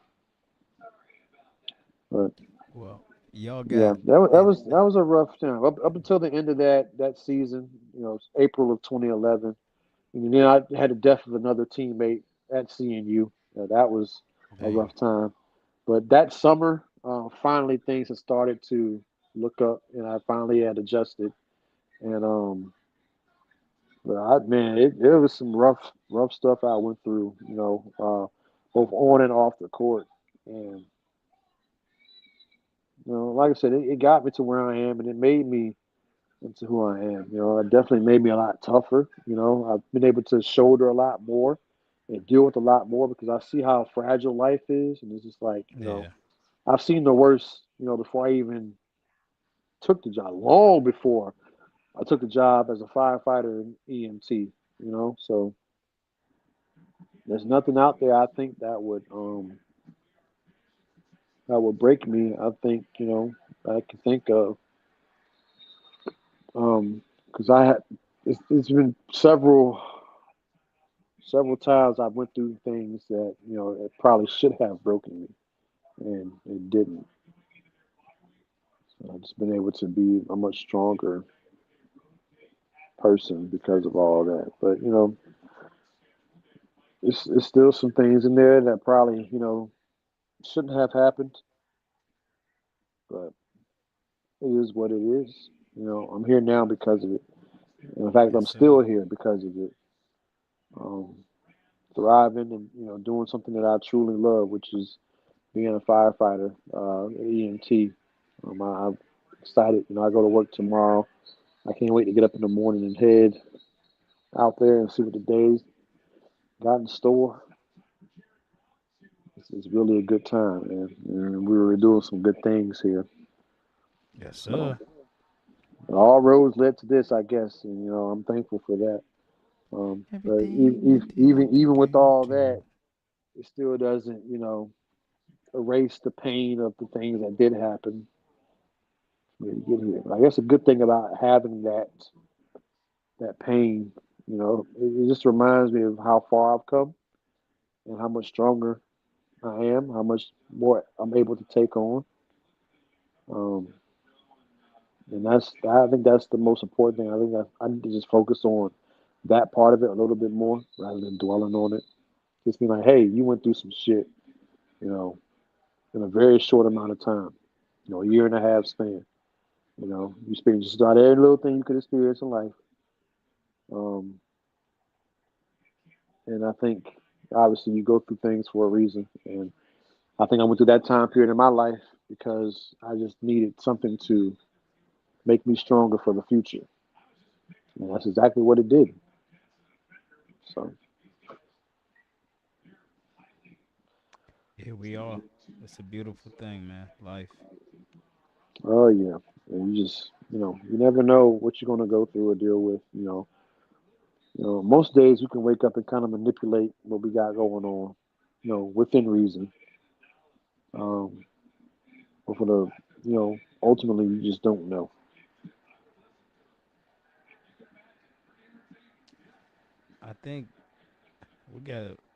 But Well, y'all yeah, got that was and that was a rough time up until the end of that season. April of 2011, and then I had the death of another teammate at CNU. That was a dang. rough time. But that summer, finally things had started to look up, and I finally had adjusted. And but man, it was some rough stuff I went through. Both on and off the court, and like I said, it got me to where I am, and it made me into who I am. It definitely made me a lot tougher. I've been able to shoulder a lot more and deal with a lot more because I see how fragile life is, and it's just like Yeah. I've seen the worst. Before I even took the job, long before I took the job as a firefighter in EMT. So there's nothing out there I think that would break me. I think I can think of because I had it's been several times I went through things that it probably should have broken me, and it didn't. So I've just been able to be a much stronger person because of all that. But it's still some things in there that probably shouldn't have happened, but it is what it is. I'm here now because of it. And in fact, Yes, I'm sir. still here because of it. Um, Thriving and doing something that I truly love, which is being a firefighter, an EMT. I'm excited. I go to work tomorrow. I can't wait to get up in the morning and head out there and see what the day's got in store. It's really a good time, man. And we were doing some good things here. Yes, So sir. all roads led to this, I guess, and I'm thankful for that. But Everything we did even with all together. that, it still doesn't, erase the pain of the things that did happen for me to get here. But I guess a good thing about having that pain, it just reminds me of how far I've come and how much stronger I am, how much more I'm able to take on. Um, and I think that's the most important thing. I think I need to just focus on that part of it a little bit more rather than dwelling on it. Just be like, hey, you went through some shit, you know, in a very short amount of time, a year and a half span. You experience just about every little thing you could experience in life. Um, and I think obviously you go through things for a reason. And I think I went through that time period in my life because I just needed something to make me stronger for the future. And that's exactly what it did. So, Here we are. It's a beautiful thing, man. Life. oh yeah. And you just, you never know what you're going to go through or deal with. Most days you can wake up and kind of manipulate what we got going on, within reason. Um, but for the, ultimately you just don't know. I think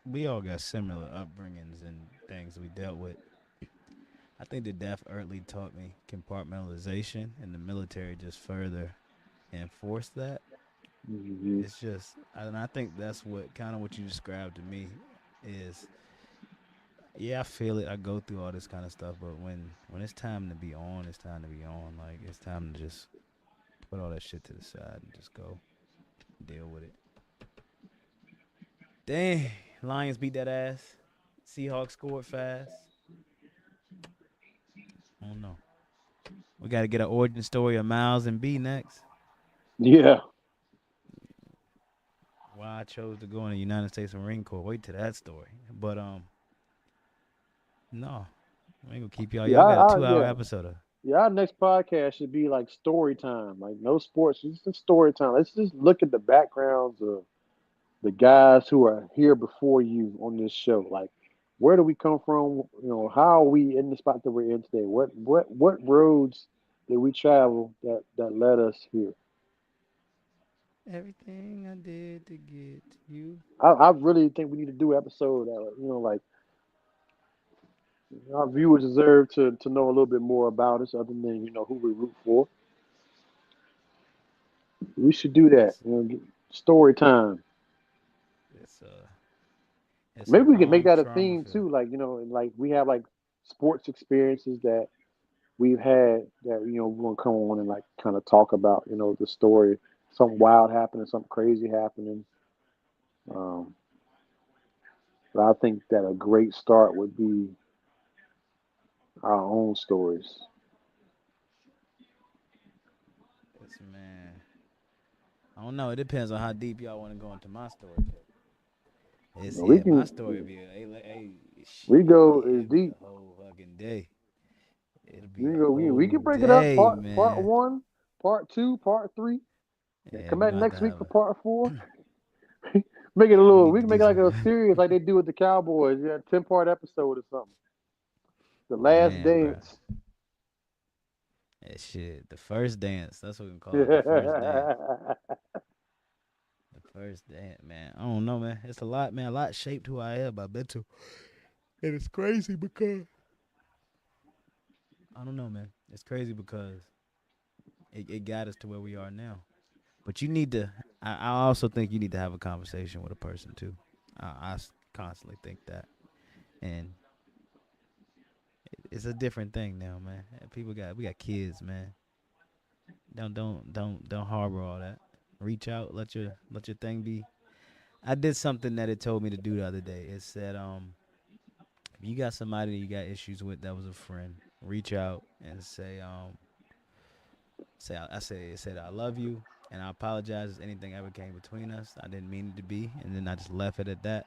we all got similar upbringings and things we dealt with. I think the death early taught me compartmentalization, and the military just further enforced that. Hmm. It's just, and I think that's what kind of what you described to me is. Yeah, I feel it. I go through all this kind of stuff, but when it's time to be on, it's time to be on. Like it's time to just put all that shit to the side and just go deal with it. Dang, Lions beat that ass. Seahawks scored fast. I don't know. We got to get an origin story of Miles and B next. Yeah. Why I chose to go in the United States Marine Corps. Wait to that story. But no, I ain't gonna keep y'all. Yeah. Y'all got a I 2 hour yeah. episode of. Yeah, our next podcast should be like story time, like no sports, just story time. Let's just look at the backgrounds of the guys who are here before you on this show. Like, where do we come from? How are we in the spot that we're in today? What roads did we travel that led us here? Everything I did to get to you. I really think we need to do an episode that, like our viewers deserve to know a little bit more about us, other than who we root for. We should do that. It's Story time. it's it's a Maybe we could make long that a trauma theme filled. too, like and like we have like sports experiences that we've had that we're gonna come on and like kind of talk about the story, something wild happening, something crazy happening. Um, but I think that a great start would be our own stories. It's man. I don't know. It depends on how deep y'all want to go into my story. Cause it's We yeah, my can story would be hey we shit. go as It'll be deep. a whole fucking day. It'll be We a can go. We whole can break it up. day, Part man. one, part two, part three. And Yeah, come we're back gonna have to next week have for a. part four. Make it a We little. need We to can do make it like some. a series, like they do with the Cowboys. Yeah, 10-part episode or something. The Last Man, bro. Dance. That shit. The first dance. That's what we can call it. The first dance. Yeah, The first dance, man. I don't know, man. It's a lot, man. A lot shaped who I am. I bet to. And it's crazy because I don't know, man. It's crazy because it got us to where we are now. But you need to. I also think you need to have a conversation with a person too. Constantly think that, and it's a different thing now, man. People got we got kids, man. Don't harbor all that. Reach out. Let your thing be. I did something that it told me to do the other day. It said, if you got somebody that you got issues with that was a friend, reach out and say I say it said I love you and I apologize if anything ever came between us. I didn't mean it to be, and then I just left it at that.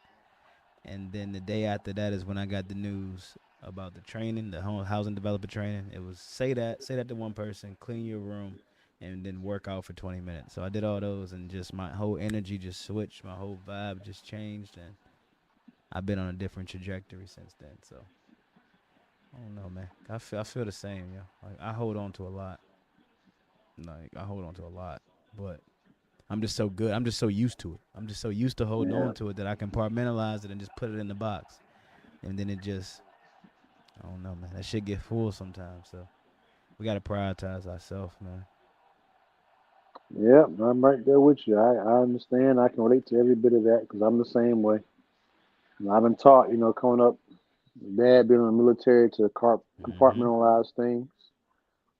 And then the day after that is when I got the news about the training, the housing developer training. It was say that to one person, clean your room, and then work out for 20 minutes. So I did all those, and just my whole energy just switched, my whole vibe just changed, and I've been on a different trajectory since then. So I don't know, man. I feel the same, yo. Like I hold on to a lot. Like I hold on to a lot, but I'm just so good. I'm just so used to it. I'm just so used to holding Yeah. on to it that I can compartmentalize it and just put it in the box, and then it just I don't know, man. That shit get full sometimes. So we gotta prioritize ourselves, man. Yeah, I'm right there with you. I understand. I can relate to every bit of that because I'm the same way. And I've been taught, coming up, dad being in the military to Mm-hmm. compartmentalize things,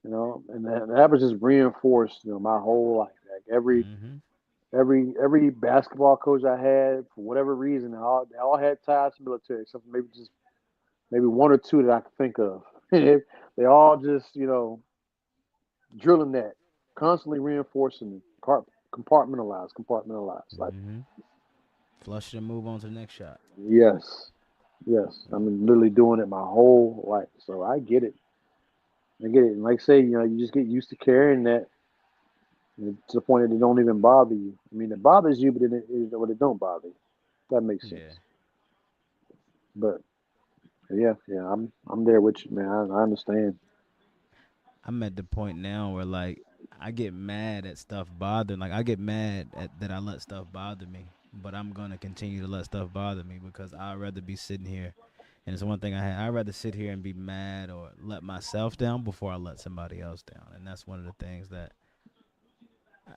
and that was just reinforced, my whole life. Like Mm-hmm. every basketball coach I had, for whatever reason, they all had ties to the military, except for maybe one or two that I can think of. They all just, drilling that, constantly reinforcing it, compartmentalize. Like, Mm-hmm. Flush it and move on to the next shot. yes, yes, Yep. I've been literally doing it my whole life, so I get it. I get it. And like I say, you just get used to carrying that to the point that it don't even bother you. I mean, it bothers you, but it don't bother you. That makes Yeah. sense. But yeah, yeah, I'm there with you, man. I understand. I'm at the point now where like I get mad at stuff bothering. Like I get mad at that I let stuff bother me, but I'm gonna continue to let stuff bother me because I'd rather be sitting here. And it's one thing I'd rather sit here and be mad or let myself down before I let somebody else down. And that's one of the things that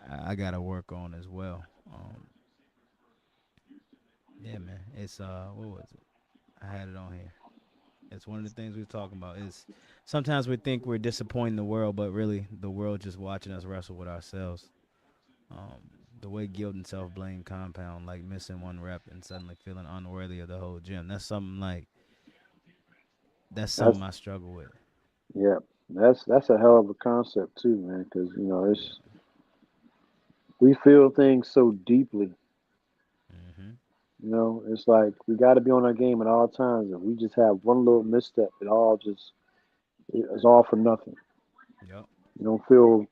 I gotta work on as well. Yeah, man. It's what was it? I had it on here. It's one of the things we were talking about. Is sometimes we think we're disappointing the world, but really the world just watching us wrestle with ourselves. The way guilt and self blame compound, like missing one rep and suddenly feeling unworthy of the whole gym. That's That's something I struggle with. yeah, that's a hell of a concept too, man. Because Yeah. it's we feel things so deeply. Mhm. It's like we got to be on our game at all times. If we just have one little misstep, it's all for nothing. Yep. You don't feel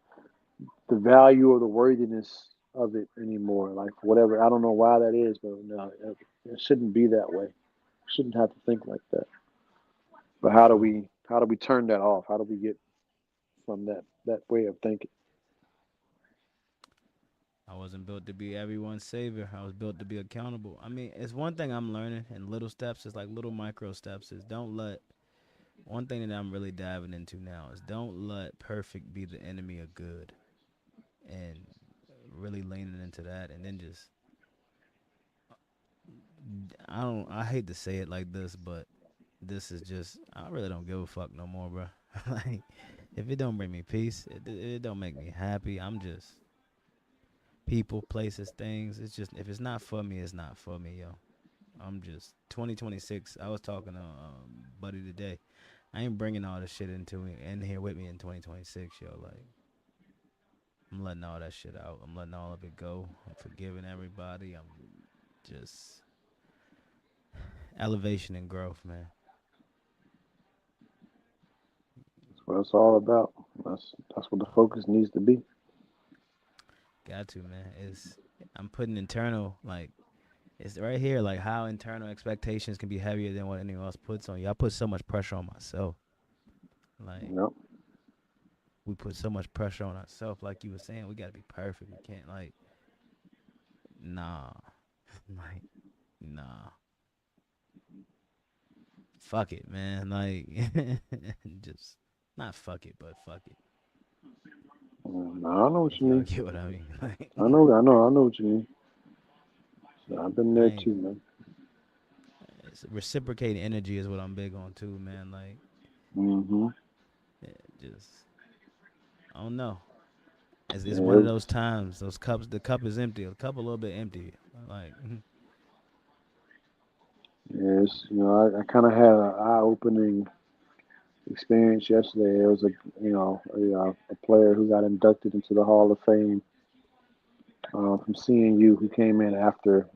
the value or the worthiness of it anymore. Like whatever, I don't know why that is, but no, it shouldn't be that way. Shouldn't have to think like that. But For sure. how do we turn that off? How do we get from that way of thinking? I wasn't built to be everyone's savior. I was built to be accountable. I mean, it's one thing I'm learning in little steps. It's like little micro steps. Is don't let one thing that I'm really diving into now is don't let perfect be the enemy of good, and really leaning into that, and then just I hate to say it like this, but this is just I really don't give a fuck no more, bro. Like if it don't bring me peace, it don't make me happy. I'm just people, places, things. It's just if it's not for me, it's not for me, yo. I'm just 2026. I was talking to buddy today. I ain't bringing all this shit into me in here with me in 2026, yo. Like I'm letting all that shit out. I'm letting all of it go. I'm forgiving everybody. I'm just elevation and growth, man. That's what it's all about. That's what the Um, focus needs to be. got to, man. It's I'm putting internal like it's right here like how internal expectations can be heavier than what anyone else puts on you. I put so much pressure on myself. Like Yep. we put so much pressure on ourselves. Like you were saying, we gotta be perfect. We can't like nah, like nah. Fuck it, man. Like just not fuck it, but fuck it. I know what If you y'all mean. get what I mean. Like I know what you mean. So I've been I there ain't too, man. it's reciprocating energy is what I'm big on too, man. Like Hmm. just I don't know. It's Yeah, one of those times. Those cups, the cup is empty. The cup a little bit empty. Like, yes, I kind of had an eye-opening experience yesterday. There was a player who got inducted into the Hall of Fame from CNU who came in after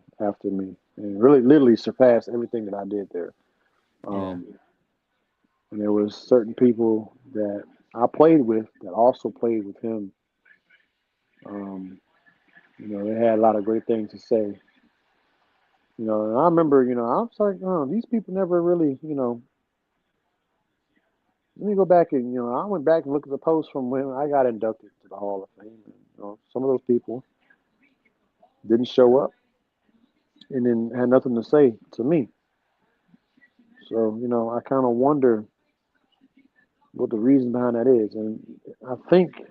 me and really literally surpassed everything that I did there. yeah, Um, and there was certain people that I played with that also played with him. Um, they had a lot of great things to say. And I remember, I was like, oh, these people never really, let me go back and, I went back and looked at the post from when I got inducted to the Hall of Fame. And, some of those people didn't show up and then had nothing to say to me. So, I kind of wonder what the reason behind that is. And I think,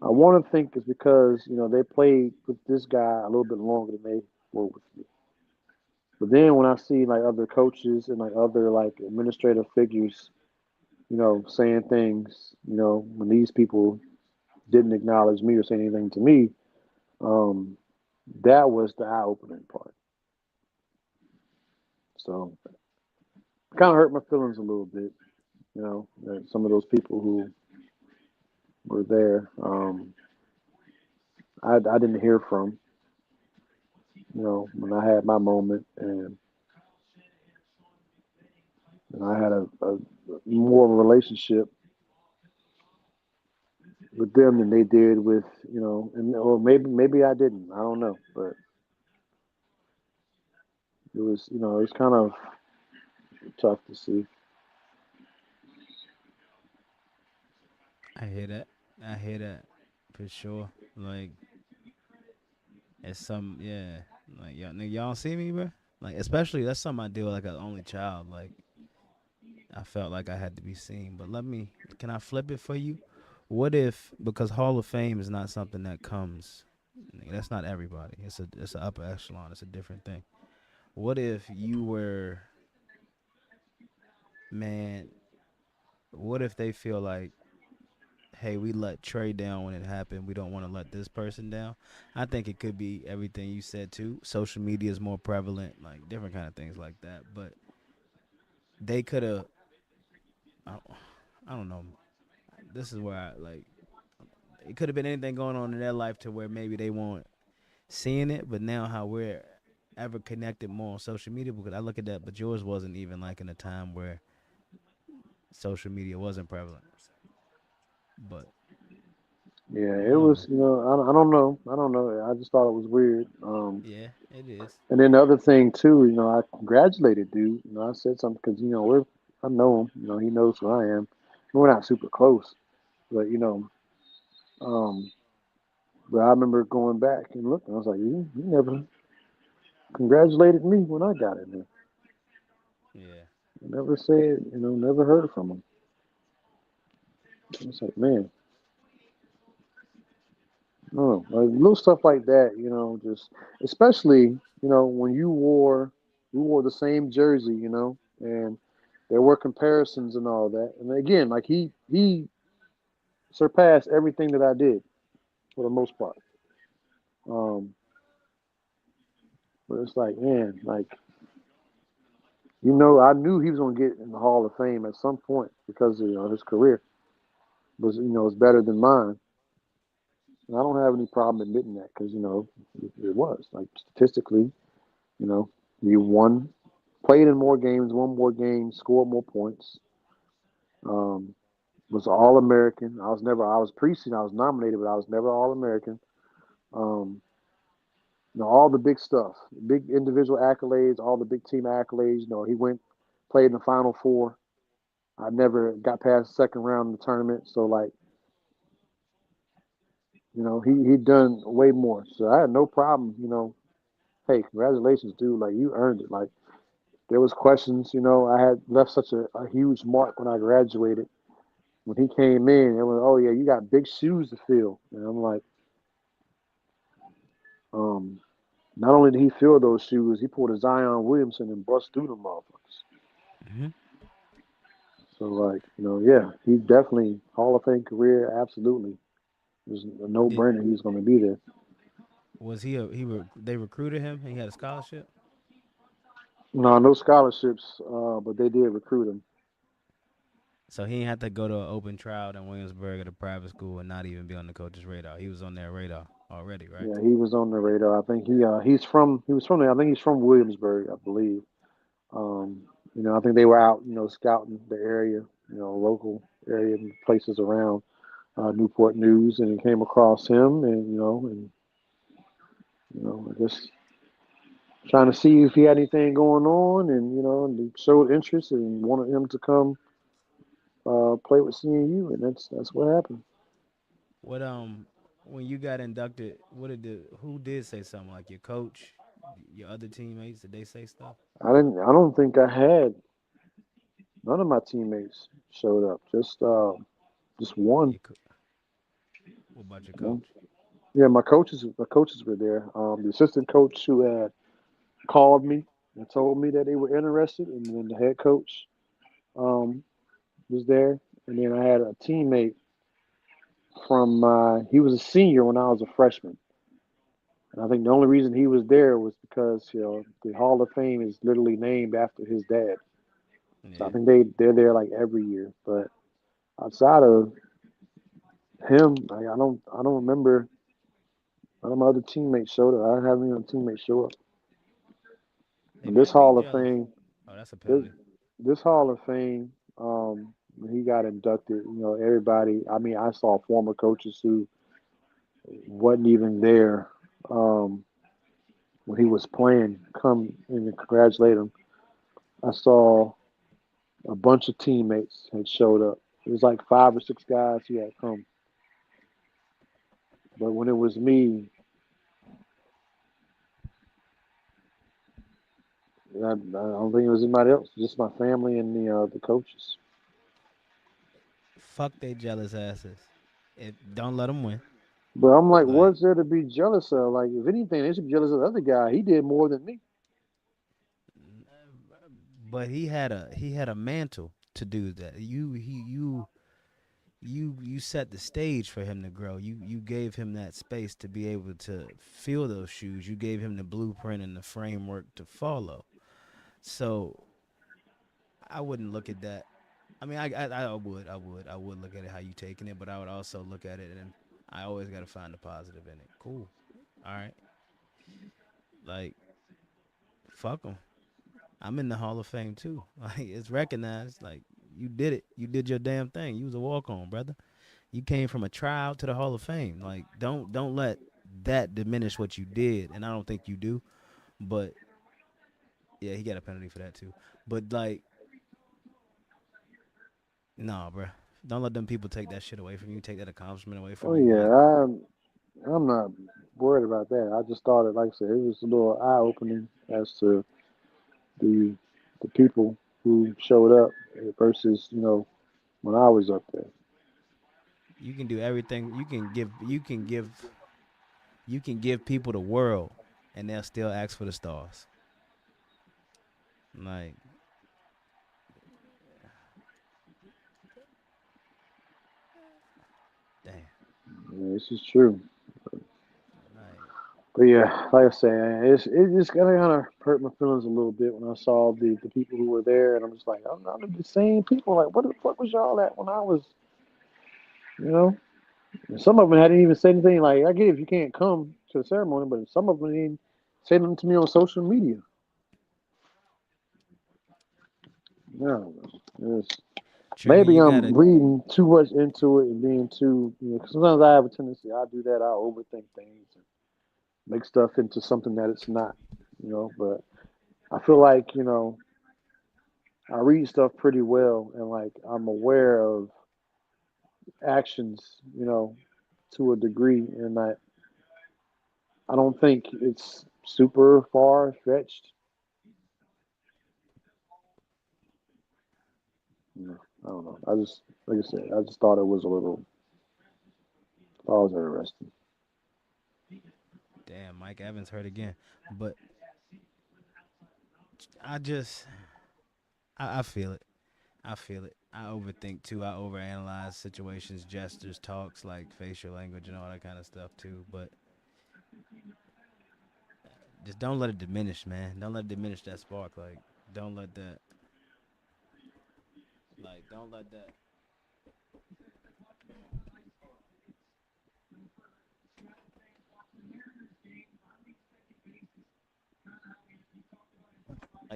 I want to think it's because, they played with this guy a little bit longer than they were with me. But then when I see like other coaches and like other like administrative figures, saying things, when these people didn't acknowledge me or say anything to me, um, that was the eye opening part. So it kind of hurt my feelings a little bit, that some of those people who were there, I didn't hear from, when I had my moment and I had a more of a relationship with them than they did with, and or maybe I didn't. I don't know, but it was kind of tough to see. I hear that. I hear that for sure. Like, it's some, yeah. Like, y'all, nigga, y'all don't see me, bro. Like, especially that's something I deal with like an only child. Like, I felt like I had to be seen. But can I flip it for you? What if, because Hall of Fame is not something that comes, that's not everybody. It's an upper echelon. It's a different thing. What if you were, man? What if they feel like, hey, we let Trey down when it happened. We don't want to let this person down. I think it could be everything you said too. Social media is more prevalent, like different kind of things like that. But they could have. I, I don't know. This is where I like. It could have been anything going on in their life to where maybe they weren't seeing it, but now how we're ever connected more on social media because I look at that, but yours wasn't even like in a time where social media wasn't prevalent. But Yeah, I it don't know, was. man. I don't know. I don't know. I just thought it was weird. Yeah, it is. And then the other thing too, I congratulated dude. I said something because I know him. He knows who I am. We're not super close, but um, but I remember going back and looking. I was like, you never congratulated me when I got in there. Yeah. Never said, never heard from him. I was like, man, no, like little stuff like that, just especially, when we wore the same jersey, and there were comparisons and all that. And again, like he surpassed everything that I did for the most part. Um, but it's like, man, like I knew he was gonna get in the Hall of Fame at some point because his career was better than mine. And I don't have any problem admitting that because it was like statistically, you know, he won, played in more games, won more games, scored more points. Um, was All American. I was preseason. I was nominated, but I was never All American. Um, all the big stuff, big individual accolades, all the big team accolades. He went, played in the Final Four. I never got past the second round of the tournament. So like, he done way more. So I had no problem. Hey, congratulations, dude. Like you earned it. Like there was questions. I had left such a huge mark when I graduated. When he came in, it was, oh yeah, you got big shoes to fill. And I'm like, um, not only did he fill those shoes, he pulled a Zion Williamson and bust through them motherfuckers. Hmm. So like, yeah, he's definitely Hall of Fame career, absolutely. was a Did no-brainer. He was going to be there. was he a they recruited him and he had a scholarship? No, no scholarships, but they did recruit him. So he didn't have to go to an open trial in Williamsburg at a private school and not even be on the coach's radar. He was on their radar already, right? Yeah, he was on the radar. I think he was from there. I think he's from Williamsburg, I believe. I think they were out, scouting the area, local area and places around Newport News, and it came across him, I guess trying to see if he had anything going on, and they showed interest and wanted him to come play with CNU, and that's what happened. What when you got inducted, what did who did say something like your coach, your other teammates? Did they say stuff? I don't think I had none of my teammates showed up. Just one. Your what about your One. coach? Yeah, my coaches were there. The assistant coach who had called me and told me that they were interested, and then the head coach um, was there, and then I had a teammate from he was a senior when I was a freshman, and I think the only reason he was there was because the Hall of Fame is literally named after his dad, so I Yeah, think they're there like every year. But outside of him, I don't remember none of my other teammates showed up. I didn't have any other teammates show up. they But this might be Hall of jealous. Fame, Oh, that's a this penalty. this Hall of Fame, when he got inducted, everybody. I mean, I saw former coaches who wasn't even there when he was playing come and congratulate him. I saw a bunch of teammates had showed up. It was like 5 or 6 guys who had come, but when it was me, I don't think it was anybody else. Just my family and the coaches. Fuck they jealous asses. It don't let them win. But I'm like, Like, what's there to be jealous of? Like, if anything, they should be jealous of the other guy. He did more than me. but he had a mantle to do that. You set the stage for him to grow. You gave him that space to be able to fill those shoes. You gave him the blueprint and the framework to follow. So I wouldn't look at that. I mean, I would look at it how you taking it, but I would also look at it and I always got to find the positive in it. Cool. All right. Like fuck them. I'm in the Hall of Fame too. Like it's recognized. Like you did it. You did your damn thing. You was a walk on, brother. You came from a trial to the Hall of Fame. Like don't let that diminish what you did, and I don't think you do. But yeah, he got a penalty for that too. But like, nah, bro. Don't let them people take that shit away from you. Take that accomplishment away Oh from you. Like yeah, I'm not worried about that. I just thought it, like I said, it was a little eye opening as to the the people who showed up versus when I was up there. you can do everything. You can give people the world, and they'll still ask for the stars. Like damn. Yeah, this is true. Like But yeah, like I said, it just kind of hurt my feelings a little bit when I saw the people who were there, and I'm just like, I'm not the same people. Like, what the fuck was y'all at when I was, you know? And some of them hadn't even said anything. Like, I get if you can't come to the ceremony, but some of them didn't say nothing to me on social media. No, Trigger, maybe you I'm gotta. reading too much into it and being too, 'cause sometimes I have a tendency, I do that, I overthink things and make stuff into something that it's not. But I feel like, I read stuff pretty well and like I'm aware of actions, to a degree, and I don't think it's super far fetched. I don't know. I just like I said, I just thought it was a little. Thought it was interesting. Damn, Mike Evans hurt again. But I just, I feel it. I feel it. I overthink too. I overanalyze situations, gestures, talks, like facial language and all that kind of stuff too. But just don't let it diminish, man. Don't let it diminish that spark. Don't let that. Don't let that.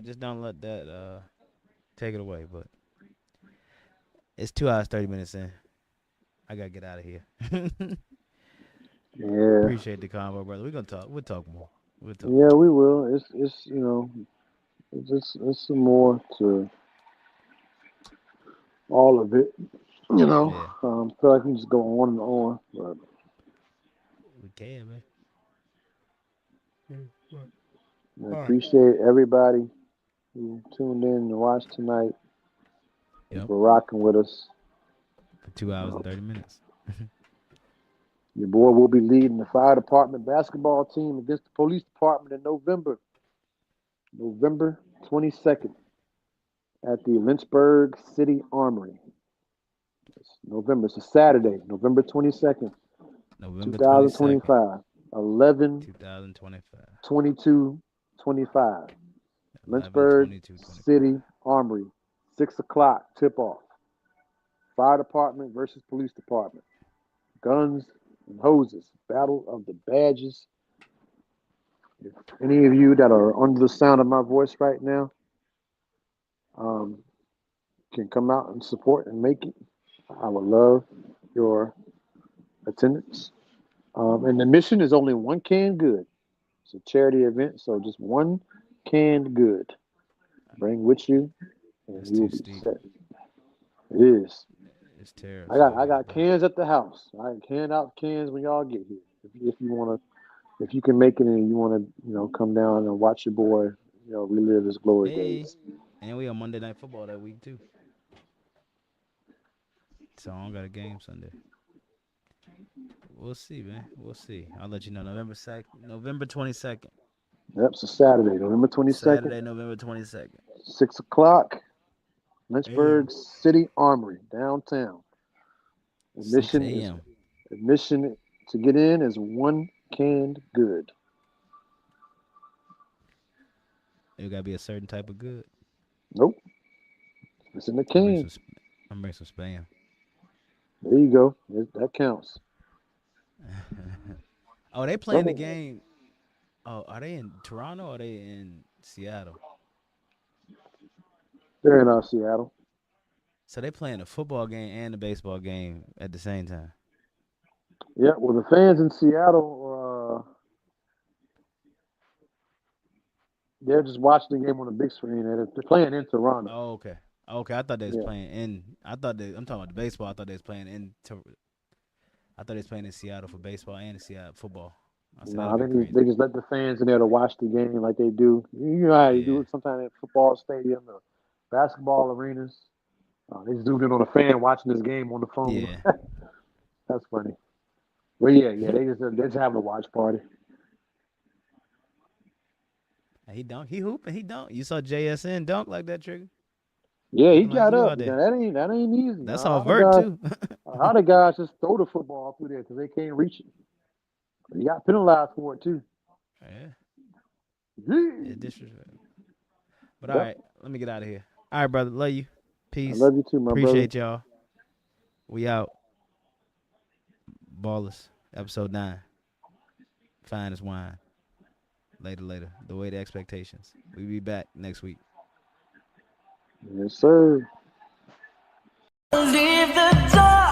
Just don't let that take it away. But it's 2 hours 30 minutes in. I gotta get out of here. Yeah, Appreciate the convo, brother. We're gonna talk. We'll talk more. We'll talk yeah, more. we will. It's it's some more to all of it. Yeah, Feel like we can just go on and on, but we can, man. I All right. appreciate everybody who tuned in and watched tonight and Yep. for rocking with us. For 2 hours Um, and 30 minutes. your boy will be leading the fire department basketball team against the police department in November 22nd at the Lynchburg City Armory. It's November. It's a Saturday, November 22nd, November 22nd, 2025, 11 2025. 22 25. 11 Lynchburg 22 25. City Armory, 6 o'clock tip off. Fire department versus police department. Guns and hoses. Battle of the badges. If any of you that are under the sound of my voice right now um, can come out and support and make it, I would love your attendance. And the mission is only one can good. It's a charity event, so just one canned good. Bring with you, and That's you will too be steep. set. It is. It's I terrifying, got bro. cans at the house. I can hand out cans when y'all get here. If you wanna, if you can make it and you wanna, come down and watch your boy, relive his glory Hey. days. And we on Monday Night Football that week, too. So I don't got a game Sunday. We'll see, man. We'll see. I'll let you know. November 22nd. Yep, it's a Saturday, November 22nd, Saturday, November 22nd. 6 o'clock, Damn. Lynchburg City Armory, downtown. 6 Admission is a.m. admission to get in is one canned good. It got to be a certain type of good. Nope, it's in the I'm bring can. some, I'm bring some spam. There you go. That counts. Oh, they playing the Some game. Oh, are they in Toronto or are they in Seattle? they're in Seattle. So they playing the football game and the baseball game at the same time. Yeah, well, the fans in Seattle, they're just watching the game on the big screen, and they're playing in Toronto. Oh, okay. Okay, I thought they was Yeah, playing in. I'm talking about the baseball. I thought they was playing in. I thought they was playing in Seattle for baseball and Seattle football. I said nah, that'd be they crazy. just let the fans in there to watch the game like they do. You know how you do Yeah, it sometimes at football stadium or basketball arenas. They just do it on a fan watching this game on the phone. yeah. That's funny. But yeah, they just having a watch party. He dunk. He hooping. He dunk. You saw JSN dunk like that, trigger, Yeah, he looking like got you up. out Now, there. that ain't easy. That's all vert too. A lot of guys just throw the football through there because they can't reach it. He got penalized for it too. Yeah, it's Yeah. disrespectful. But all Yep. right, let me get out of here. All right, brother. Love you. I Peace. love you too, my brother. Appreciate y'all. We out. Ballers. Episode 9. Fine as wine. Later. The way to expectations. We be back next week. Yes, sir. Leave the door